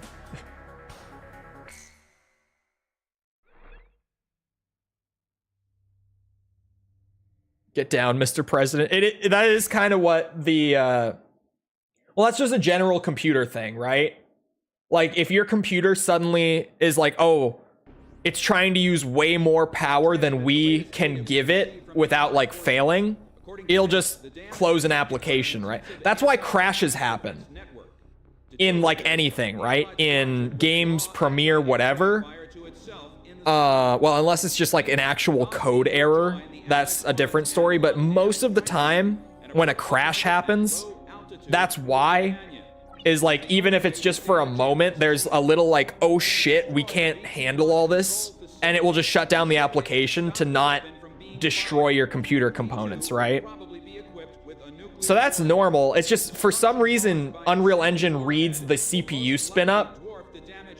A: Get down, Mr. President. That is kind of what the... well, that's just a general computer thing, right? Like, if your computer suddenly is like, oh, it's trying to use way more power than we can give it without, like, failing, it'll just close an application, right? That's why crashes happen. In, like, anything, right? In games, Premiere, whatever. Well, unless it's just, like, an actual code error. That's a different story, but most of the time when a crash happens, that's why, is like, even if it's just for a moment, there's a little like, oh shit, we can't handle all this, and it will just shut down the application to not destroy your computer components, right? So that's normal. It's just, for some reason, Unreal Engine reads the CPU spin up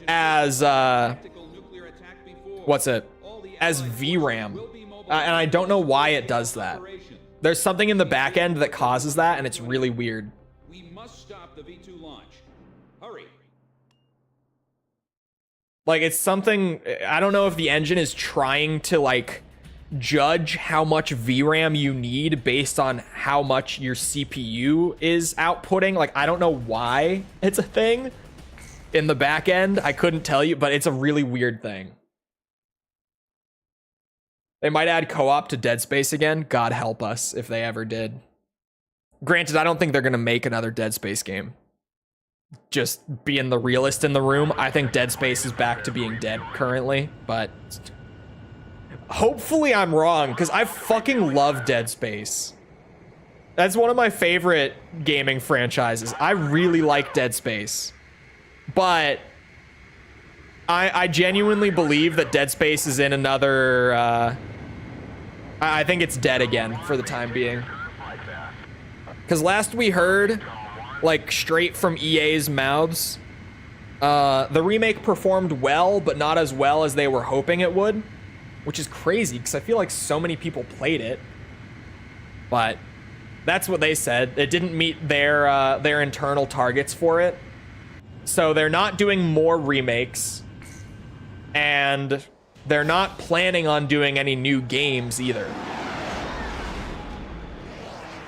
A: as, as VRAM. And I don't know why it does that. There's something in the back end that causes that, and it's really weird.
C: We must stop the V2 launch. Hurry.
A: Like, it's something, I don't know if the engine is trying to, like, judge how much VRAM you need based on how much your CPU is outputting. Like, I don't know why it's a thing in the back end. I couldn't tell you, but it's a really weird thing. They might add co-op to Dead Space again. God help us if they ever did. Granted, I don't think they're going to make another Dead Space game. Just being the realist in the room, I think Dead Space is back to being dead currently, but hopefully I'm wrong, because I fucking love Dead Space. That's one of my favorite gaming franchises. I really like Dead Space. But I genuinely believe that Dead Space is in another... I think it's dead again for the time being. Because last we heard, like straight from EA's mouths, the remake performed well, but not as well as they were hoping it would. Which is crazy, because I feel like so many people played it. But that's what they said. It didn't meet their internal targets for it. So they're not doing more remakes. And they're not planning on doing any new games either.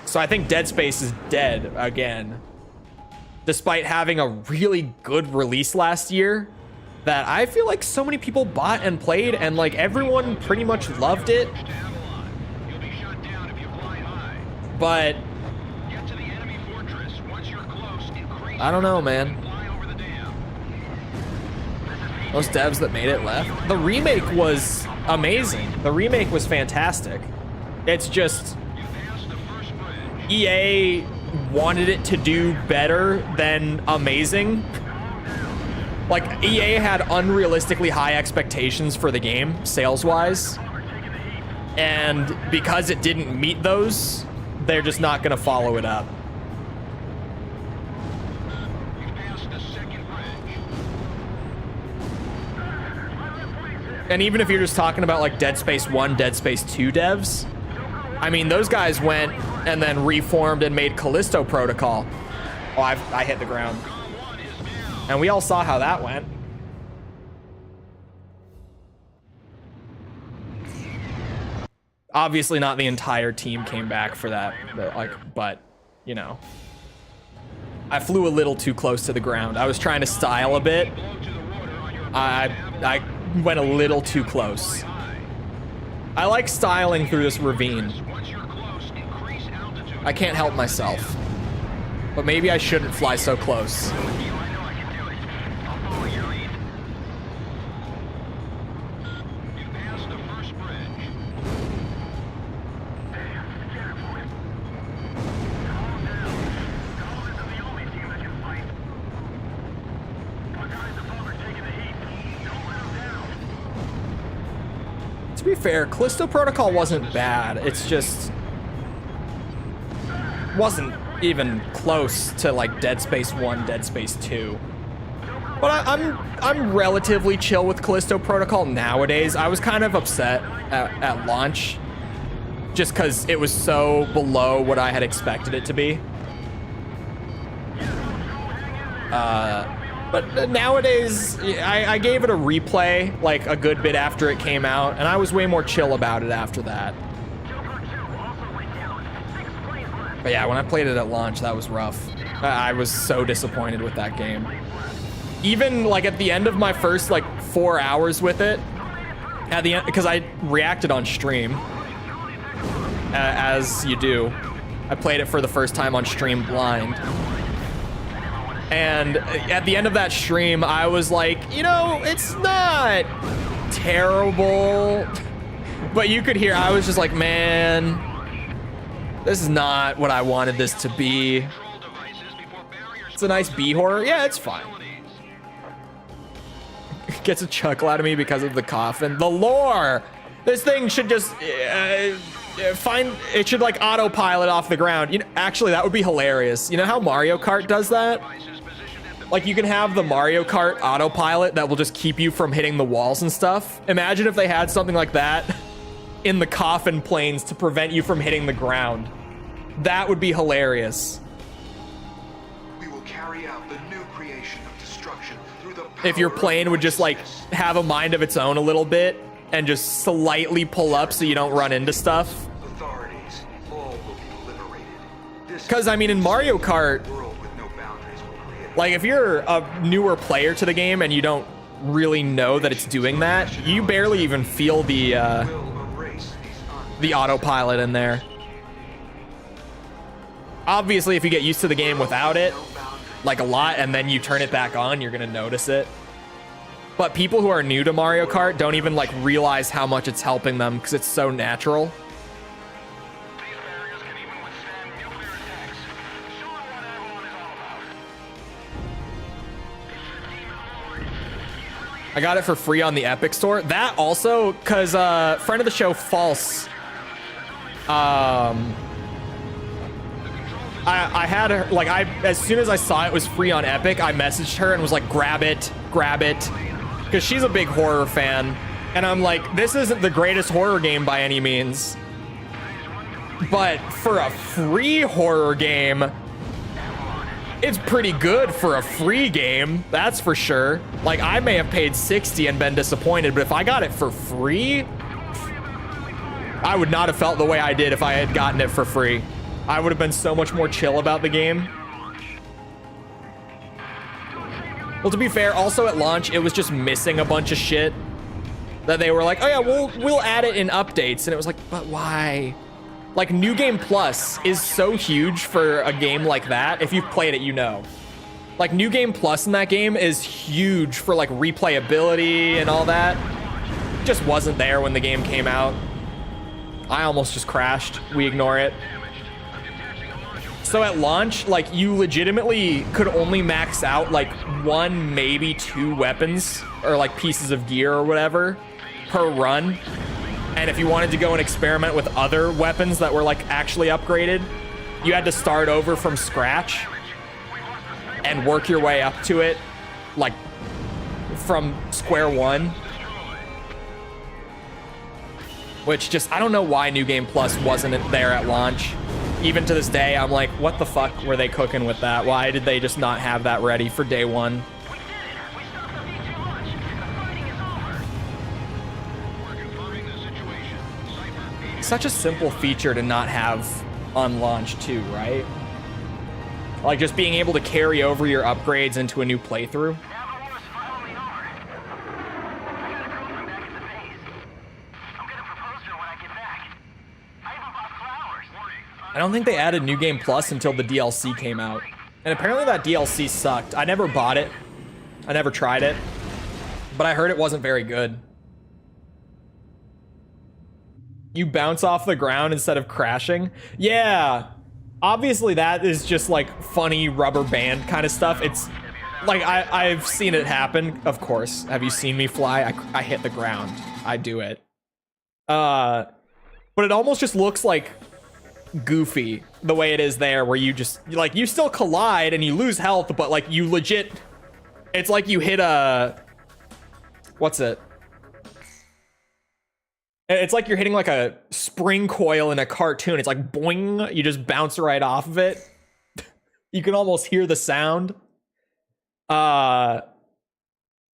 A: So I think Dead Space is dead again. Despite having a really good release last year that I feel like so many people bought and played, and like everyone pretty much loved it. But I don't know, man. Those devs that made it left. The remake was amazing. The remake was fantastic. It's just EA wanted it to do better than amazing. Like, EA had unrealistically high expectations for the game, sales-wise. And because it didn't meet those, they're just not gonna follow it up. And even if you're just talking about like Dead Space 1, Dead Space 2 devs, I mean, those guys went and then reformed and made Callisto Protocol. Oh, I hit the ground. And we all saw how that went. Obviously not the entire team came back for that, but you know. I flew a little too close to the ground. I was trying to style a bit. I went a little too close. I like styling through this ravine. I can't help myself. But maybe I shouldn't fly so close. To be fair, Callisto Protocol wasn't bad. It's just wasn't even close to like Dead Space 1, Dead Space 2. But I'm relatively chill with Callisto Protocol nowadays. I was kind of upset at launch just because it was so below what I had expected it to be. But nowadays, I gave it a replay like a good bit after it came out, and I was way more chill about it after that. But yeah, when I played it at launch, that was rough. I was so disappointed with that game. Even like at the end of my first like 4 hours with it, at the end, because I reacted on stream, as you do. I played it for the first time on stream blind. And at the end of that stream, I was like, you know, it's not terrible. But you could hear, I was just like, man, this is not what I wanted this to be. It's a nice B-horror. Yeah, it's fine. Gets a chuckle out of me because of the coffin. The lore! This thing should just it should like autopilot off the ground. You know, actually, that would be hilarious. You know how Mario Kart does that? Like, you can have the Mario Kart autopilot that will just keep you from hitting the walls and stuff. Imagine if they had something like that in the coffin planes to prevent you from hitting the ground. That would be hilarious.
G: We will carry out the new creation of destruction through the
A: If your
G: power of
A: plane would just like
G: righteousness.
A: have a mind of its own a little bit and just slightly pull up so you don't run into stuff.
G: Authorities, all will be liberated. This
A: Because I mean, in Mario Kart,
G: world with no boundaries will create.
A: like if you're a newer player to the game and you don't really know that it's doing that, you barely even feel the
G: Will erase these
A: autopilot in there. Obviously, if you get used to the game without it, like a lot, and then you turn it back on, you're gonna notice it. But people who are new to Mario Kart don't even like realize how much it's helping them because it's so natural.
B: These barriers can even withstand nuclear attacks. Show them what Avalon is all about.
A: I got it for free on the Epic Store. That also, cause friend of the show, False. I had her like as soon as I saw it was free on Epic, I messaged her and was like, grab it, because she's a big horror fan, and I'm like, this isn't the greatest horror game by any means, but for a free horror game, it's pretty good for a free game, that's for sure. Like, I may have paid $60 and been disappointed, but if I got it for free, I would not have felt the way I did if I had gotten it for free. I would have been so much more chill about the game. Well, to be fair, also at launch, it was just missing a bunch of shit that they were like, oh yeah, we'll add it in updates. And it was like, but why? Like, New Game Plus is so huge for a game like that. If you've played it, you know. Like, New Game Plus in that game is huge for like replayability and all that. Just wasn't there when the game came out. I almost just crashed. We ignore it. So at launch, like, you legitimately could only max out like 1, maybe 2 weapons or like pieces of gear or whatever per run. And if you wanted to go and experiment with other weapons that were like actually upgraded, you had to start over from scratch and work your way up to it like from square one. Which just, I don't know why New Game Plus wasn't there at launch. Even to this day, I'm like, what the fuck were they cooking with that? Why did they just not have that ready for day one?
B: We did it! We stopped the V2 launch! The fighting is over! We're confirming the situation. Cipher,
A: Such a simple feature to not have on launch too, right? Like just being able to carry over your upgrades into a new playthrough.
B: Avalon is following hard. I got a girlfriend back at the base. I'm gonna propose to her when I get back. I even bought flowers.
A: I don't think they added New Game Plus until the DLC came out. And apparently that DLC sucked. I never bought it. I never tried it. But I heard it wasn't very good. You bounce off the ground instead of crashing? Yeah. Obviously that is just like funny rubber band kind of stuff. It's like, I've seen it happen, of course. Have you seen me fly? I hit the ground. I do it. But it almost just looks like goofy the way it is there, where you just like, you still collide and you lose health, but like you legit, it's like you hit a, what's it? It's like you're hitting like a spring coil in a cartoon. It's like boing, you just bounce right off of it. You can almost hear the sound. That's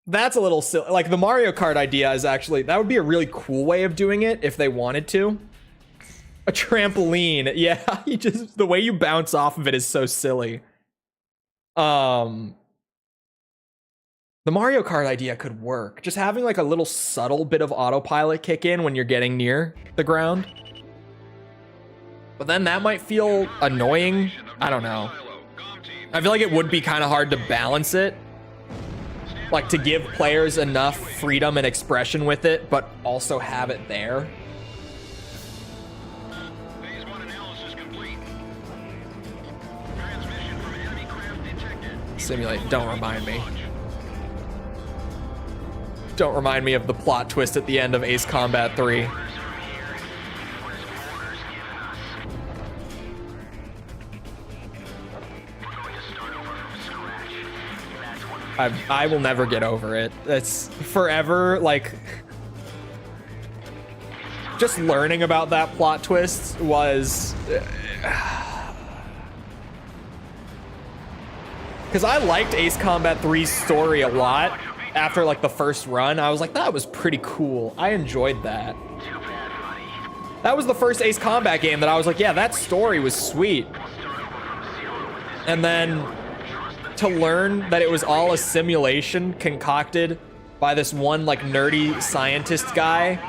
A: a little silly. Like the Mario Kart idea is actually, that would be a really cool way of doing it if they wanted to. A trampoline. Yeah, you just, the way you bounce off of it is so silly. The Mario Kart idea could work. Just having like a little subtle bit of autopilot kick in when you're getting near the ground. But then that might feel annoying. I don't know. I feel like it would be kind of hard to balance it. Like to give players enough freedom and expression with it, but also have it there.
B: Phase 1 analysis complete. Transmission from enemy craft detected.
A: Simulate, don't remind me. Don't remind me of the plot twist at the end of Ace Combat 3. I will never get over it. It's forever, like... just learning about that plot twist was... Because I liked Ace Combat 3's story a lot. After like the first run, I was like, that was pretty cool. I enjoyed that. That was the first Ace Combat game that I was like, yeah, that story was sweet. And then to learn that it was all a simulation concocted by this one like nerdy scientist guy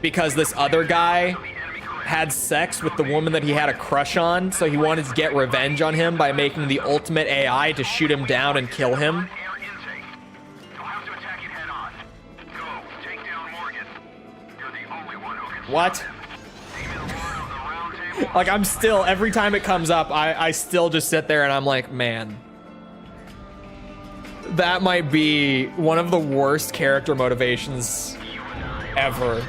A: because this other guy had sex with the woman that he had a crush on, so he wanted to get revenge on him by making the ultimate AI to shoot him down and kill him. What? Like, I'm still, every time it comes up, I still just sit there and I'm like, man, that might be one of the worst character motivations ever.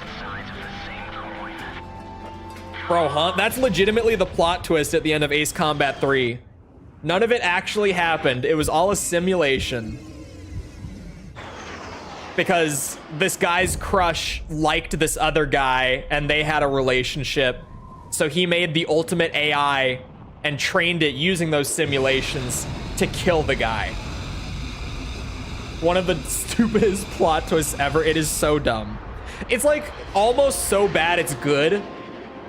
A: Bro, huh? That's legitimately the plot twist at the end of Ace Combat 3. None of it actually happened. It was all a simulation. Because this guy's crush liked this other guy and they had a relationship. So he made the ultimate AI and trained it using those simulations to kill the guy. One of the stupidest plot twists ever. It is so dumb. It's like almost so bad it's good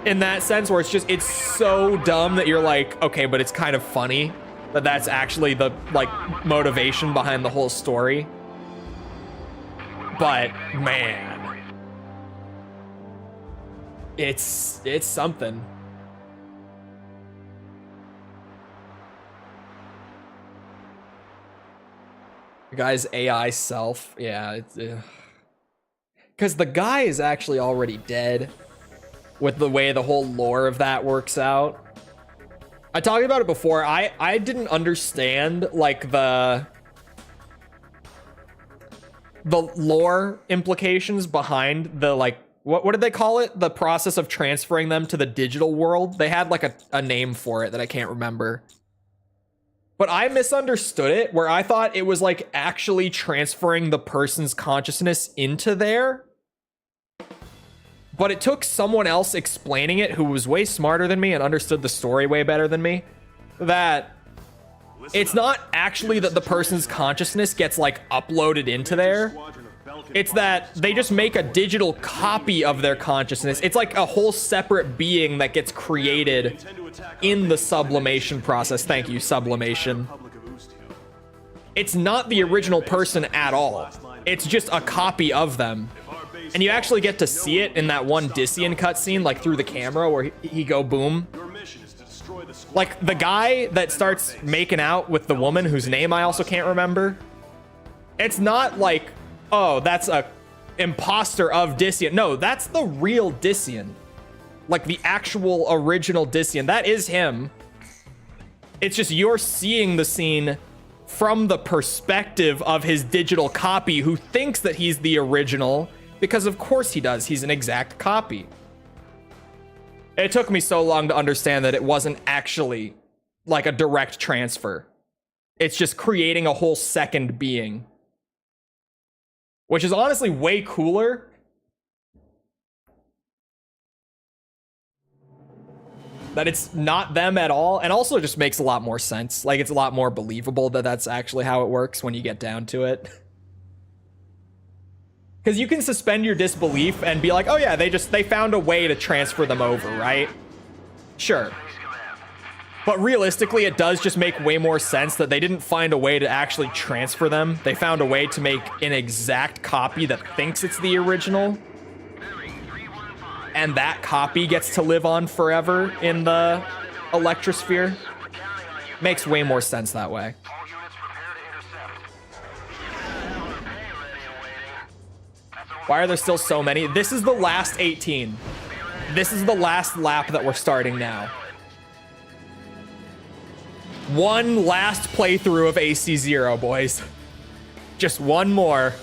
A: in that sense, where it's so dumb that you're like, okay, but it's kind of funny that that's actually the like motivation behind the whole story. But man, it's something. The guy's AI self, yeah, it's because the guy is actually already dead with the way the whole lore of that works out. I talked about it before. I didn't understand like the lore implications behind the like what did they call it? The process of transferring them to the digital world. They had like a name for it that I can't remember. But I misunderstood it, where I thought it was like actually transferring the person's consciousness into there. But it took someone else explaining it who was way smarter than me and understood the story way better than me, that it's not actually that the person's consciousness gets like uploaded into there. It's that they just make a digital copy of their consciousness. It's like a whole separate being that gets created in the sublimation process. Thank you, sublimation. It's not the original person at all. It's just a copy of them. And you actually get to see it in that one Dissian cutscene, like through the camera, where he go boom. Like the guy that starts making out with the woman whose name I also can't remember. It's not like, oh, that's a imposter of Dissian. No, that's the real Dissian. Like the actual original Dissian. That is him. It's just you're seeing the scene from the perspective of his digital copy who thinks that he's the original. Because of course he does. He's an exact copy. It took me so long to understand that it wasn't actually like a direct transfer. It's just creating a whole second being. Which is honestly way cooler. That it's not them at all. And also just makes a lot more sense. Like it's a lot more believable that that's actually how it works when you get down to it. Because you can suspend your disbelief and be like, oh yeah, they found a way to transfer them over, right? Sure. But realistically, it does just make way more sense that they didn't find a way to actually transfer them. They found a way to make an exact copy that thinks it's the original. And that copy gets to live on forever in the electrosphere. Makes way more sense that way. Why are there still so many? This is the last 18. This is the last lap that we're starting now. One last playthrough of AC0, boys. Just one more.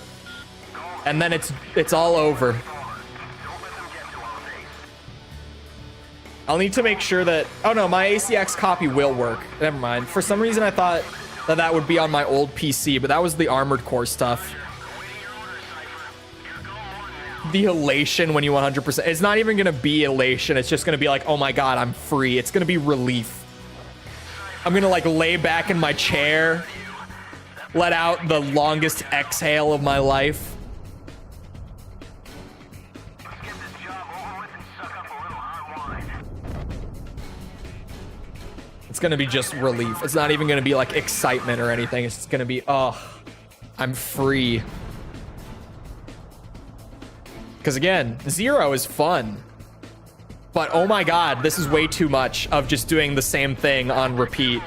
A: And then it's all over. I'll need to make sure that... Oh no, my ACX copy will work. Never mind. For some reason I thought that would be on my old PC, but that was the Armored Core stuff. the elation when you 100%. It's not even gonna be elation. It's just gonna be like, oh my god, I'm free. It's gonna be relief. I'm gonna like lay back in my chair, let out the longest exhale of my life.
D: Let's get this job over with and suck up a little hot wine.
A: It's gonna be just relief. It's not even gonna be like excitement or anything. It's just gonna be, oh, I'm free. Because again, 0 is fun. But oh my god, this is way too much of just doing the same thing on repeat.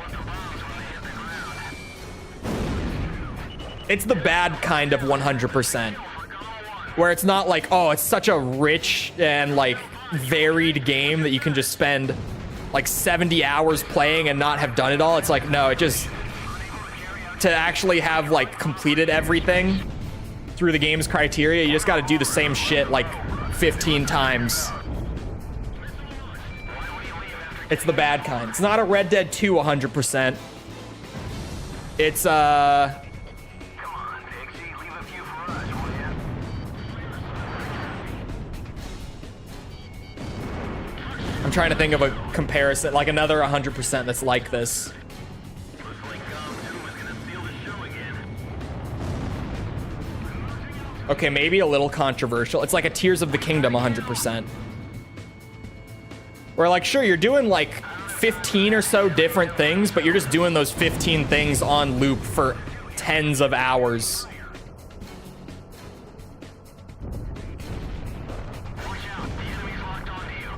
A: It's the bad kind of 100%. Where it's not like, oh, it's such a rich and like varied game that you can just spend like 70 hours playing and not have done it all. It's like, no, it just, to actually have like completed everything through the game's criteria, you just got to do the same shit like 15 times. It's the bad kind. It's not a Red Dead 2 100%. It's
D: Come on, Pixie, leave a few for us, will ya?
A: I'm trying to think of a comparison, like another 100% that's like this.
D: Looks like Galm Team is gonna steal the show again.
A: Okay, maybe a little controversial. It's like a Tears of the Kingdom 100%. Where like, sure, you're doing like 15 or so different things, but you're just doing those 15 things on loop for tens of hours.
D: Watch out, the enemy's locked onto you.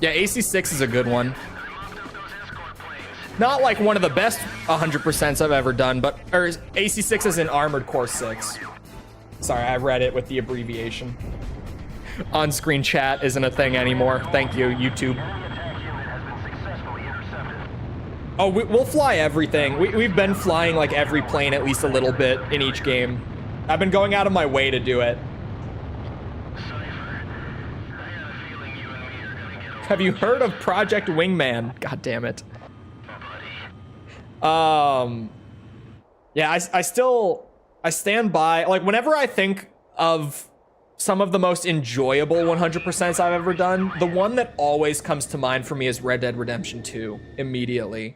A: Yeah, AC6 is a good one.
D: I mopped up those escort planes.
A: Not like one of the best 100%s I've ever done, but or AC6 is in Armored Core 6. Sorry, I read it with the abbreviation. On-screen chat isn't a thing anymore. Thank you, YouTube.
D: Attack unit has been successfully intercepted.
A: Oh, we'll fly everything. We've been flying like every plane at least a little bit in each game. I've been going out of my way to do it.
D: Cipher, I got a feeling you and me are gonna get along.
A: Have you heard of Project Wingman? God damn it.
D: Buddy.
A: Yeah, I stand by, like, whenever I think of some of the most enjoyable 100%s I've ever done, the one that always comes to mind for me is Red Dead Redemption 2 immediately.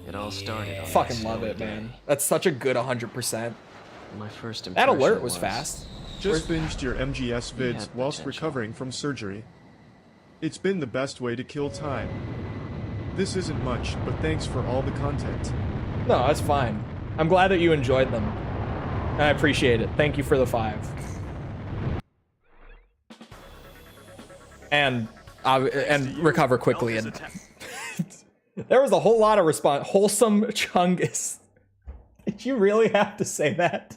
F: It all started on
A: Fucking
F: that
A: love
F: snowy
A: it,
F: day.
A: man. That's such a good 100%.
F: My first
A: That
F: impression
A: alert was fast.
H: Just binged your MGS vids
F: had
H: whilst
F: potential.
H: recovering from surgery. It's been the best way to kill time. This isn't much, but thanks for all the content.
A: No, that's fine. I'm glad that you enjoyed them. I appreciate it. Thank you for the 5. And recover quickly. And there was a whole lot of response. Wholesome Chungus. Did you really have to say that?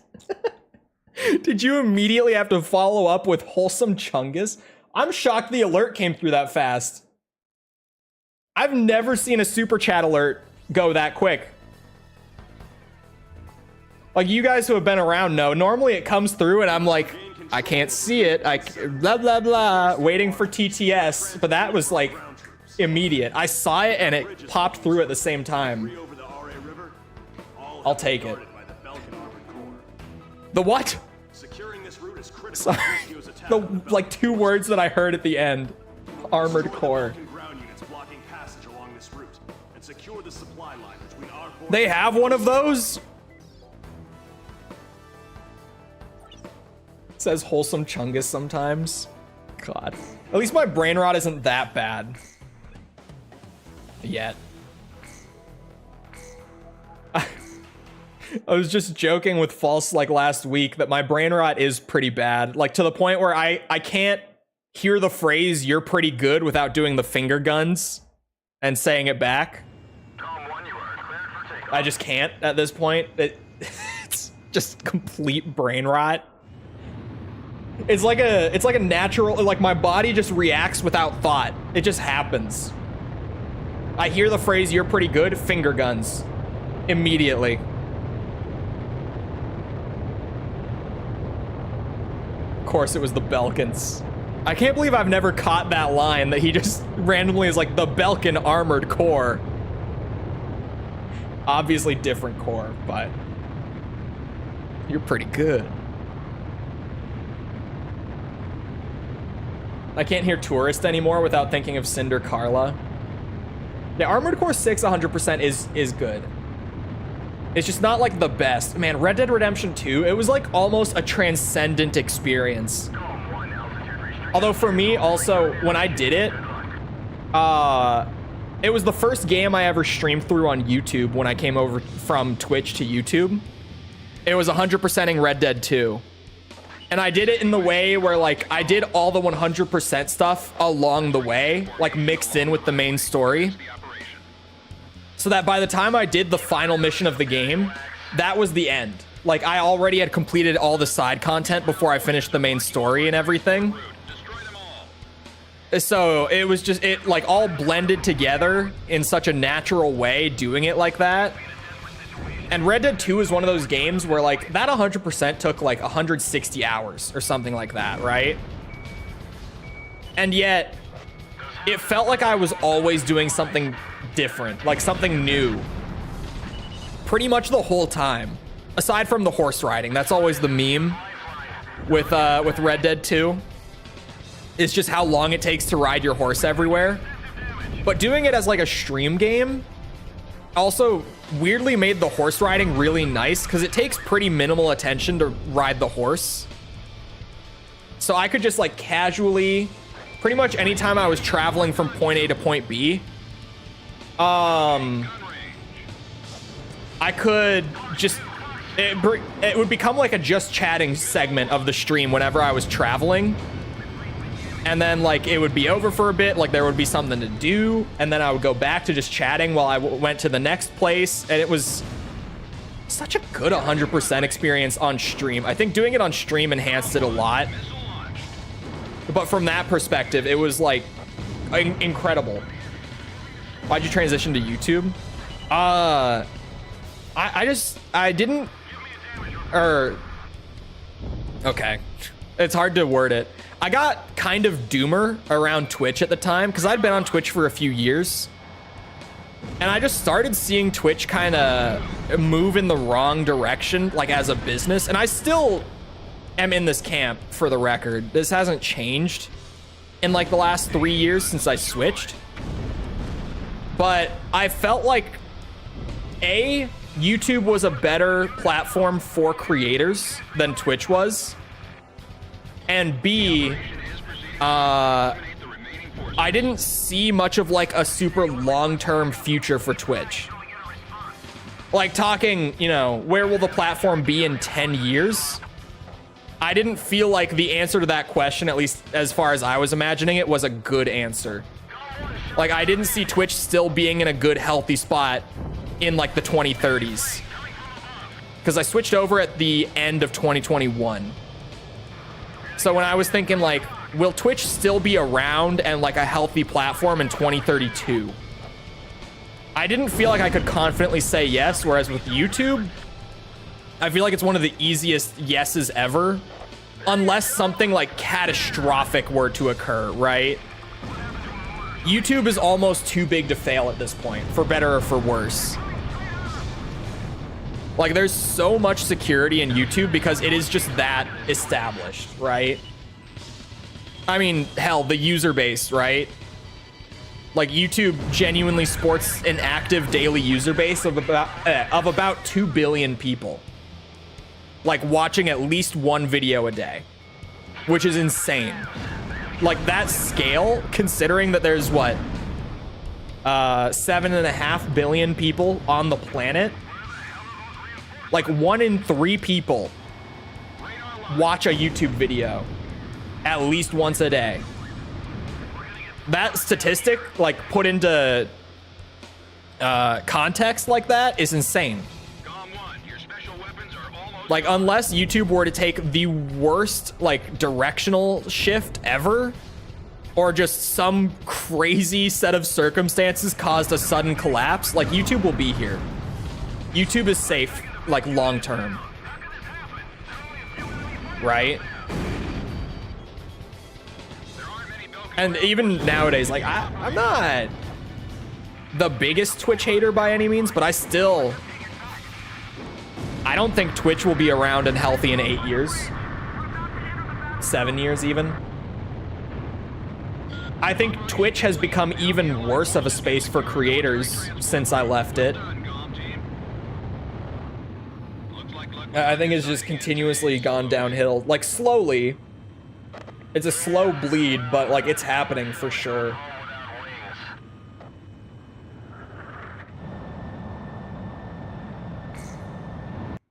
A: Did you immediately have to follow up with Wholesome Chungus? I'm shocked the alert came through that fast. I've never seen a super chat alert go that quick. Like, you guys who have been around know, normally it comes through and I'm like, I can't see it. Blah, blah, blah, waiting for TTS. But that was like immediate. I saw it and it popped through at the same time.
E: Over the RA River, all
A: I'll
E: have
A: take
E: been
A: it.
E: guarded by the Belkan Armored Corps.
A: The what?
E: Securing this route is critical.
A: Sorry.
E: to Russio's attack
A: The
E: on
A: like 2 words that I heard at the end. Armored
E: Destroy the
A: Core.
E: Belkan ground units blocking passage along this route, and secure the supply line between our forces.
A: They have one of those? It says Wholesome Chungus sometimes. God. At least my brain rot isn't that bad. Yet. I was just joking with False like last week that my brain rot is pretty bad. Like to the point where I can't hear the phrase "you're pretty good" without doing the finger guns and saying it back.
D: Calm 1, you are cleared for takeoff.
A: I just can't at this point. It's just complete brain rot. It's like a natural, like my body just reacts without thought. It just happens. I hear the phrase "you're pretty good," finger guns immediately. Of course it was the Belkans. I can't believe I've never caught that line that he just randomly is like the Belkan Armored Corps. Obviously different corps, but you're pretty good. I can't hear tourist anymore without thinking of Cinder Carla. Yeah, Armored Core 6 100% is good. It's just not like the best. Man, Red Dead Redemption 2, it was like almost a transcendent experience. Although for me also, when I did it, it was the first game I ever streamed through on YouTube when I came over from Twitch to YouTube. It was 100%ing Red Dead 2. And I did it in the way where like I did all the 100% stuff along the way, like mixed in with the main story. So that by the time I did the final mission of the game, that was the end. Like I already had completed all the side content before I finished the main story and everything. So it was just, it like all blended together in such a natural way doing it like that. And Red Dead 2 is one of those games where like that 100% took like 160 hours or something like that, right? And yet it felt like I was always doing something different, like something new, pretty much the whole time. Aside from the horse riding, that's always the meme with Red Dead 2. It's just how long it takes to ride your horse everywhere. But doing it as like a stream game also weirdly made the horse riding really nice because it takes pretty minimal attention to ride the horse. So I could just like casually, pretty much anytime I was traveling from point A to point B, I could just, it would become like a just chatting segment of the stream whenever I was traveling. And then like it would be over for a bit, like there would be something to do, and then I would go back to just chatting while I went to the next place. And it was such a good 100% experience on stream. I think doing it on stream enhanced it a lot. But from that perspective, it was like incredible. Why'd you transition to YouTube? I didn't, okay. It's hard to word it. I got kind of doomer around Twitch at the time because I'd been on Twitch for a few years. And I just started seeing Twitch kind of move in the wrong direction, like as a business. And I still am in this camp, for the record. This hasn't changed in like the last 3 years since I switched. But I felt like, A, YouTube was a better platform for creators than Twitch was. And B, I didn't see much of like a super long-term future for Twitch. Like talking, you know, where will the platform be in 10 years? I didn't feel like the answer to that question, at least as far as I was imagining it, was a good answer. Like I didn't see Twitch still being in a good, healthy spot in like the 2030s. Because I switched over at the end of 2021. So when I was thinking like, will Twitch still be around and like a healthy platform in 2032? I didn't feel like I could confidently say yes, whereas with YouTube, I feel like it's one of the easiest yeses ever, unless something like catastrophic were to occur, right? YouTube is almost too big to fail at this point, for better or for worse. Like there's so much security in YouTube because it is just that established, right? I mean, hell, the user base, right? Like YouTube genuinely sports an active daily user base of about 2 billion people. Like watching at least one video a day, which is insane. Like that scale, considering that there's what, 7.5 billion people on the planet. Like 1 in 3 people watch a YouTube video at least once a day. That statistic, like put into context like that, is insane. Like unless YouTube were to take the worst like directional shift ever, or just some crazy set of circumstances caused a sudden collapse, like YouTube will be here. YouTube is safe, like long term, right? And even nowadays, like I'm not the biggest Twitch hater by any means, but I don't think Twitch will be around and healthy in 8 years, 7 years even. I think Twitch has become even worse of a space for creators since I left it.
B: Done, Galm Team. Looks like
A: I think it's just continuously gone downhill. Like, slowly. It's a slow bleed, but, like, it's happening for sure.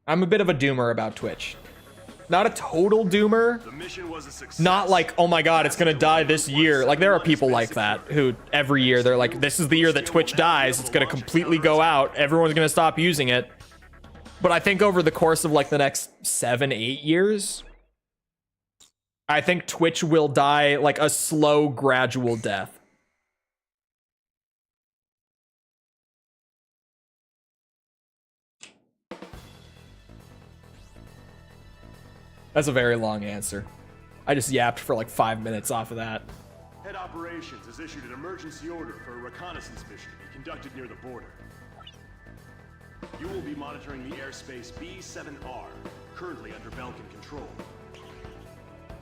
A: I'm a bit of a doomer about Twitch. Not a total doomer.
E: The mission was a success.
A: Not like, oh my god, it's gonna die this year. Like, there are people like that who every year they're like, this is the year that Twitch dies. It's gonna completely go out. Everyone's gonna stop using it. But I think over the course of like the next 7-8 years, I think Twitch will die like a slow, gradual death. That's a very long answer. I just yapped for like 5 minutes off of that.
E: Head Operations has issued an emergency order for a reconnaissance mission to be conducted near the border. You will be monitoring the airspace B-7R, currently under Belkan control.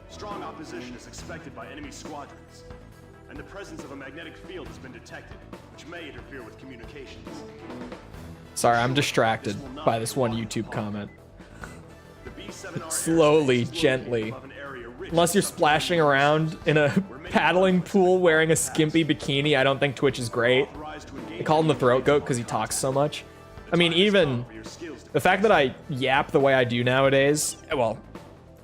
E: Strong opposition is expected by enemy squadrons, and the presence of a magnetic field has been detected, which may interfere with communications.
A: Sorry, I'm distracted by this one YouTube comment. Slowly, gently. Unless you're splashing around in a paddling pool wearing a skimpy bikini, I don't think Twitch is great. They call him the throat goat because he talks so much. I mean, even the fact that I yap the way I do nowadays, well,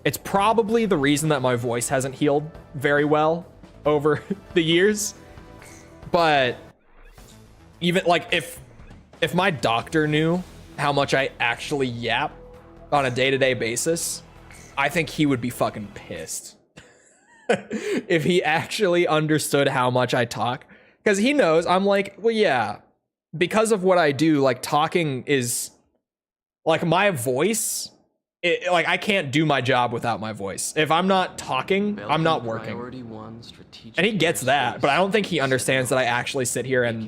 A: it's probably the reason that my voice hasn't healed very well over the years. But even like if my doctor knew how much I actually yap on a day-to-day basis, I think he would be fucking pissed. If he actually understood how much I talk. Because he knows, I'm like, well, yeah, because of what I do, like, talking is, like, my voice, like, I can't do my job without my voice. If I'm not talking, I'm not working. And he gets that, but I don't think he understands that I actually sit here and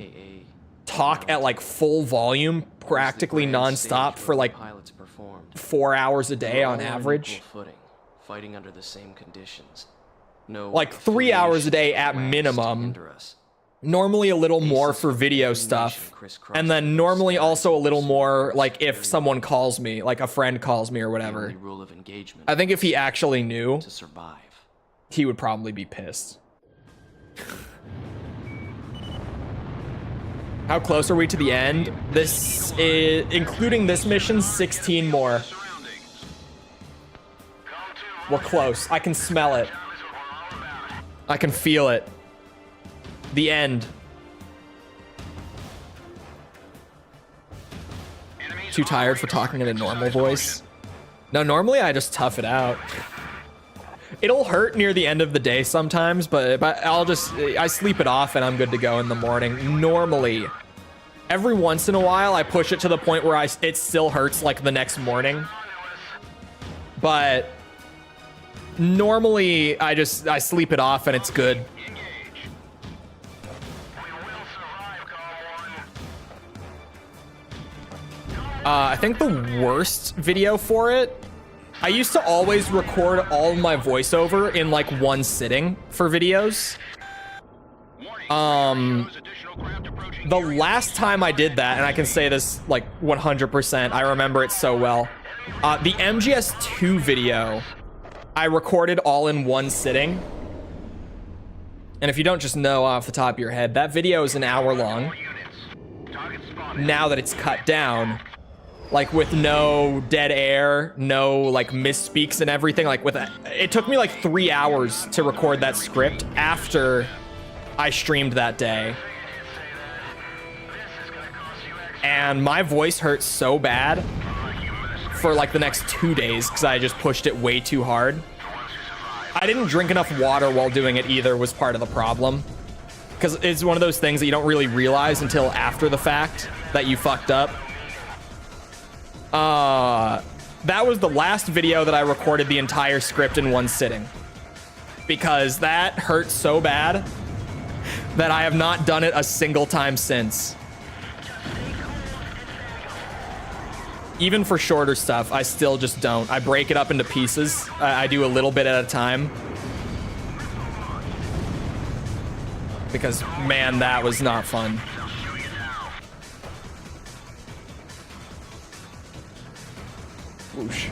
A: talk at, like, full volume, practically non-stop for, like, 4 hours a day on average.
F: Fighting under the same conditions. No,
A: like 3 hours a day at minimum. Normally a little more for video stuff. And then normally also a little more like if someone calls me, like a friend calls me or whatever. I think if he actually knew, he would probably be pissed. How close are we to the end? This is, including this mission, 16 more. We're close. I can smell it. I can feel it. The end. Too tired for talking in a normal voice? No, normally I just tough it out. It'll hurt near the end of the day sometimes, but I sleep it off and I'm good to go in the morning. Normally. Every once in a while, I push it to the point where it still hurts like the next morning. But normally, I sleep it off and it's good. I think the worst video for it, I used to always record all of my voiceover in like one sitting for videos. The last time I did that, and I can say this like 100%, I remember it so well. The MGS2 video, I recorded all in one sitting. And if you don't just know off the top of your head, that video is an hour long. Now that it's cut down, like with no dead air, no like misspeaks and everything, like with it took me like 3 hours to record that script after I streamed that day. And my voice hurt so bad for like the next 2 days because I just pushed it way too hard. I didn't drink enough water while doing it either, was part of the problem. Because it's one of those things that you don't really realize until after the fact that you fucked up. That was the last video that I recorded the entire script in one sitting. Because that hurt so bad that I have not done it a single time since. Even for shorter stuff, I still just don't. I break it up into pieces. I do a little bit at a time. because man, that was not fun. Whoosh.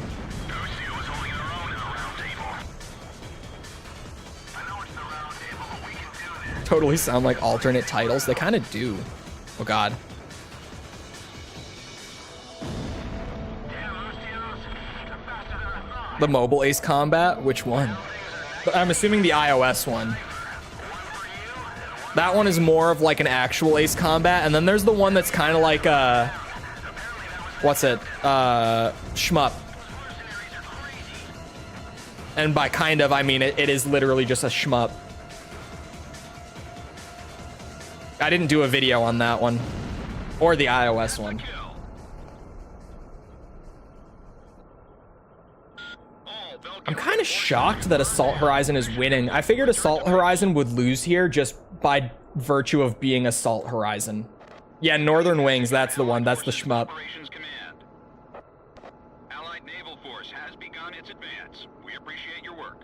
A: Totally sound like alternate titles. They kind of do. Oh god. The mobile Ace Combat? Which one? I'm assuming the iOS one. That one is more of like an actual Ace Combat, and then there's the one that's kind of like what's it? Shmup. And by kind of, I mean it is literally just a shmup. I didn't do a video on that one. Or the iOS one. I'm kind of shocked that Assault Horizon is winning. I figured Assault Horizon would lose here just by virtue of being Assault Horizon. Yeah, Northern Wings, that's the one. That's the shmup.
B: Operations Command. Allied Naval Force has begun its advance. We appreciate your work.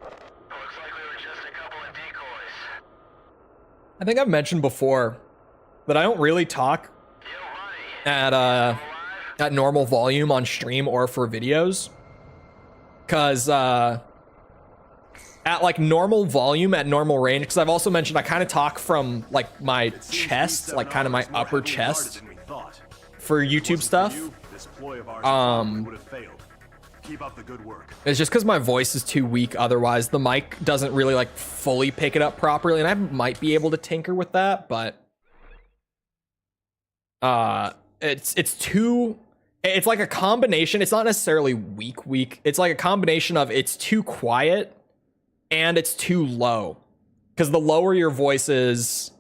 D: Looks like we were just a couple of decoys.
A: I think I've mentioned before that I don't really talk at normal volume on stream or for videos, because at like normal volume at normal range, because I've also mentioned I kind of talk from like my chest, like kind of my upper chest for YouTube stuff.
E: Keep up the good work.
A: It's just because my voice is too weak otherwise. The mic doesn't really like fully pick it up properly, and I might be able to tinker with that, but it's like a combination. It's not necessarily weak. It's like a combination of it's too quiet and it's too low. Because the lower your voice is,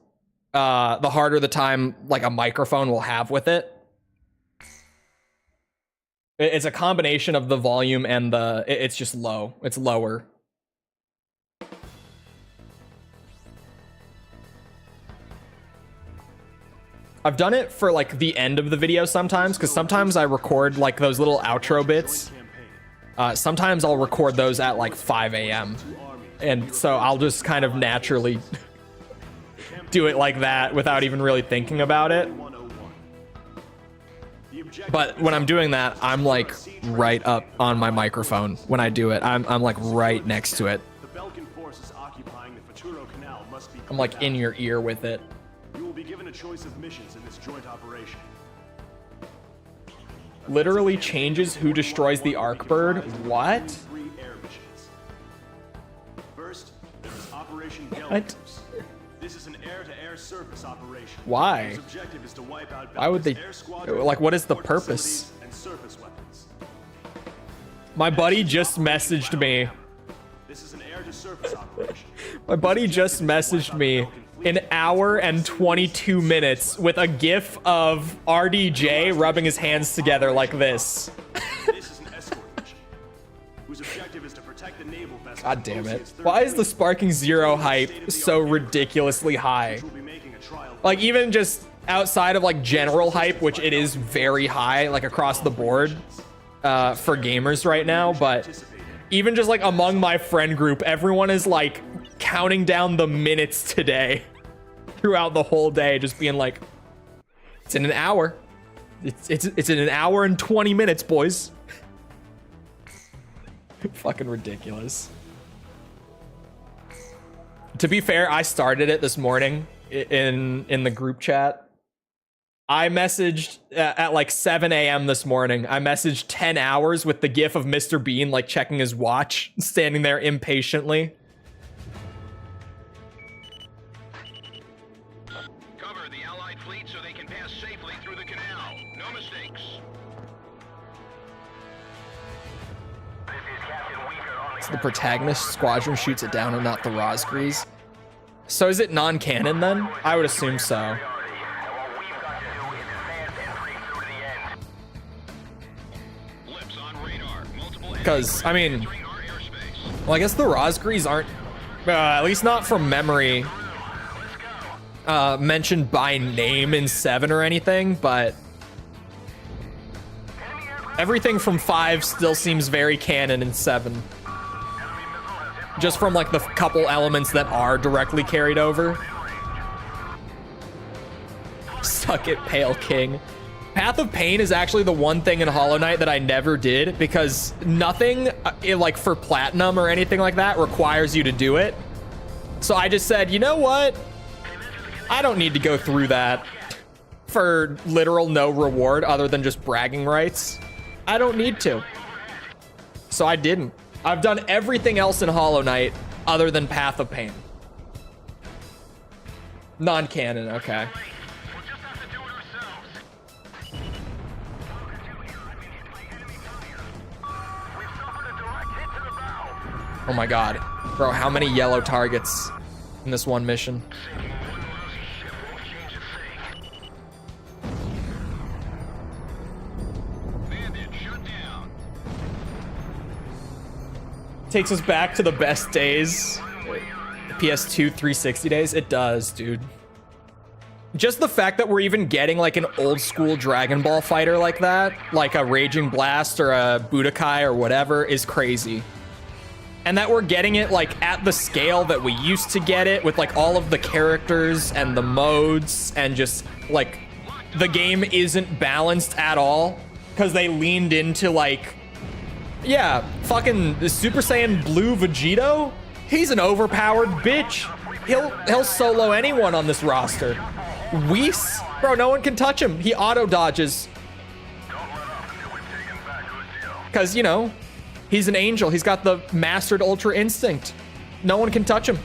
A: the harder the time like a microphone will have with it. It's a combination of the volume and it's just low. It's lower. I've done it for like the end of the video sometimes, because sometimes I record like those little outro bits. Sometimes I'll record those at like 5 a.m. And so I'll just kind of naturally do it like that without even really thinking about it. But when I'm doing that, I'm like right up on my microphone when I do it. I'm like right next to it.
E: The Belkan forces occupying the Futuro Canal must be
A: I'm like in your ear with it.
E: You will be given a choice of missions in this joint operation.
A: Literally changes who destroys the Arcbird. What?
E: 3 air missions. First, there is Operation Galm
A: What?
E: Team. This is an air-to-air surface operation.
A: Why?
E: Its objective is to wipe out
A: Why would they?
E: air squadrons,
A: Like, what is the
E: port
A: purpose?
E: facilities, and surface weapons.
A: My buddy just messaged me.
E: This is an air-to-surface operation.
A: My buddy just messaged me an hour and 22 minutes with a gif of RDJ rubbing his hands together like this.
E: This is an escort mission, whose objective is to protect the naval vessels.
A: God damn it. Why is the Sparking Zero hype so ridiculously high? Like, even just outside of like general hype, which it is very high, like across the board for gamers right now, but even just like among my friend group, everyone is like counting down the minutes today throughout the whole day, just being like, it's in an hour. It's in an hour and 20 minutes, boys. Fucking ridiculous. To be fair, I started it this morning in the group chat. I messaged at like 7 a.m. this morning. I messaged 10 hours with the gif of Mr. Bean like checking his watch, standing there impatiently.
B: Cover the Allied fleet so they can pass safely through the canal. No mistakes.
A: So the protagonist squadron shoots it down and not the Rosgrees. So is it non-canon then? I would assume so. Because, I mean, well, I guess the Rosgrees aren't, at least not from memory, mentioned by name in 7 or anything, but everything from 5 still seems very canon in 7. just from like the couple elements that are directly carried over. Suck it, Pale King. Path of Pain is actually the one thing in Hollow Knight that I never did, because nothing like for platinum or anything like that requires you to do it. So I just said, you know what? I don't need to go through that for literal no reward other than just bragging rights. I don't need to. So I didn't. I've done everything else in Hollow Knight other than Path of Pain. Non-canon, okay. Oh my god. Bro, how many yellow targets in this one mission? Takes us back to the best days. PS2 360 days. It does, dude. Just the fact that we're even getting like an old school Dragon Ball fighter like that, like a Raging Blast or a Budokai or whatever, is crazy. And that we're getting it like at the scale that we used to get it, with like all of the characters and the modes, and just like the game isn't balanced at all because they leaned into like, yeah, fucking the Super Saiyan Blue Vegito. He's an overpowered bitch. He'll solo anyone on this roster. Whis, bro, no one can touch him. He auto dodges. Because, you know, he's an angel. He's got the mastered Ultra Instinct. No one can touch him.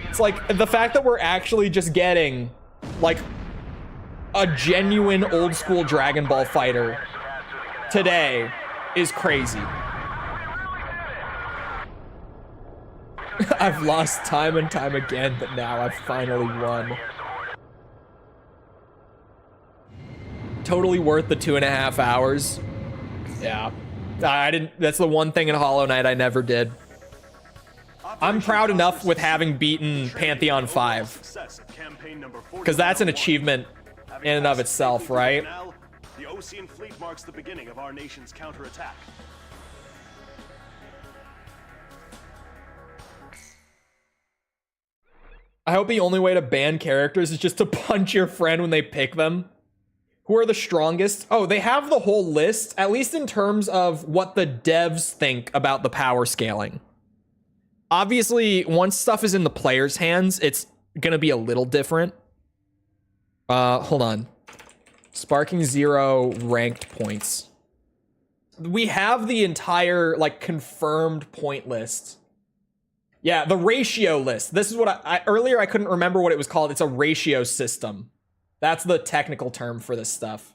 A: It's like the fact that we're actually just getting like a genuine old school Dragon Ball fighter today is crazy. I've lost time and time again, but now I've finally won. Totally worth the 2.5 hours. Yeah, I didn't. That's the one thing in Hollow Knight I never did. I'm proud enough with having beaten Pantheon 5, because that's an achievement in and of itself, right?
E: The Ocean Fleet marks the beginning of our nation's counterattack.
A: I hope the only way to ban characters is just to punch your friend when they pick them. Who are the strongest? Oh, they have the whole list, at least in terms of what the devs think about the power scaling. Obviously, once stuff is in the player's hands, it's gonna be a little different. Hold on. Sparking 0 ranked points. We have the entire, like, confirmed point list. Yeah, the ratio list. This is what I earlier I couldn't remember what it was called. It's a ratio system. That's the technical term for this stuff.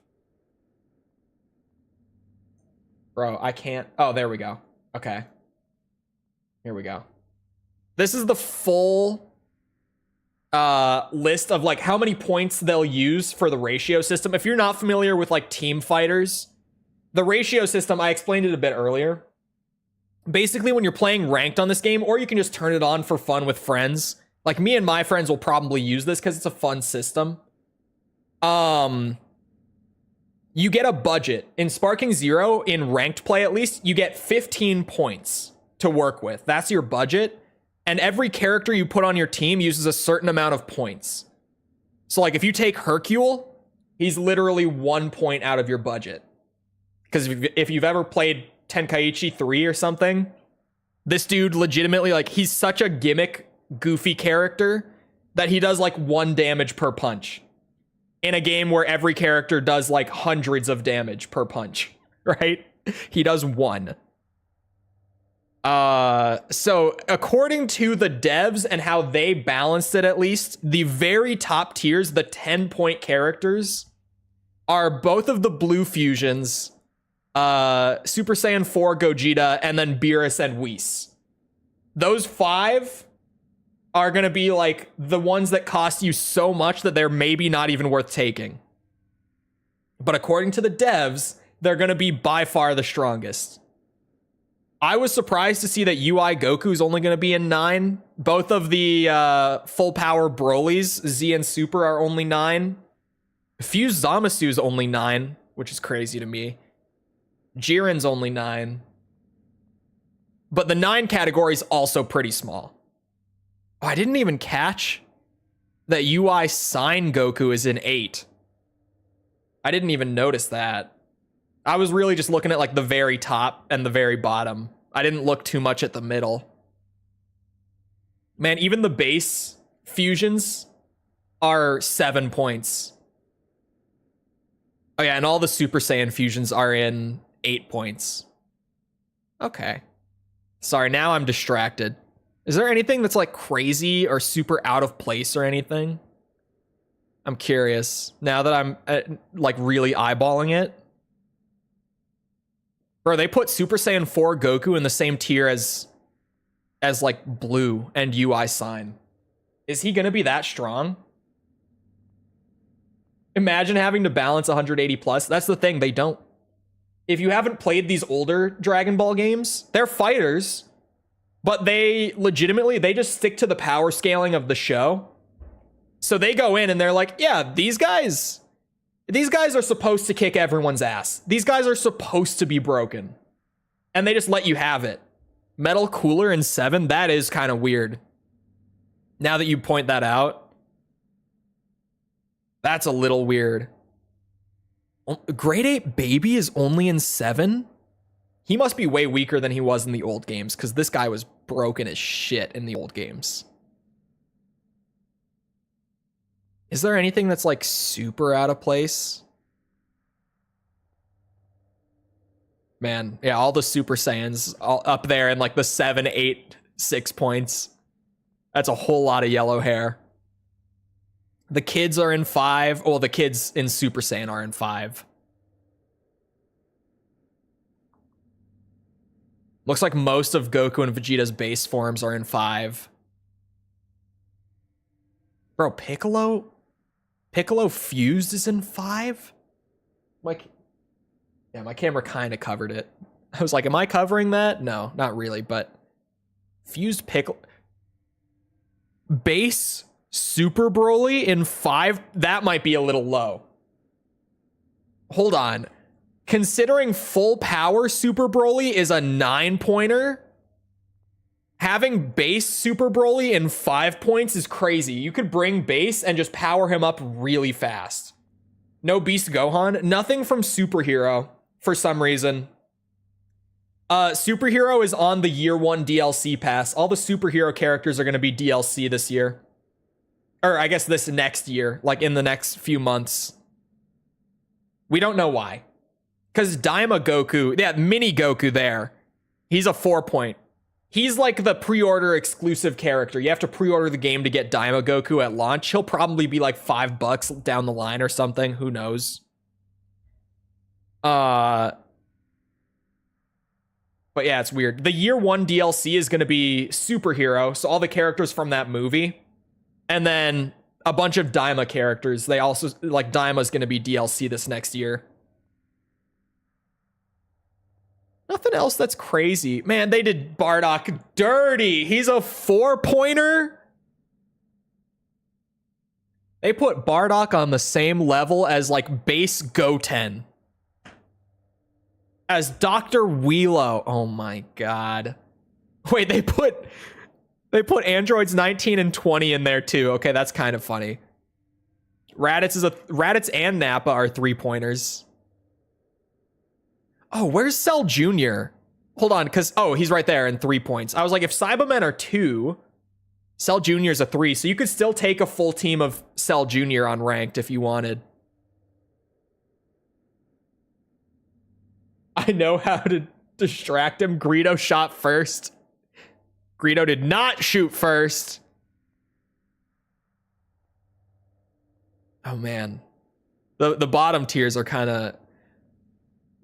A: Bro, I can't. Oh, there we go. Okay. Here we go. This is the full list of like how many points they'll use for the ratio system. If you're not familiar with like team fighters, the ratio system, I explained it a bit earlier. Basically, when you're playing ranked on this game, or you can just turn it on for fun with friends. Like me and my friends will probably use this because it's a fun system. You get a budget. In Sparking 0, in ranked play at least, you get 15 points to work with. That's your budget. And every character you put on your team uses a certain amount of points. So like if you take Hercule, he's literally 1 point out of your budget. Because if you've ever played Tenkaichi 3 or something, this dude legitimately, like, he's such a gimmick, goofy character that he does like 1 damage per punch in a game where every character does like hundreds of damage per punch, right? He does 1. So according to the devs and how they balanced it, at least, the very top tiers, the 10-point characters, are both of the blue fusions, Super Saiyan 4 Gogeta, and then Beerus and Whis. Those 5 are gonna be like the ones that cost you so much that they're maybe not even worth taking. But according to the devs, they're gonna be by far the strongest. I was surprised to see that UI Goku's only gonna be in 9. Both of the full power Brolys, Z and Super, are only 9. Fuse Zamasu's only 9, which is crazy to me. Jiren's only 9. But the 9 category is also pretty small. Oh, I didn't even catch that UI Sign Goku is in 8. I didn't even notice that. I was really just looking at like the very top and the very bottom. I didn't look too much at the middle. Man, even the base fusions are 7 points. Oh yeah, and all the Super Saiyan fusions are in 8 points. Okay. Sorry, now I'm distracted. Is there anything that's like crazy or super out of place or anything? I'm curious now that I'm like really eyeballing it. Bro, they put Super Saiyan 4 Goku in the same tier as like Blue and UI Sign. Is he gonna be that strong? Imagine having to balance 180 plus. That's the thing, they don't. If you haven't played these older Dragon Ball games, they're fighters, but they legitimately, they just stick to the power scaling of the show. So they go in and they're like, yeah, these guys are supposed to kick everyone's ass. These guys are supposed to be broken. And they just let you have it. Metal Cooler in 7, that is kind of weird. Now that you point that out, that's a little weird. Grade 8 Baby is only in 7? He must be way weaker than he was in the old games, because this guy was broken as shit in the old games. Is there anything that's like super out of place? Man, yeah, all the Super Saiyans all up there in like the 7, 8, 6 points. That's a whole lot of yellow hair. The kids are in 5. Well, the kids in Super Saiyan are in 5. Looks like most of Goku and Vegeta's base forms are in 5. Bro, Piccolo Fused is in 5? Like, yeah, my camera kind of covered it. I was like, am I covering that? No, not really, but Fused Piccolo. Base Super Broly in 5? That might be a little low. Hold on. Considering full power Super Broly is a 9-pointer, having base Super Broly in 5 points is crazy. You could bring base and just power him up really fast. No Beast Gohan. Nothing from Superhero for some reason. Superhero is on the year 1 DLC pass. All the superhero characters are going to be DLC this year. Or I guess this next year, like in the next few months. We don't know why. Because Daima Goku, yeah, mini Goku there. He's a 4-point. He's like the pre-order exclusive character. You have to pre-order the game to get Daima Goku at launch. He'll probably be like $5 down the line or something. Who knows? But yeah, it's weird. The year 1 DLC is going to be Superhero. So all the characters from that movie. And then a bunch of Daima characters. They also, like, Daima's going to be DLC this next year. Nothing else that's crazy. Man, they did Bardock dirty. He's a 4-pointer. They put Bardock on the same level as, like, base Goten. As Dr. Wheelo. Oh my god. Wait, they put androids 19 and 20 in there too. Okay, that's kind of funny. Raditz and Nappa are 3-pointers. Oh, where's Cell Jr.? Hold on, because he's right there in 3 points. I was like, if Cybermen are 2, Cell Jr. is a 3, so you could still take a full team of Cell Jr. on ranked if you wanted. I know how to distract him. Greedo shot first. Greedo did not shoot first. Oh man. The bottom tiers are kind of...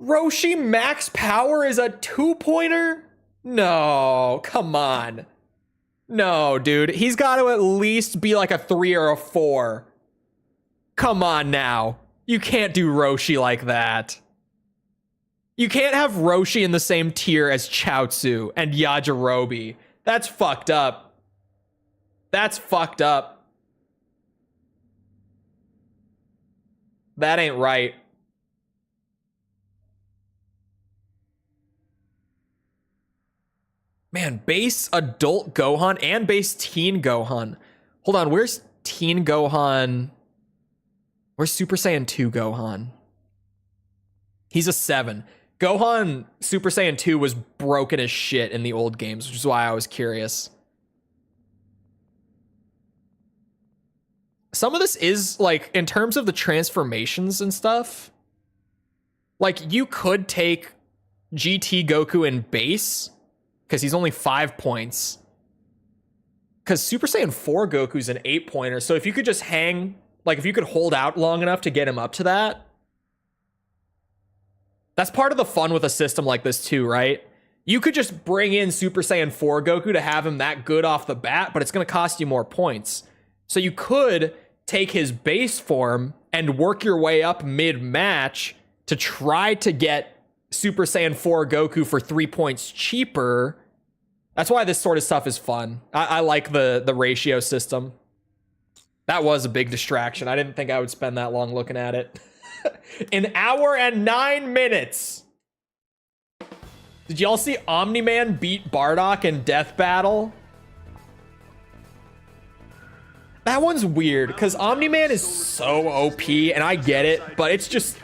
A: Roshi max power is a 2-pointer? No, come on. No, dude. He's got to at least be like a 3 or a 4. Come on now. You can't do Roshi like that. You can't have Roshi in the same tier as Chaozu and Yajirobe. That's fucked up. That's fucked up. That ain't right. Man, base adult Gohan and base teen Gohan. Hold on, where's teen Gohan? Where's Super Saiyan 2 Gohan? He's a 7. Gohan Super Saiyan 2 was broken as shit in the old games, which is why I was curious. Some of this is, like, in terms of the transformations and stuff, like, you could take GT Goku in base, because he's only 5 points. Because Super Saiyan 4 Goku's an 8-pointer, so if you could just hang, like, if you could hold out long enough to get him up to that, that's part of the fun with a system like this too, right? You could just bring in Super Saiyan 4 Goku to have him that good off the bat, but it's going to cost you more points. So you could take his base form and work your way up mid-match to try to get Super Saiyan 4 Goku for 3 points cheaper. That's why this sort of stuff is fun. I like the ratio system. That was a big distraction. I didn't think I would spend that long looking at it. An hour and 9 minutes. Did y'all see Omni-Man beat Bardock in Death Battle? That one's weird, because Omni-Man is so OP, and I get it, but it's just...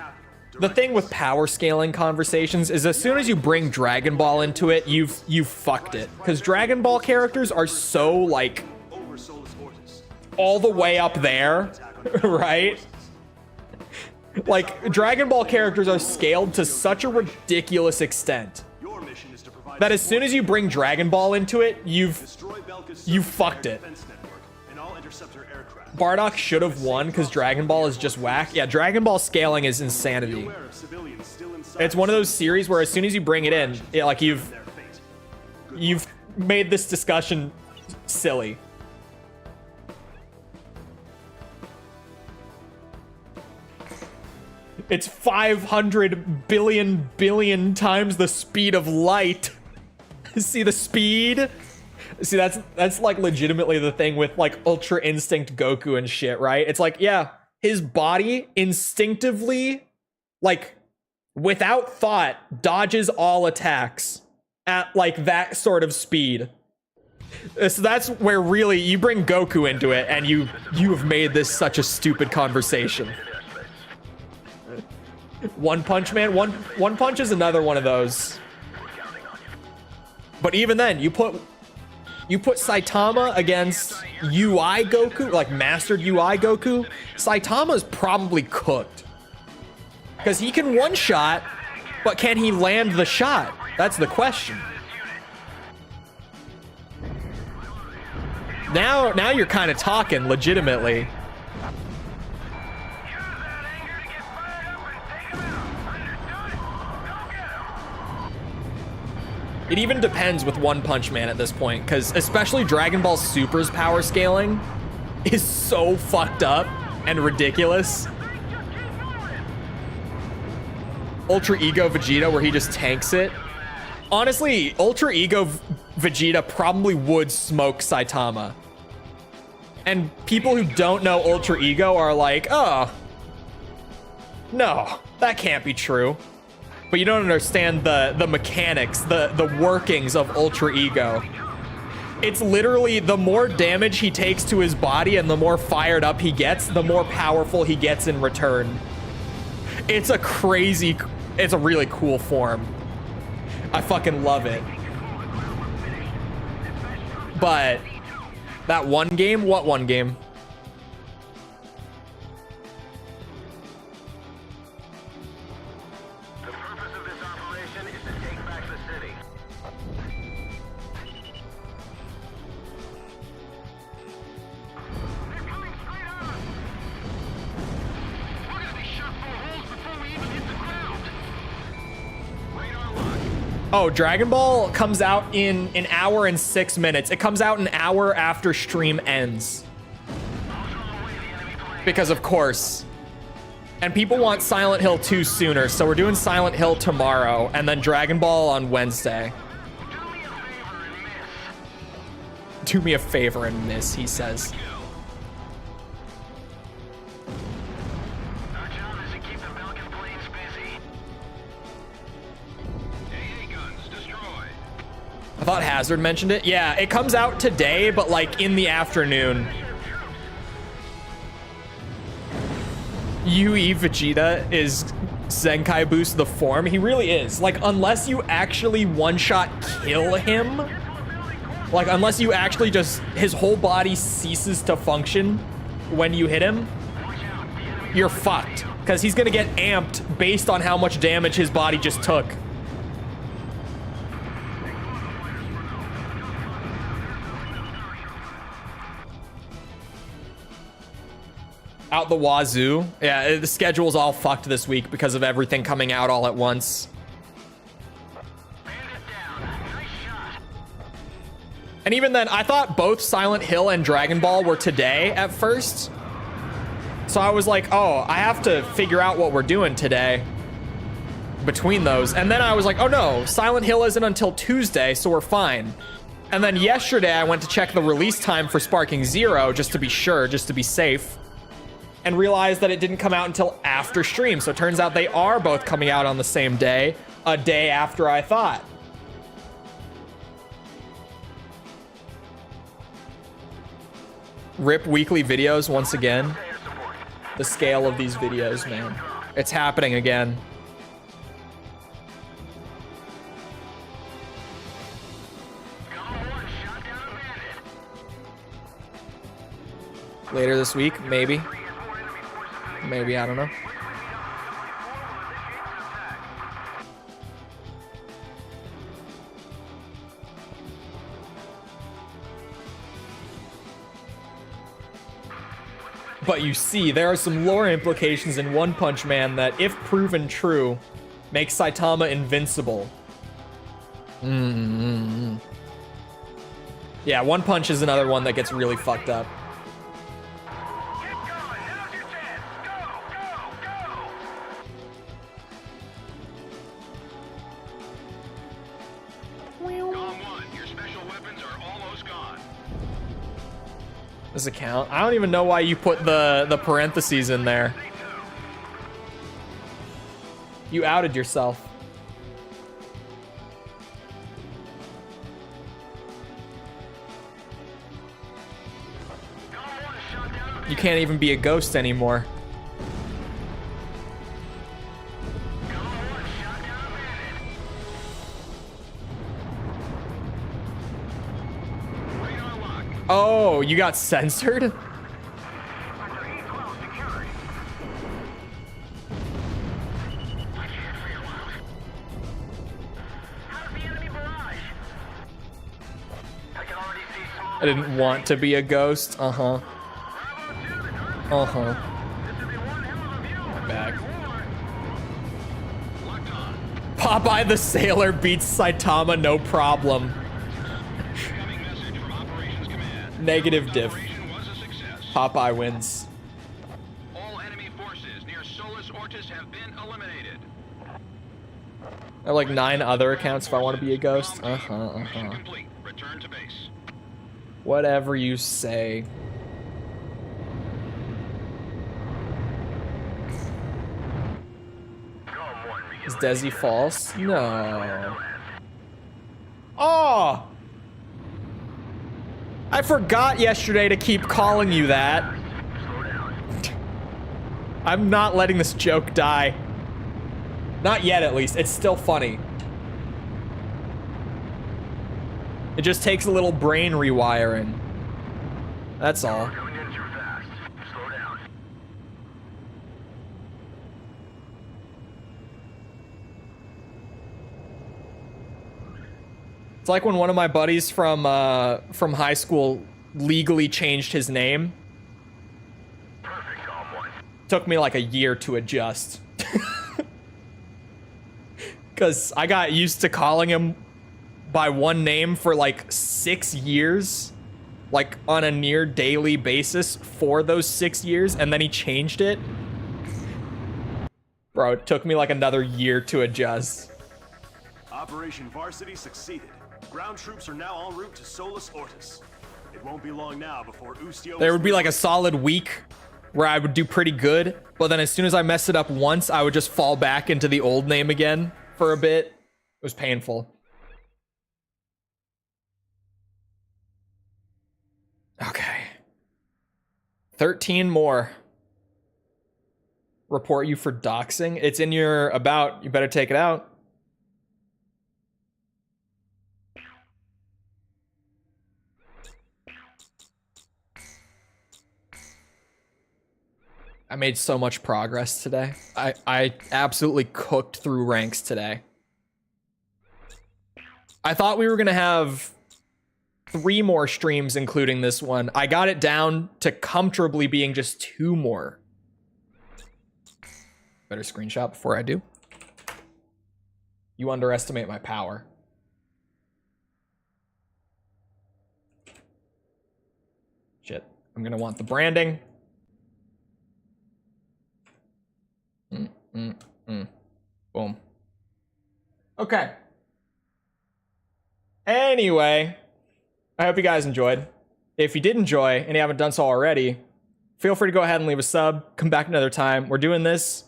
A: The thing with power scaling conversations is as soon as you bring Dragon Ball into it, you've fucked it. Because Dragon Ball characters are so, like, all the way up there, right? Like, Dragon Ball characters are scaled to such a ridiculous extent that as soon as you bring Dragon Ball into it, you've fucked it. Bardock should have won because Dragon Ball is just whack. Yeah, Dragon Ball scaling is insanity. It's one of those series where as soon as you bring it in, like you've made this discussion silly. It's 500 billion times the speed of light. See the speed? See, that's like legitimately the thing with like Ultra Instinct Goku and shit, right? It's like, yeah, his body instinctively, like without thought, dodges all attacks at like that sort of speed. So that's where really you bring Goku into it and you have made this such a stupid conversation. One Punch Man, One Punch is another one of those. But even then, you put Saitama against UI Goku, like mastered UI Goku, Saitama's probably cooked. Because he can one-shot, but can he land the shot? That's the question. Now you're kind of talking legitimately. It even depends with One Punch Man at this point, because especially Dragon Ball Super's power scaling is so fucked up and ridiculous. Ultra Ego Vegeta, where he just tanks it. Honestly, Ultra Ego Vegeta probably would smoke Saitama. And people who don't know Ultra Ego are like, oh, no, that can't be true. But you don't understand the mechanics, the workings of Ultra Ego. It's literally the more damage he takes to his body and the more fired up he gets, the more powerful he gets in return. It's a really cool form. I fucking love it. But that one game? What one game? Oh, Dragon Ball comes out in an hour and 6 minutes. It comes out an hour after stream ends. Because of course. And people want Silent Hill 2 sooner, so we're doing Silent Hill tomorrow, and then Dragon Ball on Wednesday. Do me a favor and miss, he says.
B: Our job is to keep the Belkan planes busy. AA guns destroyed.
A: I thought Hazard mentioned it. Yeah, it comes out today, but like in the afternoon. UE Vegeta is Zenkai Boost the form. He really is. Like, unless you actually one-shot kill him, like, unless you actually just, his whole body ceases to function when you hit him, you're fucked. Because he's gonna get amped based on how much damage his body just took. Out the wazoo. Yeah, the schedule's all fucked this week because of everything coming out all at once. And even then, I thought both Silent Hill and Dragon Ball were today at first. So I was like, oh, I have to figure out what we're doing today between those. And then I was like, oh no, Silent Hill isn't until Tuesday, so we're fine. And then yesterday I went to check the release time for Sparking Zero just to be sure, just to be safe, and realized that it didn't come out until after stream. So it turns out they are both coming out on the same day, a day after I thought. Rip weekly videos once again. The scale of these videos, man. It's happening again. Later this week, maybe. Maybe, I don't know. But you see, there are some lore implications in One Punch Man that, if proven true, make Saitama invincible. Yeah, One Punch is another one that gets really fucked up. This account. I don't even know why you put the parentheses in there. You outed yourself. You can't even be a ghost anymore. Oh, you got censored? I didn't want to be a ghost. Uh-huh. Uh-huh. I'm back. Popeye the Sailor beats Saitama, no problem. Negative diff. Popeye wins.
B: All enemy forces near Solus Ortis have been eliminated.
A: I have like 9 other accounts if I want to be a ghost.
B: Mission complete. Return to base.
A: Whatever you say. Is Desi false? No. Oh! I forgot yesterday to keep calling you that. I'm not letting this joke die. Not yet, at least. It's still funny. It just takes a little brain rewiring. That's all. It's like when one of my buddies from high school legally changed his name. Took me like a year to adjust. Because I got used to calling him by one name for like 6 years. Like on a near daily basis for those 6 years. And then he changed it. Bro, it took me like another year to adjust.
E: Operation Varsity succeeded. Ground troops are now en route to Solus Ortis. It won't be long now before Ustio...
A: There would be like a solid week where I would do pretty good, but then as soon as I messed it up once, I would just fall back into the old name again for a bit. It was painful. 13 more. Report you for doxing. It's in your about. You better take it out. I made so much progress today. I absolutely cooked through ranks today. I thought we were going to have 3 more streams, including this one. I got it down to comfortably being just 2 more. Better screenshot before I do. You underestimate my power. Shit. I'm going to want the branding. Boom. Okay. Anyway, I hope you guys enjoyed. If you did enjoy and you haven't done so already, feel free to go ahead and leave a sub. Come back another time. We're doing this.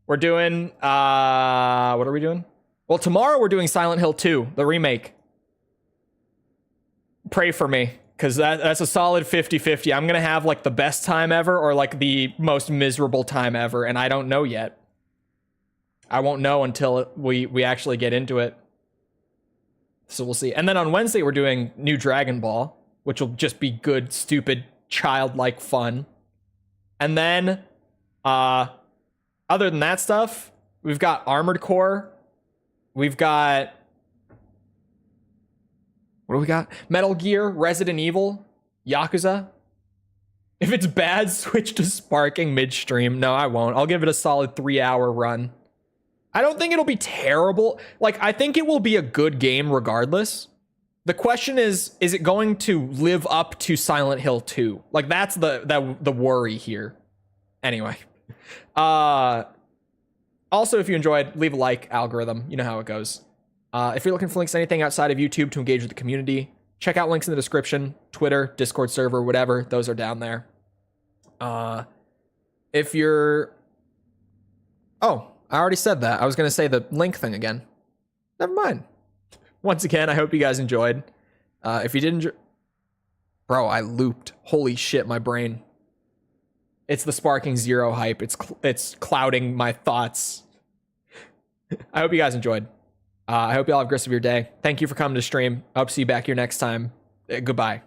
A: We're doing, what are we doing? Well, tomorrow we're doing Silent Hill 2, the remake. Pray for me, because that's a solid 50-50. I'm going to have like the best time ever or like the most miserable time ever, and I don't know yet. I won't know until we actually get into it. So we'll see. And then on Wednesday, we're doing New Dragon Ball, which will just be good, stupid, childlike fun. And then, other than that stuff, we've got Armored Core. We've got... What do we got? Metal Gear, Resident Evil, Yakuza. If it's bad, switch to sparking midstream. No, I won't. I'll give it a solid 3-hour run. I don't think it'll be terrible. Like, I think it will be a good game regardless. The question is it going to live up to Silent Hill 2? Like, that's the worry here. Anyway. Also, if you enjoyed, leave a like, algorithm. You know how it goes. If you're looking for links to anything outside of YouTube to engage with the community, check out links in the description. Twitter, Discord server, whatever. Those are down there. If you're... Oh, I already said that. I was going to say the link thing again. Never mind. Once again, I hope you guys enjoyed. If you didn't... Bro, I looped. Holy shit, my brain. It's the Sparking Zero hype. It's clouding my thoughts. I hope you guys enjoyed. I hope you all have a great rest of your day. Thank you for coming to stream. I hope to see you back here next time. Goodbye.